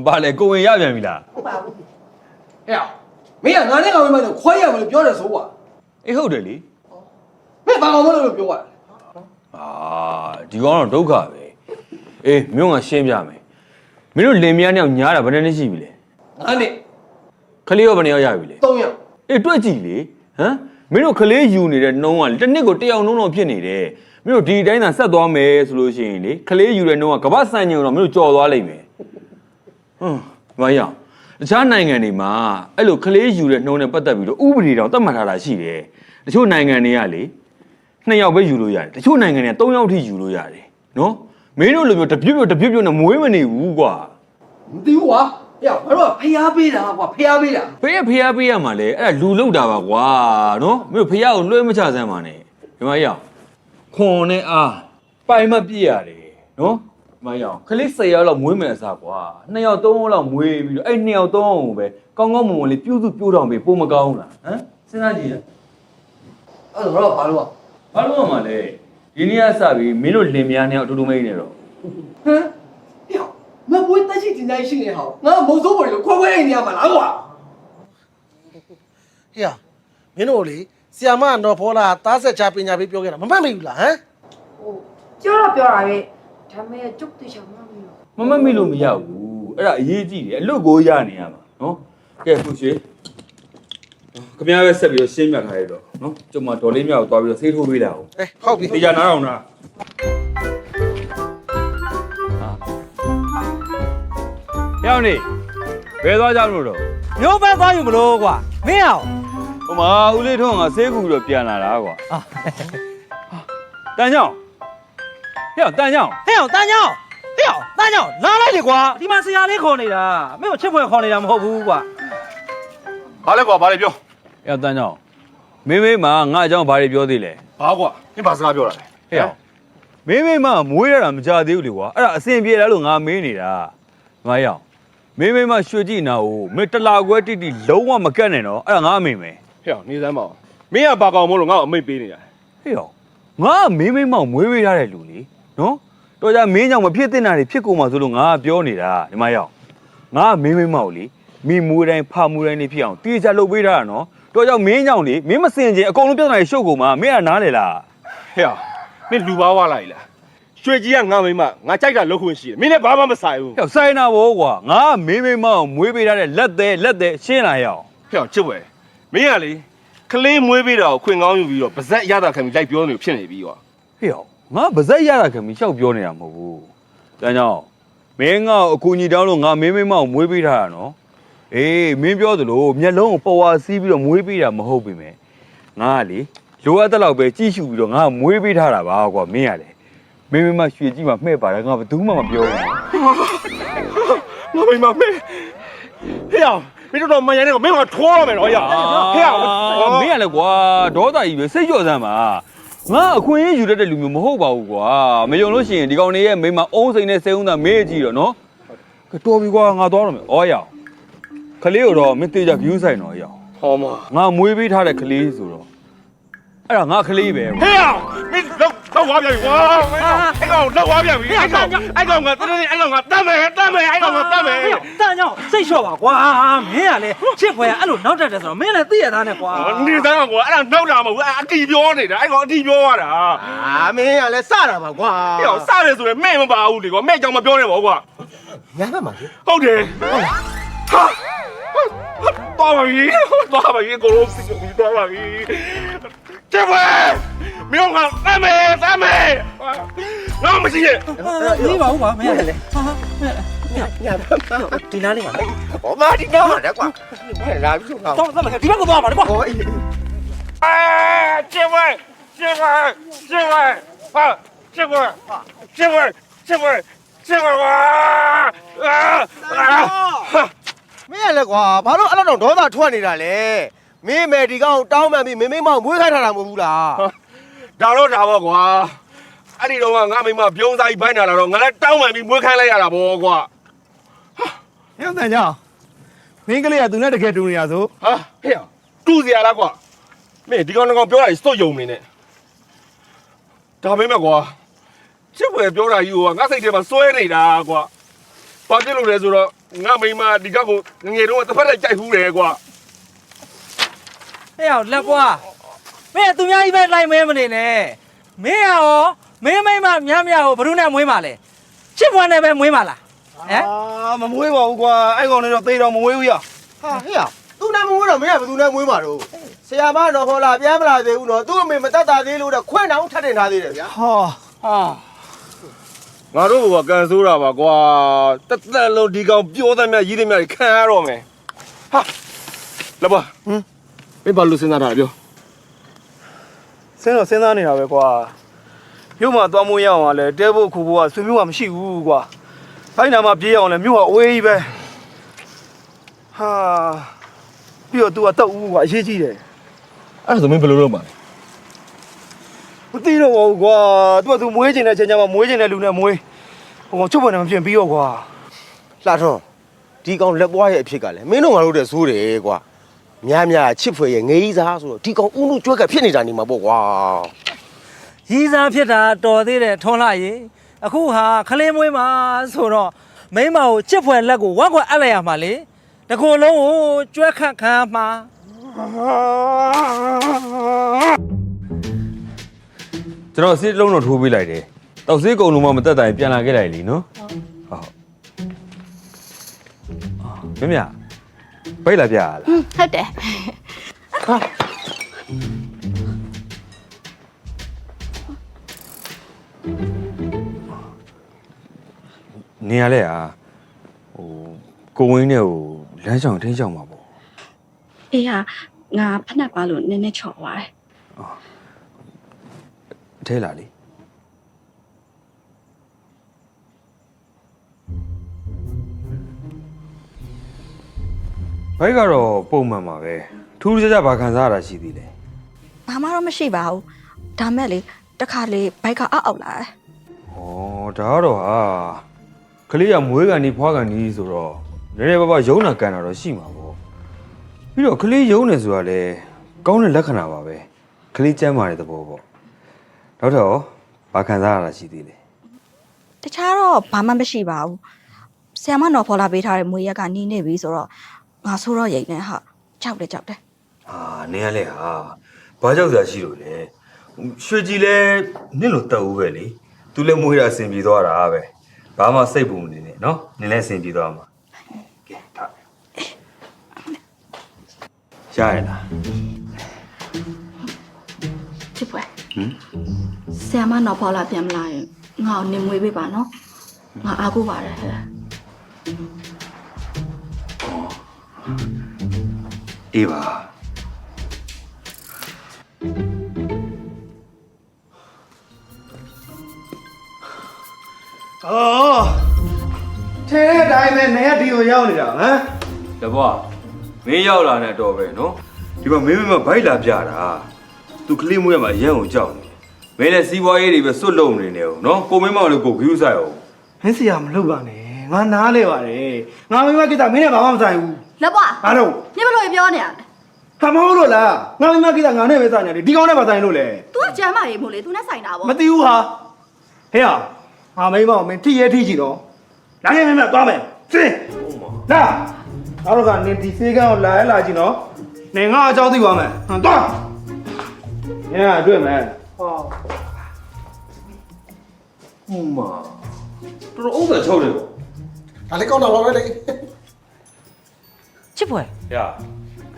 ဘာလဲကိုဝင်ရပြန်ပြီလား ဟုတ်ပါဘူးဟဲ့မင်းကငါနဲ့ကောင်မလို့ခွဲရမလို့ပြောတယ်ဆိုကွာ အေးဟုတ်တယ်လေ မင်းဘာကောင်မလို့ပြောရတယ် အာဒီကောင်တော့ဒုက္ခပဲအေးမြို့ကရှင်းပြမယ်မင်းတို့လင်မယားနှစ်ယောက်ညားတာဘယ်နှစ်နှစ်ရှိပြီလဲ ငါနဲ့ ခလေးရောဘယ်နှစ်ယောက်ရပြီလဲ 3 ယောက် အေးတွက်ကြည့်လေဟမ်မင်းတို့ခလေးယူနေတဲ့နှုံးကတစ်နှစ်ကို1ယောက်နှုံးတော့ဖြစ်နေတယ်မင်းတို့ဒီတိုင်းသာဆက်သွားမယ်ဆိုလို့ရှိရင်လေခလေးယူတဲ့နှုံးကကမ္ဘာစံညုံတော့မင်းတို့ကြော်သွားလိမ့်မယ်ဟမ်မရအောင်တခြားနိုင်ငံတွေမှာအဲ့လိုခလေးယူတဲ့နှုံးနဲ့ပတ်သက်ပြီးတော့ဥပဒေတောင်သတ်မှတ်ထားတာရှိတယ်တချို့နိုင်ငံတွေကလေ2ယောက်ပဲယူလို့ရတယ်တချို့နိုင်ငံတွေက3ယောက်ထိယူလို့ရတယ်နော်မင်းတို့လိုမျိုးတပြွတ်နဲ့မွေးမနေဘူးကွာ မသိဘူးကွာဟဲ့ငါတို့ကဖျားပေးတာကွာဖျားပေးတာ ဖေးပေးရမှာလေအဲ့ဒါလူလောက်တာပါကွာနော်မင်းတို့ဖေးကိုလွှဲမချစမ်းပါနဲ့ဒီမှာရအောင်ခွန်နဲ့အားပိုင်မပြည့်ရတယ်နော်ဒီမှာရအောင်ခလေး10ယောက်လောက်မွေးမယ်အစားကွာ2ယောက်3ယောက်လောက်မွေးပြီးတော့အဲ့2ယောက်3ယောက်ကိုပဲကောင်းကောင်းမွန်မွန်လေးပြုစုပြိုးထောင်ပြီးပို့မကောင်းလားဟမ်စဉ်းစားကြည့်ရ အဲ့တော့ဘာလို့ ဘာလို့မှလဲဒီနေ့ကစပြီးမင်းတို့လင်မယားနှစ်ယောက်အတူတူမိနေတော့ ဟမ်မပွေးတက်ရှိတင်တိုင်းရှိနေဟောငါမုံစိုးပေါ်လို့ခွဲအိမ်နေရမှာလားကွာ ဟေ့မင်းတို့လေဆီယာမနော်ဖောလာတားဆက်ချပညာပေးပြောခဲ့တာမမှတ်မိဘူးလားဟမ် ပြောတော့ပြောတာပဲဒါပေမဲ့ကျုပ်တေချာမမီတော့ မမမိလို့မရဘူးအဲ့ဒါအရေးကြီးတယ်အလွတ်ကိုရနေရမှာနော်ကဲဖူရွှေခမရပဲဆက်ပြီးတော့ရှင်းပြထားရတော့နော်ကျုံမဒေါ်လေးမြောက်ကိုသွားပြီးတော့ဆေးထိုးပေးလာအောင် ဟုတ်ပြီ တေချာနားအောင်နာရောက်နေဘယ်သွားကြမလို့တော့ မျိုးပဲသွားယူမလို့ကွာမင်းအောင် ဟိုမှာဦးလေးထုံးကဆေးကူပြီးတော့ပြန်လာတာကွာတန်ချောင်းဟဲ့တန်ချောင်း ဟဲ့အောင်တန်းညောင်းဟဲ့အောင်တန်းညောင်းလာလိုက်လေကွာဒီမှာဆရာလေးခေါ်နေတာမင်းကိုချစ်ဖွယ်ခေါ်နေတာမဟုတ်ဘူးကွာ ဘာလဲကွာဘာလဲပြော ဟဲ့တန်ချောင်းမင်းမငါအကြောင်းဘာတွေပြောသေးလဲ ဘာကွာမင်းဘာစကားပြောတာလဲ ဟဲ့မင်းမွေးရတာမကြသေးဘူးလေကွာအဲ့ဒါအစင်ပြေလားလို့ငါမင်းနေတာငါရောက်မင်းရွှေကြည့်နာကိုမင်းတလာခွဲတိတိလုံးဝမကတ်နဲ့နော်အဲ့ဒါငါအမိန်ပဲ ဟဲ့နေစမ်းပါဦးမင်းကဘာကောင်မို့လို့ငါ့ကိုအမိတ်ပေးနေတာ ဟေ့ရောငါမင်းမောင်မွေးပေးထားတဲ့လူလေနော်တော်ကြမင်းကြောင့်မဖြစ်တင်တာတွေဖြစ်ကုန်မှာဆိုလို့ငါပြောနေတာဒီမှာရောက်ငါမင်းမောင်လေမိမွေးတိုင်းဖမွေးတိုင်းနေဖြစ်အောင်တေချာလုပ်ပေးထားတာနော်တော်ကြောင့်မင်းကြောင့်လေမင်းမစင်ချင်အကုန်လုံးပြဿနာတွေရှုပ်ကုန်မှာမင်းကနားလေလား ဟဲ့မင်းလူပါဝါလာ ਈ လားရွှေကြီးကငါမိမငါကြိုက်တာလုပ်ခွင့်ရှိတယ်မင်းလည်းဘာမှမဆိုင်ဘူး ဟဲ့ဆိုင်နာဘောကွာငါမင်းမောင်မွေးပေးထားတဲ့လက်သေးရှင်းလာရအောင် ဟဲ့ချစ်ဝဲမင်းကလေကလေးမွေးပေးတာကိုခွင့်ကောင်းယူပြီးတော့ပါဇက်ရတာခံပြီးလိုက်ပြောနေဖြစ်နေပြီကွာ ဟေ့ရောငါဗဇက်ရတာခင်ဗျရှောက်ပြောနေတာမဟုတ်ဘူးတန်းကြောင့်မင်းငါ့ကိုအကူညီတောင်းလို့ငါမင်းမောင်မွေးပေးထားတာနော်အေးမင်းပြောသလိုမျက်လုံးကိုပေါ်ဝါစီးပြီးတော့မွေးပေးတာမဟုတ်ပြီမယ်ငါကလေလိုအပ်တဲ့လောက်ပဲကြည့်ရှုပြီးတော့ငါမွေးပေးထားတာပါကွာမင်းကလေမင်းမရွှေကြည့်မှမှဲ့ပါတယ်ငါဘယ်သူမှမပြောဘူး ငါမိမမေးဟဲ့မင်းတို့မရိုင်းနဲ့မင်းကထိုးရမယ်နော်ဟဲ့မင်းကလည်းကွာဒေါသကြီးပဲစိတ်ကြော့စမ်းပါငါအခွင့်အရေးယူတတ်တဲ့လူမျိုးမဟုတ်ပါဘူးကွာမယုံလို့ရှိရင်ဒီကောင်လေးရဲ့မိမအုံးစိန်နဲ့စေုံးသားမေးကြည့်တော့နော်တော်ပြီကွာငါသွားတော့မယ်ဩရအောင်ခလေးကိုတော့မင်းတေချာ view ဆိုင်တော့ရအောင် ဟောမ ငါမွေးပေးထားတဲ့ကလေးဆိုတော့အဲ့ဒါငါကလေးပဲ ဟဲ့မင်းလောက်ဝါပြန်ပြီကွာအဲ့ကောင်လောက်ဝါပြန်ပြီအဲ့ကောင်ကတည်းကအဲ့ကောင်ကတတ်မယ်အဲ့ကောင်ကတတ်မယ် ဟဲ့တန်းညောင်းစိတ်လျှော့ပါကွာမင်းကလေချစ်ဖွယ်အဲ့လိုနောက်တက်တယ်ဆိုတော့မင်းလည်းသိရသားနဲ့ကွာ နေစမ်းကွာအဲ့ဒါနောက်တာမဟုတ်ဘူးအတီပြောနေတာအဲ့ကောင်အတီပြောရတာ မင်းကလည်းစတာပါကွာ ဟဲ့စတယ်ဆိုရင်မဲ့မပါဘူးလေကွာမဲ့ကြောင်မပြောနဲ့ပေါ့ကွာ ညာဘက်မှာလေ ဟုတ်တယ်ဟာတော်ပါပြီကိုလုံးစီကိုတော်ပါပြီကျမမင်းကတမ်းမယ်ငါမရှိရဲ့ အေးပါဦးကွာမင်းကလည်းညာဘက်မှာဒီနားလေးပါဟောမဒီနားမှာကွာလာပြီဆိုတော့တော့ဒီဘက်ကိုသွားပါလေကွာဟောအေးကျမဟာမင်းရလဲကွာဘာလို့အဲ့လောက်ဒေါသထွက်နေတာလဲမင်းမယ်ဒီကောင်တောင်းမှန်ပြီးမင်းမောင်မွေးခိုင်းထားတာမဟုတ်ဘူးလား ဒါတော့ဒါပေါ့ကွာအဲ့ဒီတော့ငါမိမပြုံးစားကြီးဘိုင်းလာတော့ငါလည်းတောင်းမှန်ပြီးမွေးခိုင်းလိုက်ရတာပေါ့ကွာ ညောင်တန်ကြောင်မင်းကလေးကသူနဲ့တကယ်တူနေရဆို ဟာဟဲ့တူစရာလားကွာမင်းဒီကောင်ပြောတာစတော့ယုံနေနဲ့ ဒါပဲမဲ့ကွာချစ်ဖွယ်ပြောတာကြီးကငါစိတ်ထဲမှာစွဲနေတာကွာဘာဖြစ်လို့လဲဆိုတော့ငါမိမဒီကောက်ကိုငယ်တော့တစ်ဖက်တည်းကြိုက်ဘူးတယ်ကွာ ဟဲ့အောင်လက်ပွားမင်းသူများကြီးပဲလိုက်မဲမနေနဲ့မင်းရောမင်းမိမများများကိုဘ누구နဲ့မွေးမှာလဲချစ်ဖွယ်နဲ့ပဲမွေးမှာလားဟမ် မမွေးပါဘူးကွာအဲ့ကောင်လေးတော့သေတော့မမွေးဘူးရဟာဟေ့ရသူနဲ့မမွေးတော့မင်းကဘယ်သူနဲ့မွေးမှာတော့ဆရာမတော့ဟောလာပြန်မလာသေးဘူးနော်သူ့အမေမတတ်တာသေးလို့တော့ခွင့်တောင်ထပ်တင်ထားသေးတယ်ဗျာဟာ ငါတို့ကကန်ဆိုးတာပါကွာတက်တက်လုံးဒီကောင်ပြောသမျှရေးသမျှခံရတော့မယ်ဟာလာပါမင်းဘာလို့စဉ်းစားတာလဲပြော စဉ်းစားနေတာပဲကွာမြို့မှာသွားမိုးရအောင်လဲတဲဖို့ခုဖို့ကဆွေမျိုးကမရှိဘူးကွာအဲ့နာမှာပြေးအောင်လဲမြို့ကအဝေးကြီးပဲဟာပြီးတော့ तू ကတောက်ဦးကွာအရေးကြီးတယ် အဲ့ဒါဆိုမင်းဘယ်လိုလုပ်မှာလဲ မသိတော့ဘူးကွာ तू က तू မွေးချင်တဲ့အချိန်ကျမှမွေးချင်တဲ့လူနဲ့မွေးဟိုကောင်ချုပ်ပေါ်နေမဖြစ်ပြီးတော့ကွာလှထွန်းဒီကောင်လက်ပွားရဲ့အဖြစ်ကလည်းမင်းတို့ငါတို့တဲ့ဇိုးတယ်ကွာများချစ်ဖွယ်ရဲ့ငေးစားဆိုတော့ဒီကောင်ဦးလူကျွဲကဖြစ်နေတာနေမှာပေါ့ကွာ ရီးစားဖြစ်တာတော်သေးတယ်ထွန်းလာရေအခုဟာခလင်းမွေးမှာဆိုတော့မိမကိုချစ်ဖွယ်လက်ကိုဝက်ကွက်အပ်လိုက်ရမှာလေတကူလုံးကိုကျွဲခန့်ခံမှာ ကျွန်တော်စစ်လုံးတော့ထိုးပေးလိုက်တယ်တောက်စေးကုံလုံးမှမတက်တိုင်ပြန်လာခဲ့လိုက်လीနော်ဟုတ်မမြဘိတ်လာပြရလား ဟုတ်တယ် နေရလဲဟိုကိုဝင်းနဲ့ဟိုလမ်းဆောင်ထိန်းချောင်းမှာပေါ့ အေးဟာငါဖက်နှက်ပါလို့နည်းနည်းချော်သွားတယ် ထဲလာလေဘိုက်ကတော့ပုံမှန်ပါပဲထူးထူးခြားခြားဘာခံစားရတာရှိသေးလဲ ဘာမှတော့မရှိပါဘူးဒါမဲ့လေတခါလေဘိုက်ကအောက်လာတယ် ဩဒါကတော့ဟာကလေးကမွေးကန်ဒီဖွားကန်ဒီဆိုတော့နည်းနည်းပါးပါယုံနာကန်တာတော့ရှိမှာပေါ့ပြီးတော့ကလေးယုံနေဆိုတာလေကောင်းတဲ့လက္ခဏာပါပဲကလေးကျမ်းမာတဲ့သဘောပေါ့နောက်တော့ဘာခံစားရတာရှိသေးလဲ တခြားတော့ဘာမှမရှိပါဘူးဆရာမနော်ဖော်လာပေးထားတဲ့မွေရက်ကနီးနေပြီဆိုတော့ငါဆိုတော့ရိတ်နေဟာကြောက်တယ် ဟာနေရလဲဟာဘာကြောက်စရာရှိလို့လဲရွှေကြီးလဲနင့်လိုတက်ဦးပဲလေသူလည်းမွေးတာအဆင်ပြေသွားတာပဲဘာမှစိတ်ပူမနေနဲ့နော်နင်လည်းအဆင်ပြေသွားမှာကဲထားရရလား ချစ်ပွဲဆရာမနော်ဖော်လာပြန်မလာရင်ငါ့ကိုနေမွေးပေးပါနော်ငါအားကိုးပါတယ်ဟဲ့ အေးပါ အော်ထဲတဲ့အတိုင်းပဲနေရဒီကိုရောက်နေတာဟမ် တဘွားမင်းရောက်လာတဲ့တော့ပဲနော်ဒီမှာမင်းမဘိုက်လာပြတာသူကလေးမွေးရမှာရန်ကိုကြောက်နေမင်းလည်းစီးပွားရေးတွေပဲစွတ်လုံနေနေအောင်နော်ကိုမင်းမောင်လည်းကိုဂယူးဆိုင်အောင် မင်းစရာမလုပ်ပါနဲ့ငါနားလဲပါတယ်ငါမိမကိစ္စမင်းနဲ့ဘာမှမဆိုင်ဘူး လက်ပွား ဘာလို့ ညဘလို့ပြောနေရလဲ ဟာမဟုတ်လို့လားငါမိမကိစ္စငါနဲ့ပဲဆိုင်နေတယ်ဒီကောင်နဲ့မဆိုင်လို့လေ तू ကကျမ်းမာရေးမို့လေ तू နဲ့ဆိုင်တာပေါ့ မသိဘူးဟာဟဲ့ဟာငါမိမမင်းထိရဲထိကြည့်တော့လာခဲ့မင်းမသွားမယ်စင်းလာအားတော့ကနေဒီစေးကန်းကိုလာကြည့်နော်နေငါအကြောင်းသိပါမယ်ဟမ်သွားညတွေ့မယ်ဟော ဟိုမှာတော်တော်ဥစ္စာချုပ်တယ်ပေါ့ ဒါလေးကောင်းတော့ပါပဲလေ ချစ်ဖွယ် ရ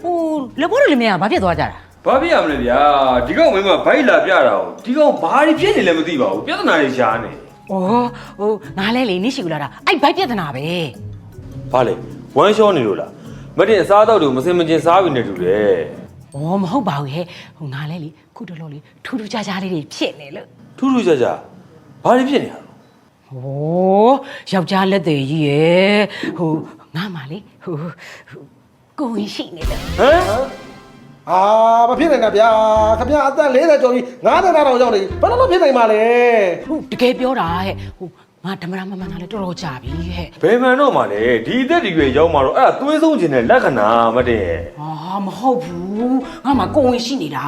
ဟိုလက်ပေါ်တွေလည်းမရဘာဖြစ်သွားကြတာ ဘာဖြစ်ရမလဲဗျာဒီကောင်မင်းမဘိုက်လာပြတာကိုဒီကောင်ဘာတွေဖြစ်နေလဲမသိပါဘူးပြဿနာတွေရှားနေ ဩဟိုငါလဲလေနေရှိကူလာတာအဲ့ဘိုက်ပြဿနာပဲ ဘာလဲဝမ်းရှောနေလို့လားမတင်အစားတော့တူမစင်မကျင်စားပြီးနေတူတယ် ဩမဟုတ်ပါဘူးဟဲ့ဟိုငါလဲလေခုတလုံးလေးထူးထူးခြားခြားလေးတွေဖြစ်နေလို့ ထူးထူးခြားခြားဘာတွေဖြစ်နေတာ ဟိုယောက်ျားလက်သေးကြီးရယ်ဟိုငါမှလေဟိုကိုဝင်ရှိနေတယ် ဟမ်အာမဖြစ်နိုင်တာဗျာခင်ဗျာအသက်40ကျော်ကြီး90တောင်ရောက်နေဘယ်လိုဖြစ်နိုင်မှာလဲ ဟုတ်တကယ်ပြောတာဟဲ့ဟိုငါ ဓမ္မရမမှန်တာလည်းတော်တော်ကြာပြီဟဲ့ ဘယ်မှန်တော့မှလဲဒီအသက်ဒီရွယ်ရောက်မှာတော့အဲ့ဒါသွေးဆုံးခြင်းနဲ့လက္ခဏာမတည့်ရဲ့ မဟုတ်ဘူးငါမှကိုဝင်ရှိနေတာ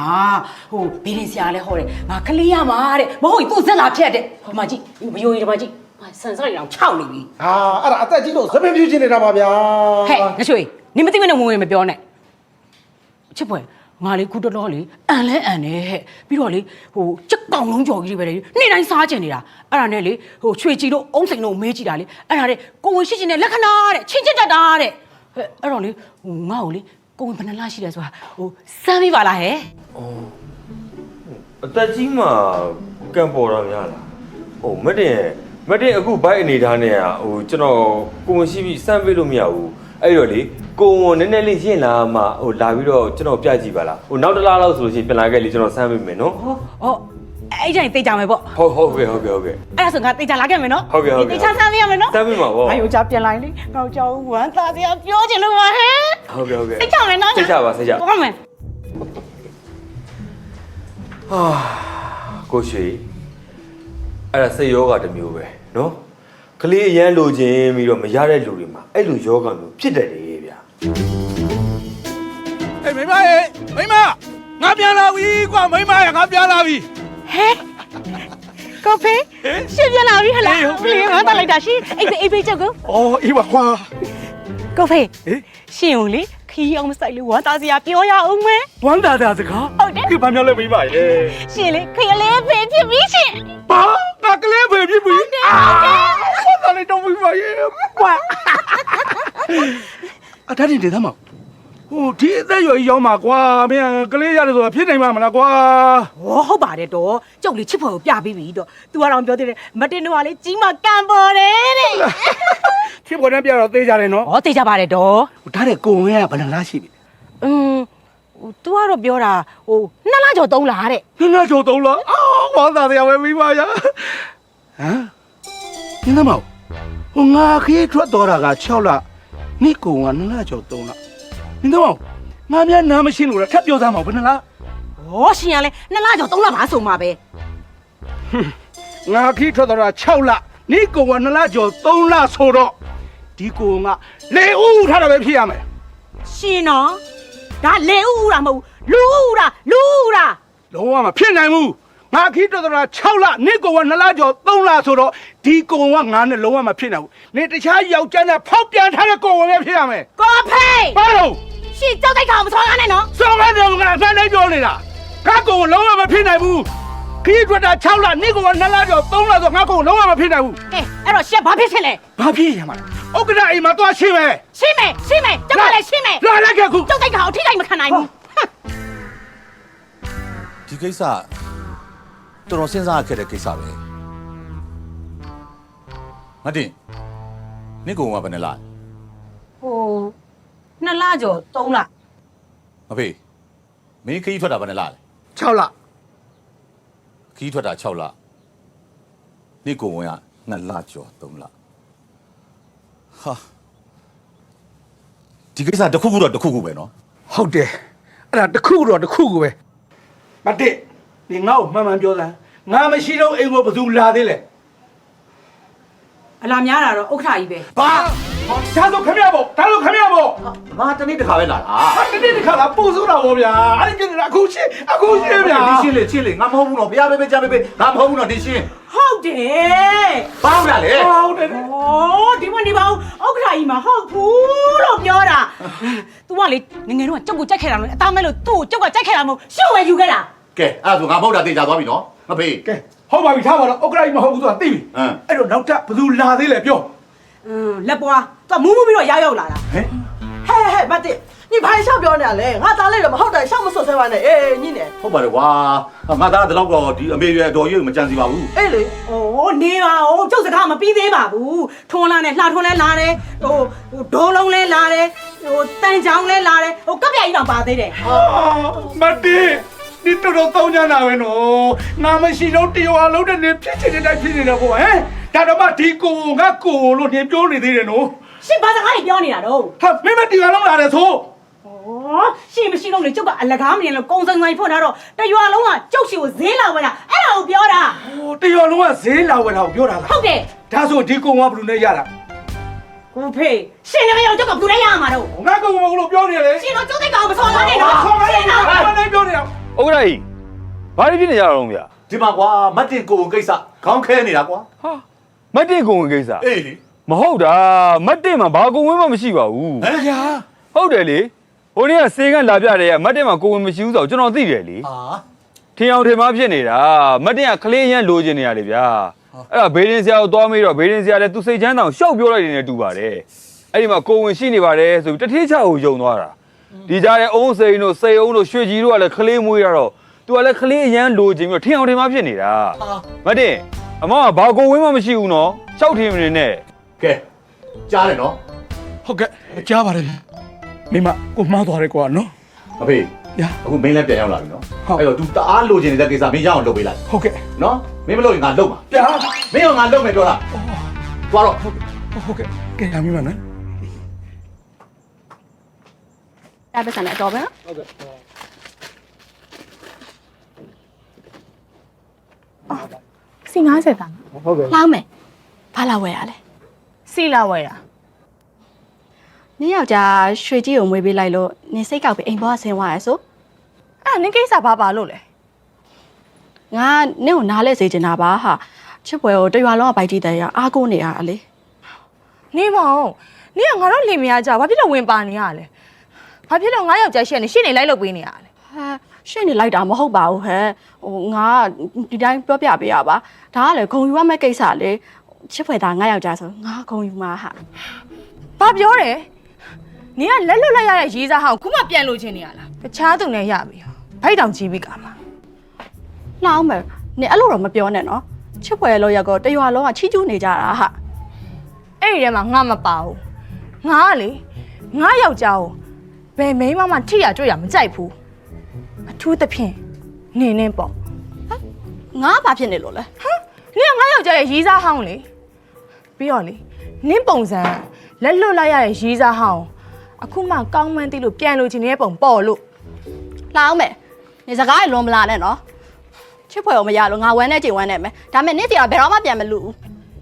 ဟိုဘေးရင်ဆရာလည်းဟောတယ်ငါကလေးရမှာတဲ့မဟုတ်ရင်သူ့ဇက်လာဖြတ်တဲ့ဒီမှာကြည့်မယိုရင်ဒီမှာကြည့်ဆန်စလိုက်အောင်ခြောက်နေပြီ ဟာအဲ့ဒါအသက်ကြီးလို့သပင်ပြူချင်းနေတာပါဗျာ ဟဲ့ငါချွေနေမသိမနဲ့ဝင်မပြောနဲ့ချစ်ပွဲငါလေးခုတော်တော်လေးအန်လဲအန်နေဟဲ့ပြီးတော့လေဟိုကြက်ကောင်လုံးကြော်ကြီးတွေပဲလေနေ့တိုင်းစားကျင်နေတာအဲ့ဒါနဲ့လေဟိုချွေကြည်တို့အုံးစိန်တို့မေးကြည့်တာလေအဲ့ဒါတဲ့ကိုဝင်ရှိချင်တဲ့လက္ခဏာတဲ့ချင်းချစ်တတ်တာတဲ့ဟဲ့အဲ့တော့လေဟိုငါ့ကိုလေကိုဝင်ဘယ်နှလားရှိတယ်ဆိုတာဟိုစမ်းပြီးပါလားဟဲ့ အသက်ကြီးမှကံပေါ်တာများလားဟိုမတည့်အခုဘိုက်အနေထားနဲ့ဟိုကျွန်တော်ကိုဝင်ရှိပြီးစမ်းပေးလို့မရဘူးအဲ့တော့လေကိုဝင်နည်းနည်းလေးရှင်းလာမှဟိုလာပြီးတော့ကျွန်တော်ပြကြည့်ပါလားဟိုနောက်တစ်လားလောက်ဆိုလို့ရှိရင်ပြန်လာခဲ့လေကျွန်တော်စမ်းပေးမယ်နော် ဟောအဲ့ကြရင်သိကြမယ်ပေါ့ ဟုတ်ကဲ့ အဲ့ဒါဆိုငါသိကြလာခဲ့မယ်နော် ဟုတ်ကဲ့ သိချဆမ်းပေးရမယ်နော် စမ်းပေးမှာပေါ့ ငါယောက်ျားပြန်လာရင်လေငါကြောက်ဝမ်းသာစရာပြောချင်လို့ပါဟဲ့ ဟုတ်ကဲ့ သိကြမယ်နော် သိကြပါဟုတ်မယ် ဟာကိုရှိအဲ့ဒါစိတ်ယောဂတစ်မျိုးပဲနော်ကလေးအရန်လိုချင်ပြီးတော့မရတဲ့လူတွေမှာအဲ့လိုယောဂမျိုးဖြစ်တတ်တယ်ဗျာ အေးမိမရေမိမငါပြန်လာပြီကွာမိမရေငါပြန်လာပြီ ဟဲ့ကိုဖေးရှင်ပြန်လာပြီဟလားလေငါတက်လိုက်တာရှင်အိပ်ဖေးကြောက်ကို အော်အေးပါကွာ ကိုဖေးရှင်ုံလေခီးအောင်မဆိုင်လို့ဝမ်းသာစရာပြောရအောင်မယ် ဝမ်းသာတာစကား ဟုတ်တယ် ဒီဘာမျိုးလဲမိမရေ ရှင်လေခရလေးဖေးဖြစ်ပြီရှင် ဘာငါကလေးပဲဖြစ်ပြီဟုတ်တယ်လေတော့မိမရေကွာအတားတင်တယ်သားမဟိုဒီအသက်ရွယ်ကြီးရောက်မှာကွာမင်းကလေးရတယ်ဆိုတာဖြစ်နိုင်မှာမလားကွာ ဟုတ်ပါတယ်တော့ကျုပ်လေးချစ်ဖို့ပြပြီးပြီတော့ तू ကတော့ပြောသေးတယ်မတင်တော့လေကြီးမကန်ပေါ်တယ်တဲ့ ဖြစ်ပေါ်တဲ့ပြတော့သေးကြတယ်နော် ဟောသိကြပါတယ်တော့ ဒါတဲ့ကိုဝင်ကဘယ်နှလားရှိပြီ तू ကတော့ပြောတာဟို2လကျော်3လတဲ့ 2လကျော်3လဝမ်းသာတယ်ပဲမိမရဟမ်နင်းသမောက်ဟိုငါခေးထွက်တော်တာက6လနေ့ကိုက2လကျော်3လနင်းသမောက်ငါများနားမရှင်းလို့ထပ်ပြောသားမအောင်ဘယ်နှလား ဟောရှင်ကလည်း2လကျော်3လပါဆိုမှာပဲ ငါခေးထွက်တော်တာ6လနေ့ကိုက2လကျော်3လဆိုတော့ဒီကိုကလေဦးထားတာပဲဖြစ်ရမယ် ရှင်နော်ဒါလေဥဥတာမဟုတ်လူဥတာ လုံးဝမဖြစ်နိုင်ဘူးငါခေးထွက်တော်တာ6လနေ့ကိုက2လကျော်3လဆိုတော့ဒီကိုကငါနဲ့လုံးဝမဖြစ်နိုင်ဘူးနေတခြားယောက်ျားနဲ့ဖောက်ပြန်ထားတဲ့ကိုပဲဖြစ်ရမယ် ကိုဖေး ဘာလို့ ရှင်ကြောက်တိုက်ကောင်မဆောင်းရနဲ့နော် စောင်းတဲ့ကောင်ကအမှန်တိုင်းပြောနေတာငါကိုလုံးဝမဖြစ်နိုင်ဘူးခီးထွက်တာ6လနေ့ကိုက2လကျော်3လဆိုငါကိုလုံးဝမဖြစ်နိုင်ဘူး ကဲအဲ့တော့ရှင်ဘာဖြစ်ဖြစ်လဲ ဘာဖြစ်ရမှာလဲဥက္ကဋ္ဌအိမ်မှာသွားရှင်းမယ် ရှင်းမယ်ကျုပ်ကလည်းရှင်းမယ် လာလိုက်ခဲ့ခု ကြောက်တိုက်ကောင်အထိတိုင်းမခံနိုင်ဘူး ဒီကိစ္စတော်တော်စဉ်းစားခဲ့တဲ့ကိစ္စပဲမတင်နေကောင်ကဘယ်နဲ့လား ဟို2လကျော်3လ မဖေးမင်းခီးထွက်တာဘယ်နဲ့လားလဲ 6လ ခီးထွက်တာ6လနေကောင်က2လကျော်3လဟာဒီကိစ္စတစ်ခုခုတော့တစ်ခုခုပဲနော် ဟုတ်တယ်အဲ့ဒါတစ်ခုတော့တစ်ခုကိုပဲမတစ်ဒီငါ့ကိုမှန်မှန်ပြောစမ်းငါမရှိတော့အိမ်ကိုဘယ်သူလာသေးလဲ အလားများတာတော့ဥက္ခဋ္ဌကြီးပဲ ဘာဒါဆိုခမရပေါ့ဒါဆိုခမရပေါ့ ငါတနေ့တစ်ခါပဲလာတာ ဟာတနေ့တစ်ခါလာပို့ဆိုတာပေါ့ဗျာအဲ့ဒီပြနေတာအခုရှင်းဗျာ ဒီရှင်းလေငါမဟုတ်ဘူးနော်ဘုရားပဲကြားပဲငါမဟုတ်ဘူးနော်ဒီရှင်း ဟုတ်တယ် ဘာဟုတ်လားလေ ဟုတ်တယ် ဩဒီမနေပါဘူးဥက္ခဋ္ဌကြီးမဟုတ်ဘူးလို့ပြောတာ तू ကလေငငယ်တော့ကြောက်ကိုကြိုက်ခဲ့တာလို့အသားမဲ့လို့သူ့ကိုကြောက်ကကြိုက်ခဲ့တာမဟုတ်ရှုပ်ဝဲယူခဲ့တာ ကဲအဲ့ဒါဆိုငါမဟုတ်တာသိကြသွားပြီနော်မဖေး ကဲဟုတ်ပါပြီထားပါတော့ဥက္ကဋ္ဌကြီးမဟုတ်ဘူးဆိုတာသိပြီအဲ့တော့နောက်ထပ်ဘယ်သူလာသေးလဲပြော လက်ပွား तू မူးပြီးတော့ရောက်လာတာ ဟဲ့မတ်တိ你拍笑表呢嘞？我打累了嘛，好歹项目说才完呢。哎，你呢？ ဟုတ်ပါတယ်ကွာငါသားတလောက်တော့ဒီအမေရွယ်တော်ရွယ်မကြံစီပါဘူး 哎嘞， ဩနေပါဦးကျုပ်စကားမပြီးသေးပါဘူးထွန်းလာနဲ့လှထွန်းလဲလာတယ်ဟိုဒိုးလုံးလဲလာတယ်ဟိုတန်ချောင်းလဲလာတယ်ဟိုကပ်ပြကြီးတော့ပါသေးတယ် မတစ်ဒီတော်တော်တောင်းကြတာပဲနော်ငါမရှိတော့တရားလုံးတဲ့နေဖြစ်ချင်တဲ့တိုင်းဖြစ်နေတော့ပေါ့ဟမ်ဒါတော့မှဒီကိုငါကိုလို့နေပြောနေသေးတယ်နော် ရှင်ဘာစကားကြီးပြောနေတာတော့ ဟာမင်းမတရားလုံးလာတယ်ဆို ဟ ရှင်မရှိတော့လေကျုပ်ကအလကားမမြင်လို့ကုံစုံဆိုင်ဖွင့်ထားတော့တရွာလုံးကကျုပ်ရှိကိုဈေးလာဝယ်တာအဲ့ဒါကိုပြောတာ တရွာလုံးကဈေးလာဝယ်တာကိုပြောတာလား ဟုတ်တယ် ဒါဆိုဒီကုံကဘယ်လိုနဲ့ရတာ ကိုဖေးရှင်နေမရောကျုပ်ကဘယ်လိုလဲရမှာတော့ ငါကုံကဘယ်လိုပြောနေလဲ ရှင်တော့ကျုပ်သိကောင်မဆော်နိုင်တော့ရှင်တော့ ဘာလဲပြောနေတာ ဥက္ကဋ္ဌကြီးဘာတွေဖြစ်နေကြတော့ဗျာ ဒီမှာကွာမတ်တင်ကိုကိစ္စခေါင်းခဲနေတာကွာ ဟာမတ်တင်ကုံဝင်ကိစ္စ အေးလေ မဟုတ်တာမတ်တင်မှာဘာကုံဝင်မှမရှိပါဘူး ဟဲ့ဗျာ ဟုတ်တယ်လေဟိုနေ့ကစေကန်းလာပြတယ်ကမတ်တင်မှာကုံဝင်မရှိဘူးဆိုတော့ကျွန်တော်သိတယ်လေ ဟာ ထင်အောင်ထင်မှားဖြစ်နေတာမတ်တင်ကကလေးရန်လိုချင်နေရတယ်ဗျာအဲ့ဒါဘေးရင်ဆရာကိုသွားမေးတော့ဘေးရင်ဆရာလည်းသူစိတ်ချမ်းသာအောင်ရှောက်ပြောလိုက်နေတူပါတယ်အဲ့ဒီမှာကုံဝင်ရှိနေပါတယ်ဆိုပြီးတထေးချကိုယုံသွားတာဒီကြားထဲအုံးစိန်တို့စိန်အုံးတို့ရွှေကြီးတို့ကလည်းကလေးမွေးရတော့သူကလည်းကလေးအရန်လိုချင်ပြီးတော့ထင်အောင်ထင်မှားဖြစ်နေတာမတ်တင်အမေကဘာကုံဝင်မှမရှိဘူးနော်ရှောက်ထင်နေနဲ့ ကဲကြားတယ်နော် ဟုတ်ကဲ့ကြားပါတယ်မိမကိုမှားသွားတယ်ကွာနော် အဖေအခုမင်းလည်းပြန်ရောက်လာပြီနော်အဲ့တော့ तू တအားလိုချင်နေတဲ့ကိစ္စမင်းရအောင်လုပ်ပေးလိုက် ဟုတ်ကဲ့ နော်မင်းမလုပ်ရင်ငါလုပ်မှာပြမင်းရောငါလုပ်မယ်ပြောတာသွားတော့ ဟုတ်ကဲ့ကဲရမိမနော် အဲ့ပတ်စံနဲ့အတော်ပဲနော် ဟုတ်ကဲ့ စီ90တန်း ဟုတ်ကဲ့ လောင်းမယ်ဘာလာဝယ်ရလဲ စီလာဝယ်တာ နင်းယောက်ျားရွှေကြီးကိုမွေးပေးလိုက်လို့နင်းစိတ်ကောက်ပြီးအိမ်ပေါ်ဆင်းသွားရဆို အဲ့နင်းကိစ္စဘာပါလို့လဲ ငါနင့်ကိုနားလဲစေချင်တာပါဟာချစ်ပွဲကိုတရွာလုံးကပိုက်တီးတယ်ရအားကိုးနေရတာလေ နေမောင်နင်းကငါတို့လင်မယားကြဘာဖြစ်လို့ဝင်ပါနေရလဲဘာဖြစ်လို့ငါယောက်ျားရှက်နေရှင်းနေလိုက်လုပ်ပေးနေရလဲ ဟာရှင့်နေလိုက်တာမဟုတ်ပါဘူးဟဲ့ဟိုငါဒီတိုင်းပြောပြပေးရပါဒါကလေဂုံယူရမယ့်ကိစ္စလေချစ်ပွဲသားငါယောက်ျားဆိုငါဂုံယူမှာဟာ ဘာပြောတယ်နင်းကလက်လွတ်လိုက်ရတဲ့ရေးစားဟောင်းခုမှပြန်လို့ချင်းနေရလားတခြားသူနဲ့ရပြီဘိုက်တောင်ကြီးပြီကမှာ လောင်းမယ်နင်အဲ့လိုတော့မပြောနဲ့နော်ချစ်ပွဲလို့ရက်ကောတရွာလုံးကချီးကျူးနေကြတာဟာ အဲ့ဒီထဲမှာငါမပါဘူးငါကလေငါယောက်ျားကိုဘယ်မိန်းမမှထိရတွေ့ရမကြိုက်ဘူးအထူးသဖြင့်နင်းနေပေါ့ ငါဘာဖြစ်နေလို့လဲ နင်းကငါယောက်ျားရဲ့ရေးစားဟောင်းလေပြီးတော့လေနင်းပုံစံလက်လွတ်လိုက်ရတဲ့ရေးစားဟောင်းအခုမှကောင်းမှန်းသိလို့ပြန်လို့ချင်တဲ့ပုံပေါ်လို့ လောင်းမယ်နေစကားရလွန်မလာနဲ့နော်ချစ်ပွဲကိုမရလို့ငါဝမ်းနဲ့ချိန်ဝမ်းနဲ့မယ်ဒါမဲ့နင့်စီကဘယ်တော့မှပြန်မလူဘူး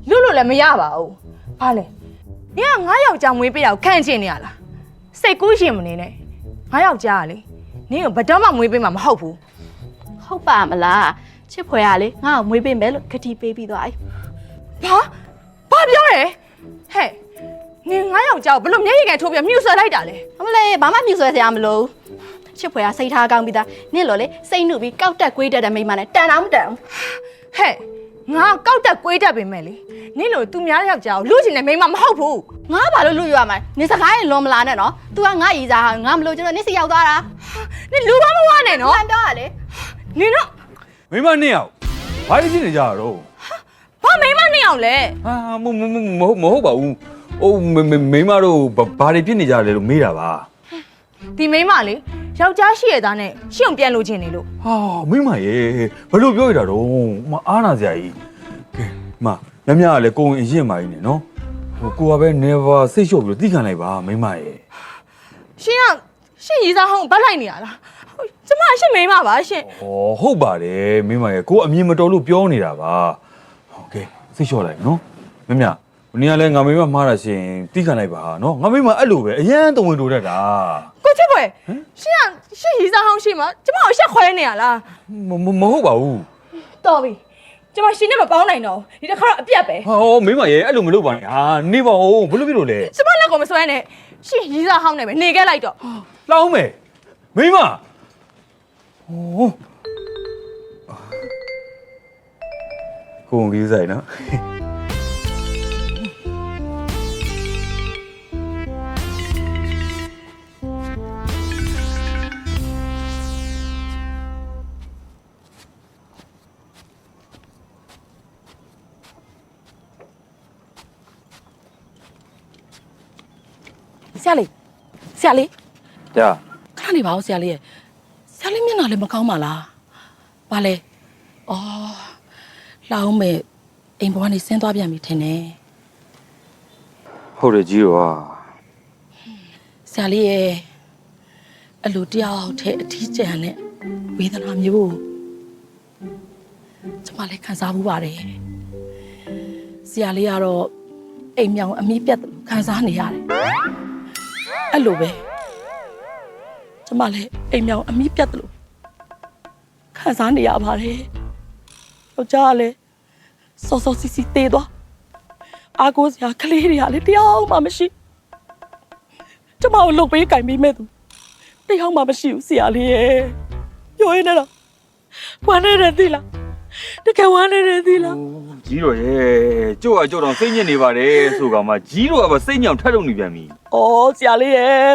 လွတ်လို့လည်းမရပါဘူးဘာလဲနင်းကငါယောက်ျားမွေးပေးတာကိုခန့်ချင်နေရလားစိတ်ကူးရှင်မနေနဲ့ငါယောက်ျားကလေနင်းကိုဘယ်တော့မှမွေးပေးမှာမဟုတ်ဘူး ဟုတ်ပါမလားချစ်ဖွဲရလေငါ့ကိုမွေးပေးမယ်လို့ဂတိပေးပြီးသွားပြီ ဘာပြောရဲဟဲ့နင်ငါယောက်ျားကိုဘလို့မျက်ရည်ကန်ထိုးပြီးမြှူဆွဲလိုက်တာလဲ အမလေးဘာမှမြှူဆွဲစရာမလိုချစ်ဖွဲရစိတ်ထားကောင်းပြီးသားနင့်လို့လေစိတ်နှုတ်ပြီးကောက်တက်ကွေးတက်တဲ့မိန်းမနဲ့တန်အောင်မတန် ဟဲ့ငါကောက်တက်ကွေးတက်ပင်မဲ့လေနင်လို့သူများယောက်ျားကိုလူချင်တဲ့မိန်းမမဟုတ်ဘူး ငါဘာလို့လူရမှာနင်စကားရင်လွန်မလာနဲ့နော် तू ကငါရီစားဟာငါမလို့ကျွန်တော်နင့်စီရောက်သွားတာ နင်လူမမဝနဲ့နော် မှန်ပြောရလေ နင်တော့ မိမနှစ်ယောက်ဘာတွေဖြစ်နေကြတော့ ဘာမိန်းမနှစ်ယောက်လဲ ဟာမဟုတ်ပါဘူးအိုးမိမတို့ဘာတွေဖြစ်နေကြလဲလို့မေးတာပါ ဒီမိန်းမလေယောက်ျားရှိရသားနဲ့ရှင့်ပြန်လို့ချင်နေလို့ ဟာမိမရေဘယ်လိုပြောရတာတော့မအားနာစရာကြီးကဲမမြကလည်းကိုဝင်အရင်ပါကြီးနေနော်ဟိုကိုကပဲ never စိတ်လျှော့ပြီးတော့တိခံလိုက်ပါမိမရေ ရှင့်ရီစားဟောင်းဗတ်လိုက်နေရလားကျမရှင့်မိန်းမပါရှင့် ဩဟုတ်ပါတယ်မိမရေကိုအမြင်မတော်လို့ပြောနေတာပါဟုတ်ကဲ့စိတ်လျှော့လိုက်နော်မြနင်ကလည်းငါမိမမှားတာရှင်တိခံလိုက်ပါနော်ငါမိမအဲ့လိုပဲအရန်တဝင်တိုတတ်တာ ကိုချစ်ပွဲရှင့်ရီစားဟောင်းရှိမှာကျမကိုရှက်ခွဲနေရလား မဟုတ်ပါဘူး တော်ပြီကျမရှင်နဲ့မပေါင်းနိုင်တော့ဒီတစ်ခါတော့အပြတ်ပဲ ဟောမိမရေအဲ့လိုမလုပ်ပါနဲ့ဟာနေပါဦးဘလို့ဖြစ်လို့လဲ ကျမလက်ကိုမစွဲနဲ့ရှင်ရီစားဟောင်းနေပဲနေခဲ့လိုက်တော့ လောင်းမယ်မိမဟိုကိုကြီးဆိုင်နော် ဆရာလေး ကြာ ခဏနေပါဦးဆရာလေးရဲ့ဆရာလေးမျက်နှာလည်းမကောင်းပါလားဘာလဲအော်လှအောင်မဲ့အိမ်ဘွားနေဆင်းသွားပြန်ပြီထင်တယ် ဟုတ်တယ်ကြီးရော ဆရာလေးရဲ့ အဲ့လိုတယောက်တည်းအထီးကျန်နဲ့ဝေဒနာမျိုးကျမလည်းခံစားမှုပါတယ်ဆရာလေးကတော့အိမ်မြောင်အမိပြတ်တယ်ခံစားနေရတယ်အဲ့လိုပဲကျမလည်းအိမ်မြောင်အမိပြတ်တယ်ခံစားနေရပါတယ်ယောက်ျားကလည်းစောစောစီစီတေးသွားအားကိုးစရာကလေးတွေကလည်းတယောက်မှမရှိကျမကိုလုတ်ပေးကင်ပေးမဲ့သူတယောက်မှမရှိဘူးဆရာလေးရဲ့ပြောရင်းနဲ့တော့ဝမ်းနေတယ်သီလားတကယ်ဝမ်းနေတယ်သီလား ကြီးတော့ရဲ့ကျုပ်ကကျုပ်တော့စိတ်ညစ်နေပါတယ်ဆိုကောင်မှကြီးတော့ကစိတ်ညောင်ထက်လို့နေပြန်ပြီ ဩဆရာလေးရဲ့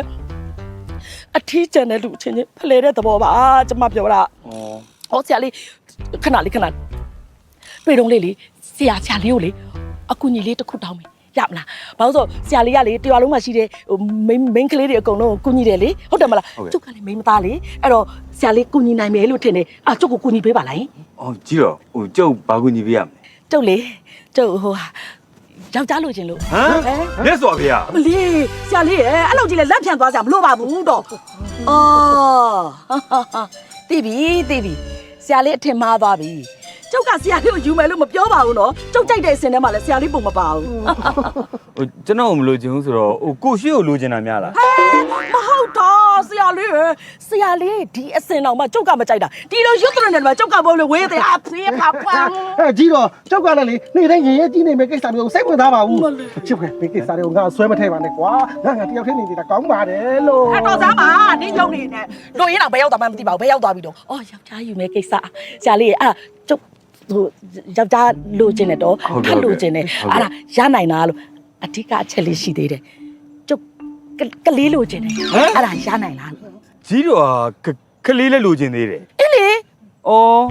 အထီးကျန်တဲ့လူချင်းချင်းဖလှယ်တဲ့သဘောပါကျမပြောတာဩဆရာလေးခဏလေးပြေတော့လေးဆရာလေးကိုလေအကူညီလေးတစ်ခုတောင်းမယ်ရမလားဘာလို့ဆိုဆရာလေးကလေတရွာလုံးမှာရှိတဲ့မိန်းကလေးတွေအကုန်လုံးကိုကူညီတယ်လေဟုတ်တယ်မလားကျုပ်ကလည်းမိန်းမသားလေအဲ့တော့ဆရာလေးကူညီနိုင်မယ်လို့ထင်တယ်ကျုပ်ကိုကူညီပေးပါလားအော်ကြီးတော့ကျုပ်ဘာကူညီပေးရမလဲ ကျုပ်လေကျုပ်ဟိုယောက်ျားလို့ချင်းလို့ ဟမ်လက်စော်ဖေးရ မလေးဆရာလေးရဲ့အဲ့လိုကြီးလေလက်ဖြန့်သွားကြမလို့ပါဘူးတော့အော်သိပြီဆရာလေးအထင်မှားသွားပြီကျုပ်ကဆရာလေးကိုယူမယ်လို့မပြောပါဘူးနော်ကျုပ်ကြိုက်တဲ့အစင်ထဲမှာလည်းဆရာလေးပုံမပါဘူး ကျွန်တော်မလို့ချင်ဘူးဆိုတော့ကိုရှိကိုလိုချင်တာများလား မဟုတ်တော့ဆရာလေးဒီအစင်တော်မှကျုပ်ကမကြိုက်တာဒီလိုရွတ်တဲ့နေမှာကျုပ်ကဘိုးလို့ဝေးတဲ့အဖေးပါပွား ကြီးတော့ကြောက်ကလည်းလေနေ့တိုင်းရင်ရဲကြီးနေမယ်ကိစ္စမျိုးစိတ်ဝင်သားပါဘူးချစ်ခွဲဒီကိစ္စတွေကိုငါဆွဲမထဲပါနဲ့ကွာငါတယောက်တည်းနေနေတာကောင်းပါတယ်လို့ အဲ့တော့သားပါဒီယုံနေနဲ့တို့ရင်တော့ဘယ်ရောက်သွားမှမသိပါဘူးဘယ်ရောက်သွားပြီတော့အော်ယောက်ျားယူမယ်ကိစ္စဆရာလေးအဲ့ကျုပ်ဟိုယောက်ျားလိုချင်တယ်တော့ထပ်လိုချင်တယ်အဲ့ဒါရနိုင်လားလို့အဓိကအချက်လေးရှိသေးတယ်ကျုပ်ကလေးလိုချင်တယ်အဲ့ဒါရနိုင်လား ကြီးတော့ကလေးလည်းလိုချင်သေးတယ် အေးလေ အော်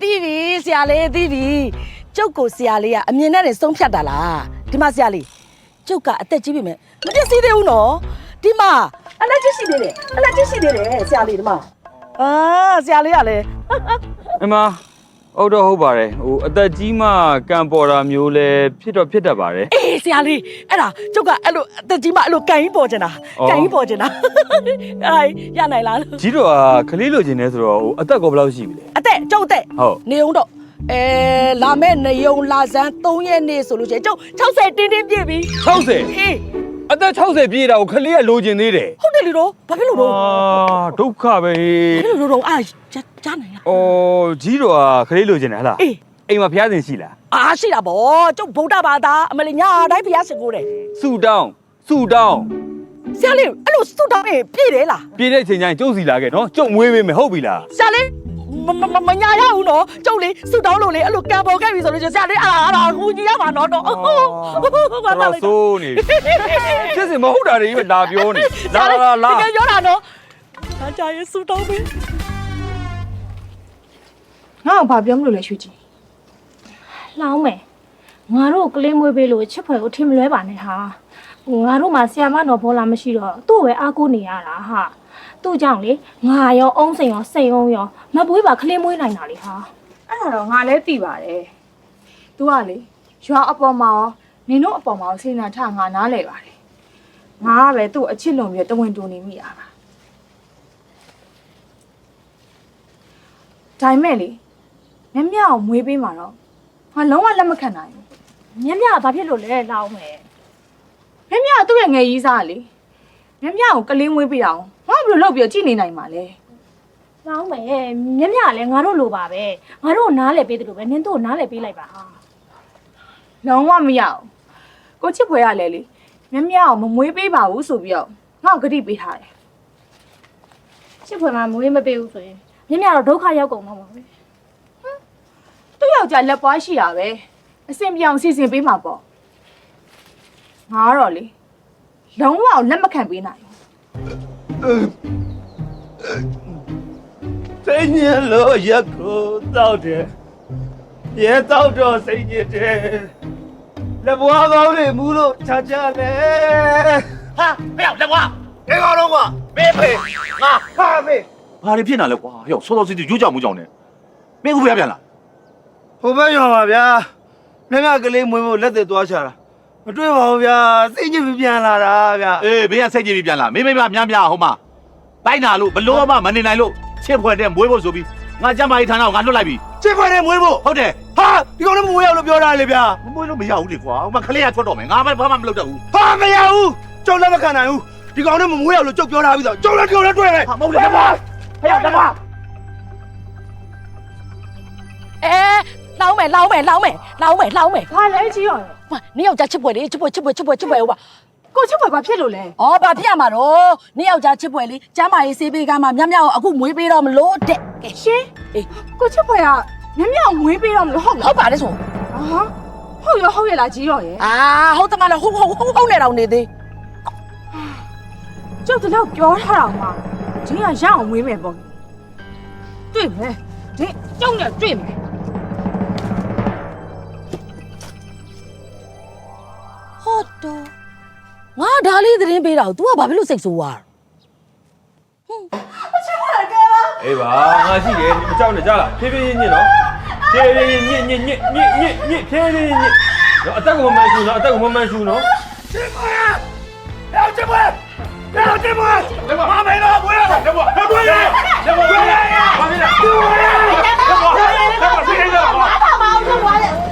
သိပြီဆရာလေးသိပြီကျုပ်ကိုဆရာလေးကအမြင်နဲ့နေဆုံးဖြတ်တာလားဒီမှာဆရာလေးကျုပ်ကအသက်ကြီးပြီမဲ့မပြည့်စည်သေးဘူးနော်ဒီမှာအလက်ကြီးရှိသေးတယ်ဆရာလေးဒီမှာဆရာလေးကလည်း အမဟုတ်တော့ဟုတ်ပါတယ်အသက်ကြီးမှကံပေါ်တာမျိုးလဲဖြစ်တတ်ပါတယ် အေးဆရာလေးအဲ့ဒါကျုပ်ကအဲ့လိုအသက်ကြီးမှအဲ့လိုကန်ကြီးပေါ်ကျင်တာအဲ့ရနိုင်လားလို့ ကြီးတော့ကလေးလိုချင်နေဆိုတော့အသက်ကောဘယ်လောက်ရှိပြီလဲ အသက်ကျုပ်အသက် ဟုတ် နေအောင်တော့လာမဲ့နေုံလာစမ်း3ရက်နေ့ဆိုလို့ကျုပ်60တင်းပြည့်ပြီ 60 အေး အသက်60ပြည့်တာကိုကလေးကလိုချင်သေးတယ် ဟုတ်တယ်လေတော့ဘာဖြစ်လို့တော့ ဒုက္ခပဲ ဘာဖြစ်လို့တော့ကြားနိုင်လား အော်ကြီးတော့ကလေးလိုချင်တယ်ဟလား အေး အိမ်မှာဖျားစင်ရှိလား ရှိတာဗောကျုပ်ဗုဒ္ဓဘာသာအမလေးညာတိုင်းဖျားစင်ကိုတယ် ဆူတောင်း ဆရာလေးအဲ့လိုစွတ်တောင်းနေပြည့်တယ်လား ပြည့်တဲ့ချိန်ကျရင်ကျုပ်စီလာခဲ့နော်ကျုပ်မွေးပေးမယ်ဟုတ်ပြီလား ဆရာလေးမညာရဘူးနော်ကျုပ်လေးစွတ်တောင်းလို့လေအဲ့လိုကံပေါ်ခဲ့ပြီဆိုလို့ဆရာလေးအဲ့ဟူကြီးရမှာနော်တော့ တော့ဆိုးနေဖြစ်စင်မဟုတ်တာတွေပဲလာပြောနေလာ တကယ်ပြောတာနော်ဒါကြရဲ့စွတ်တောင်းပြီ ငါ့ကိုဘာပြောမလို့လဲရွှေကြီးလှောင်းမယ်ငါတို့ကလေးမွေးပေးလို့ချစ်ဖွယ်ကိုထင်မလွဲပါနဲ့ဟာငါတို့မှာဆီယာမတော်ဘောလာမရှိတော့သူ့ပဲအားကိုးနေရတာဟာသူ့ကြောင့်လေငါရောအုံးစိန်ရောစိန်အောင်ရောမပွေးပါကလေးမွေးနိုင်တာလေဟာ အဲ့ဒါတော့ငါလည်းသိပါတယ် तू ကလေရွာအပေါ်မှာရောနင်တို့အပေါ်မှာရောစေနာထငါနားလဲပါတယ်ငါကပဲသူ့အချစ်လုံးပြီးတဝင်တူနေမိတာပါဒါမဲ့လေမြမြကိုမွေးပေးမှာတော့ငါလုံးဝလက်မခံနိုင်ဘူး မြမြကဘာဖြစ်လို့လဲလှောင်းမယ် မြမြကသူ့ရဲ့ငယ်ကြီးစားလေမြမြကိုကလေးမွေးပေးအောင်ငါဘယ်လိုလုပ်ပြီးကြည့်နေနိုင်မှာလဲ လှောင်းမယ်မြမြကလည်းငါတို့လိုပါပဲငါတို့နားလဲပေးတယ်လို့ပဲနင်တို့နားလဲပေးလိုက်ပါဟာ လုံးဝမရအောင်ကိုချစ်ဖွယ်ရလဲလေမြမြကိုမမွေးပေးပါဘူးဆိုပြီးတော့ငါ့ကိုဂတိပေးထားတယ် ချစ်ဖွယ်မှာမွေးမပေးဘူးဆိုရင်မြမြတော့ဒုက္ခရောက်ကုန်မှာပါပဲ သူ့ယောက်ျားလက်ပွားရှိတာပဲအစင်ပြောင်စီစဉ်ပေးမှာပေါ့ငါကတော့လေလုံးဝလက်မခံပေးနိုင်ဘူး စိတ်ညစ်လို့ရက်ကိုတောက်တယ်ရဲတောက်တော့စိတ်ညစ်တယ်လက်ဘွားကောင်းတွေမူးလို့ချာချာလေဟာဟဲ့လက်ဘွားဒီကောင်တော့ကမေးဖေးငါဟာမေး ဘာတွေဖြစ်နေလဲကွာဟဲ့စောစောစီးစီးရွတ်ကြောင်မှုကြောင်နေမင်းခုဖျားပြန်လား ဟိုဘက်ရွာပါဗျာမြမြကလေးမွေးဖို့လက်သက်သွားချတာ တွေ့ပါဘူးဗျာစိတ်ညစ်ပြီးပြန်လာတာဗျာအေးဘေးကစိတ်ညစ်ပြီးပြန်လာမင်းမိမများများဟိုမှာတိုင်းနာလို့ဘလို့မှမနေနိုင်လို့ချစ်ဖွယ်တဲ့မွေးဖို့ဆိုပြီးငါကျမ်းမာရေးဌာနကိုငါလွတ်လိုက်ပြီချစ်ဖွယ်တဲ့မွေးဖို့ဟုတ်တယ်ဟာဒီကောင်လည်းမမွေးရလို့ပြောတာလေဗျာမမွေးလို့မရဘူးလေကွာဟိုမှာခလေးကထွက်တော့မယ်ငါဘာမှမလုပ်တော့ဘူးဟာမရဘူးကျုပ်လည်းမခံနိုင်ဘူးဒီကောင်လည်းမမွေးရလို့ကျုပ်ပြောထားပြီးတော့ကျုပ်လည်းတွေ့တယ်ဟာမဟုတ်လေတမဟဲ့တမ လောင်းမယ်ဘာလဲကြီးရောမနေ့ယောက်ျားချစ်ပွဲလေချစ်ပွဲဟိုပါကိုချစ်ပွဲဘာဖြစ်လို့လဲဩဘာဖြစ်ရမှာတော့နေ့ယောက်ျားချစ်ပွဲလေကျမ်းမာရေးဆေးပေးကမှမြတ်ကိုအခုမွေးပေးတော့မလို့တဲ့ကဲရှင်အေးကိုချစ်ပွဲကမြတ်ကိုမွေးပေးတော့မလို့ဟုတ်ပါတယ်ဆိုဟုတ်ရလားကြီးရောရဲ့ဟုတ်တယ်မလားဟုတ်နေတော့နေသေးကျုပ်တော့ပြောထားတော့မှာဒီကရအောင်မွေးမယ်ပေါ့တွေ့မယ်ဒီကျုံနဲ့တွေ့မယ်ဟုတ်တော့ငါဒါလေးသတင်းပေးတာကို तू ကဘာဖြစ်လို့စိတ်ဆိုးသွားအေးပါငါရှိတယ်မကြောက်နဲ့ကြားလားဖြည်းဖြည်းညစ်နော်ဖြည်းဖြည်းညစ်ဖြည်းဖြည်းညစ်တော့အတက်ကမမှန်ရှူနော်ချစ်ဖွယ်ရောက်ချစ်ဖွယ်မမေတော့ဘွေးရဘာဖြစ်လဲဘာဖြစ်လဲ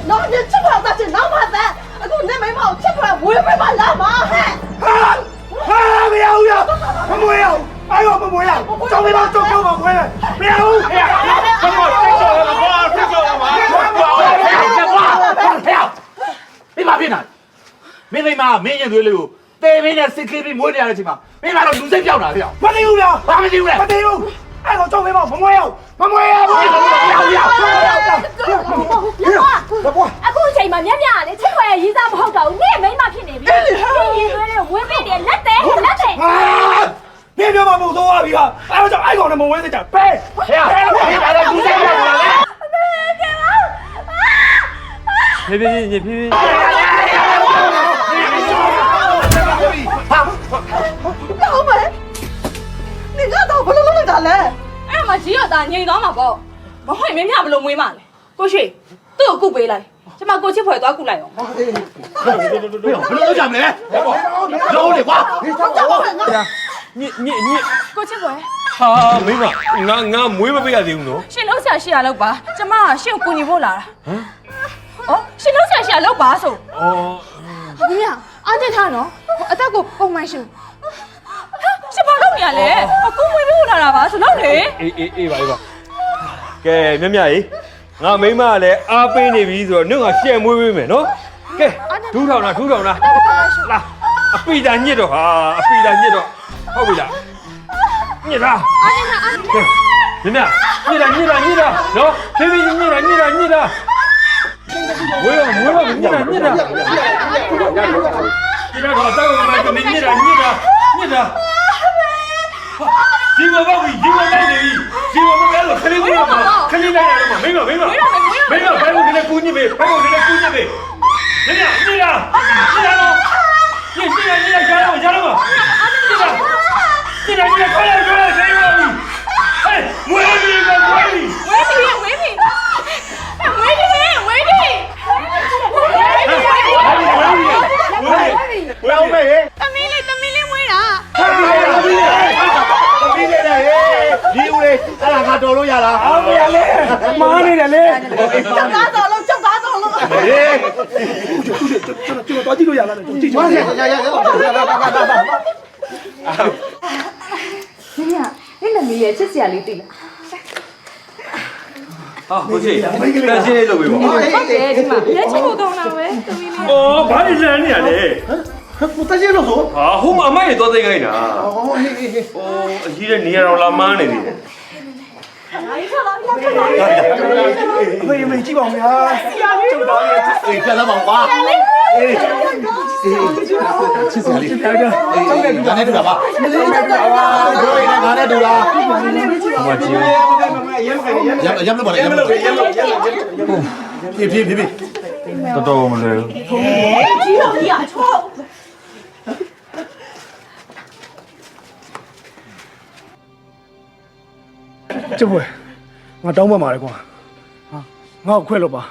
နော်你吃不了大钱，老麻烦。我那眉毛吃不了，我也没把老麻烦。မရဘူးမမွေးရ哎呦မမွေးရကျောင်းလေးတော့ကျောင်းမမွေးမရဘူးဟဲ့ဘာလို့စိတ်ဆော်ရမှာစိတ်ဆော်ရမှာဟဲ့ဘာဖြစ်နေမင်းရင်သွေးလေးကိုတေးမင်းနဲ့စစ်ခေးပြီးမွေးနေရတဲ့အချိန်မှာမင်းကတော့လူစိတ်ပြောက်တာဟဲ့မသိဘူးဗျာဘာမသိဘူးလဲမသိဘူးအဲ့တော့ကျောင်းလေးမမွေးရအခုအချိန်မှာမြတ်မြတ်လေချစ်ခွဲရေးစားမဟုတ်တော့ဘူးနေ့မိမဖြစ်နေပြီနေ့ရေးသွေးလေးဝင်းပေးတယ်လက်တယ်你别把木头啊！别看，哎，我叫爱搞那么危险的，别！哎呀，你这样子嘞！ဖြည်းဖြည်းညစ်ဖြည်းဖြည်း老妹，你这都不能弄他嘞？အဲ့မှာကြီးရတာငြိမ်သွားမှာပေါ့မဟုတ်ရင်မြတ်ဘလို့မွေးမှာလဲကိုရွှေသူ့ကိုကုပေးလိုက်ကျမကိုချစ်ဖွယ်သွားကုလိုက်အောင်不能都讲没？揉你瓜！ညစ်ကိုချစ်ဖွယ်ဟာမင်းငါမွေးမပေးရသေးဘူးနော်ရှင်လုံးဆရာရှိရလောက်ပါကျမကရှင်ကိုကူညီဖို့လာတာဩရှင်လုံးဆရာရှိရလောက်ပါဆို不要，阿姐她喏，阿大哥帮忙修。ရှင်ဘာလုပ်နေရလဲအခုမွေးဖို့လာတာပါဆိုတော့လေအေးပါကဲမြတ်ကြီးငါမိမကလည်းအားပေးနေပြီဆိုတော့နှုတ်ကရှက်မွေးပေးမယ်နော်ကဲထူးထောင်တာလာအပိတာညစ်တော့ဟုတ်ပြီလားညစ်လားကဲမြတ်ညစ်တာနော်ဖြည်းဖြည်းညစ်တာဝေးတော့ညစ်တာညစ်တာတော့တောက်မှမညစ်တာဒီမဘောက်ကြီးဒီမလိုက်နေပြီဒီမမကလည်းခလေးလိုက်ရတော့မိမဘယ်လိုလဲကူညစ်ပဲညစ်ရတော့ရတော့ညစ်ခေါ်ရဆိုင်ရောဟဲ့မွေးပြီလောင်းမေးသမီးလေးမွေးတာ သမီးလေးလေဒီဦးလေးအဲ့ဒါငါတော်လို့ရလားမရလေမားနေတယ်လေကျောက်သားတော်လို့ဟေးကျွန်တော်တော့ကြည့်လို့ရလားကြည့်ရမြတ်နေ့နမီးရဲ့ချစ်စရာလေးသိလားဟာဟုတ်ရှိတန်းရှင်းလေးလုပ်ပေးပါဟုတ်တယ်ဒီမှာရဲချစ်ဖို့ကောင်းတာပဲသမီးလေးအော်ဘာလဲလမ်းနေရလဲ我担心了说。啊，后妈妈也多这个呢。哦，အကြီးတဲ့နေရာတော်လာမန်းနေသေးတယ်။မေးကြည့်ပါဦးဗျာ။ကျုပ်သားလေးအေးပြန်လာပါကွာ။အေးချစ်စရာလေး။ကျုပ်နဲ့ငါနဲ့တူတာပါ။တို့ရင်းငါနဲ့တူလား။မကြည့်ဘူး။ရမ်းလို့ပါလေရမ်းလို့ဖြည်းတော်မလဲကြီးတော့ကြီးအချောကျုပ်ငါတောင်းပန်ပါတယ်ကွာငါ့ကိုခွဲလို့ပါ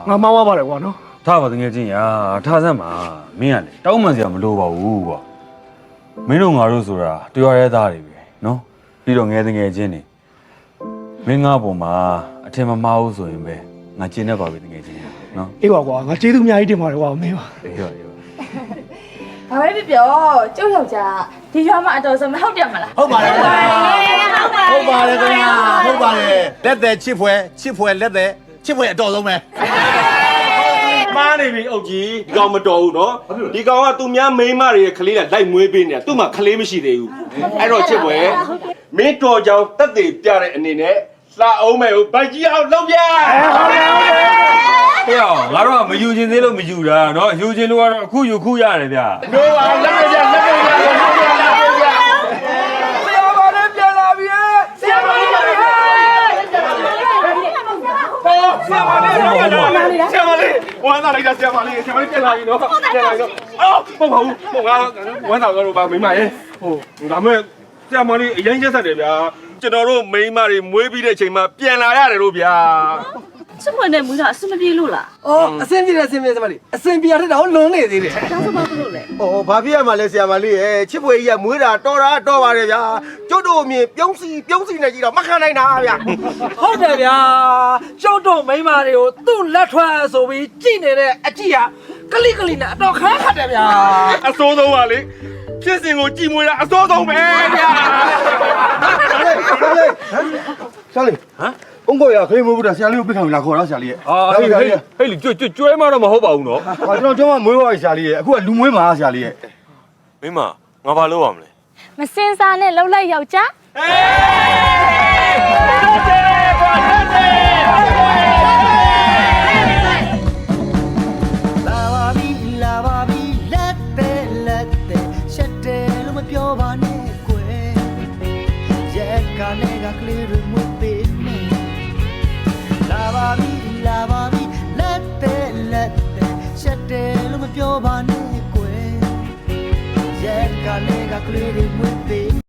ငါမှားသွားပါတယ်ကွာနော် ထားပါတကယ်ချင်းရာထားစမ်းပါမင်းကလေတောင်းမှန်စရာမလိုပါဘူးကွာမင်းတို့ငါတို့ဆိုတာတရွာရဲသားတွေပဲနော်ပြီးတော့ငယ်တငယ်ချင်းတွေမင်းငါ့ပုံမှာအထင်မမှားဘူးဆိုရင်ပဲငါကျင်းနေပါပြီတကယ်ချင်းနော် အေးပါကွာငါကျေးဇူးအများကြီးတင်ပါတယ်ကွာမင်းပါ အေးပါ ဘာပဲပြောကျုပ်ယောက်ျားဒီရွာမှာအတော်ဆုံးမဟုတ်တယ်မလား ဟုတ်ပါတယ်ခင်ဗျာဟုတ်ပါတယ်ခင်ဗျာဟုတ်ပါတယ်လက်သက်ချစ်ဖွယ်လက်သက်ချစ်ဖွယ်အတော်ဆုံးပဲမားနေပြီအုတ်ကြီးဒီကောင်မတော်ဘူးနော်ဒီကောင်ကသူများမိန်းမတွေရဲ့ကလေးကလိုက်မွေးပေးနေတာသူ့မှာကလေးမရှိသေးဘူးအဲ့တော့ချစ်ဖွယ်မင်းတော်ကြောင်တက်သေးပြတဲ့အနေနဲ့လှအောင်မယ်ဗိုက်ကြီးအောင်လုံးပြဟုတ်တယ် ဟေ့အောင်ငါတို့ကမယူခြင်းသေးလို့မယူတာနော်ယူခြင်းလို့ကတော့အခုယူခုရတယ်ဗျာ တို့ပါလက်ပြလက်ပြလက်ပြလက်ပြဆရာမလေးပြန်လာပြီဆရာမလေးပြန်လာပြီဆရာမလေးဝမ်းသာလိုက်တာဆရာမလေးပြန်လာပြီနော်ပြန်လာပြီနော်အော်ဟုတ်ပါဘူးဟိုငါဝမ်းသာတော့ပါမိမရဲ့ဟိုဒါမဲ့ဆရာမလေးအရင်ရက်ဆက်တယ်ဗျာကျွန်တော်တို့မိမတွေမွေးပြီးတဲ့အချိန်မှာပြန်လာရတယ်လို့ဗျာ ချစ်ဖွယ်နဲ့မူးတာအဆင်မပြေလို့လား အော်အဆင်ပြေတယ်အဆင်ပြေစမလေးအဆင်ပြေရတဲ့တော့လွန်နေသေးတယ် ကျောင်းစပါဘလို့လဲ ။အော်ဘာဖြစ်ရမှာလဲဆရာမလေးရဲ့ချစ်ဖွယ်ကြီးကမွေးတာတော်ပါတယ်ဗျာ။ကျုပ်တို့အမြင်ပြုံးစီနေကြည့်တော့မခံနိုင်တာဗျာ ဟုတ်တယ်ဗျာကျုပ်တို့မိန်းမတွေကိုသူ့လက်ထွက်ဆိုပြီးကြည့်နေတဲ့အကြည့်ဟာကလိကလိနဲ့အတော်ခါခတ်တယ်ဗျာ အစိုးဆုံးပါလေဖြစ်စဉ်ကိုကြည်မွေးတာအစိုးဆုံးပဲဗျာ ဆရာလေးဟမ်အုံးကိုရခလေးမွေးဘူးတာဆရာလေးကိုပြစ်ခံလာခေါ်တော့ဆရာလေးရဲ့ အာဟေးလေကျွဲမတော့မဟုတ်ပါဘူးနော် ဟာကျွန်တော်မွေးပါဆရာလေးရဲ့အခုကလူမွေးမှာဆရာလေးရဲ့ မိမငါဘာလုပ်ရမလဲ မစင်စားနဲ့လှုပ်လိုက်ယောက်ျား လာပါပြီလက်တဲ့ရှက်တယ်လို့မပြောပါနဲ့ကွယ်ရဲ့ကနေကကလေးတွေမွေးပေးနေလာပါပြီလက်တဲ့ရှက်တယ်လို့မပြောပါနဲ့ကွယ်ရဲ့ကနေကကလေးတွေမွေးပေး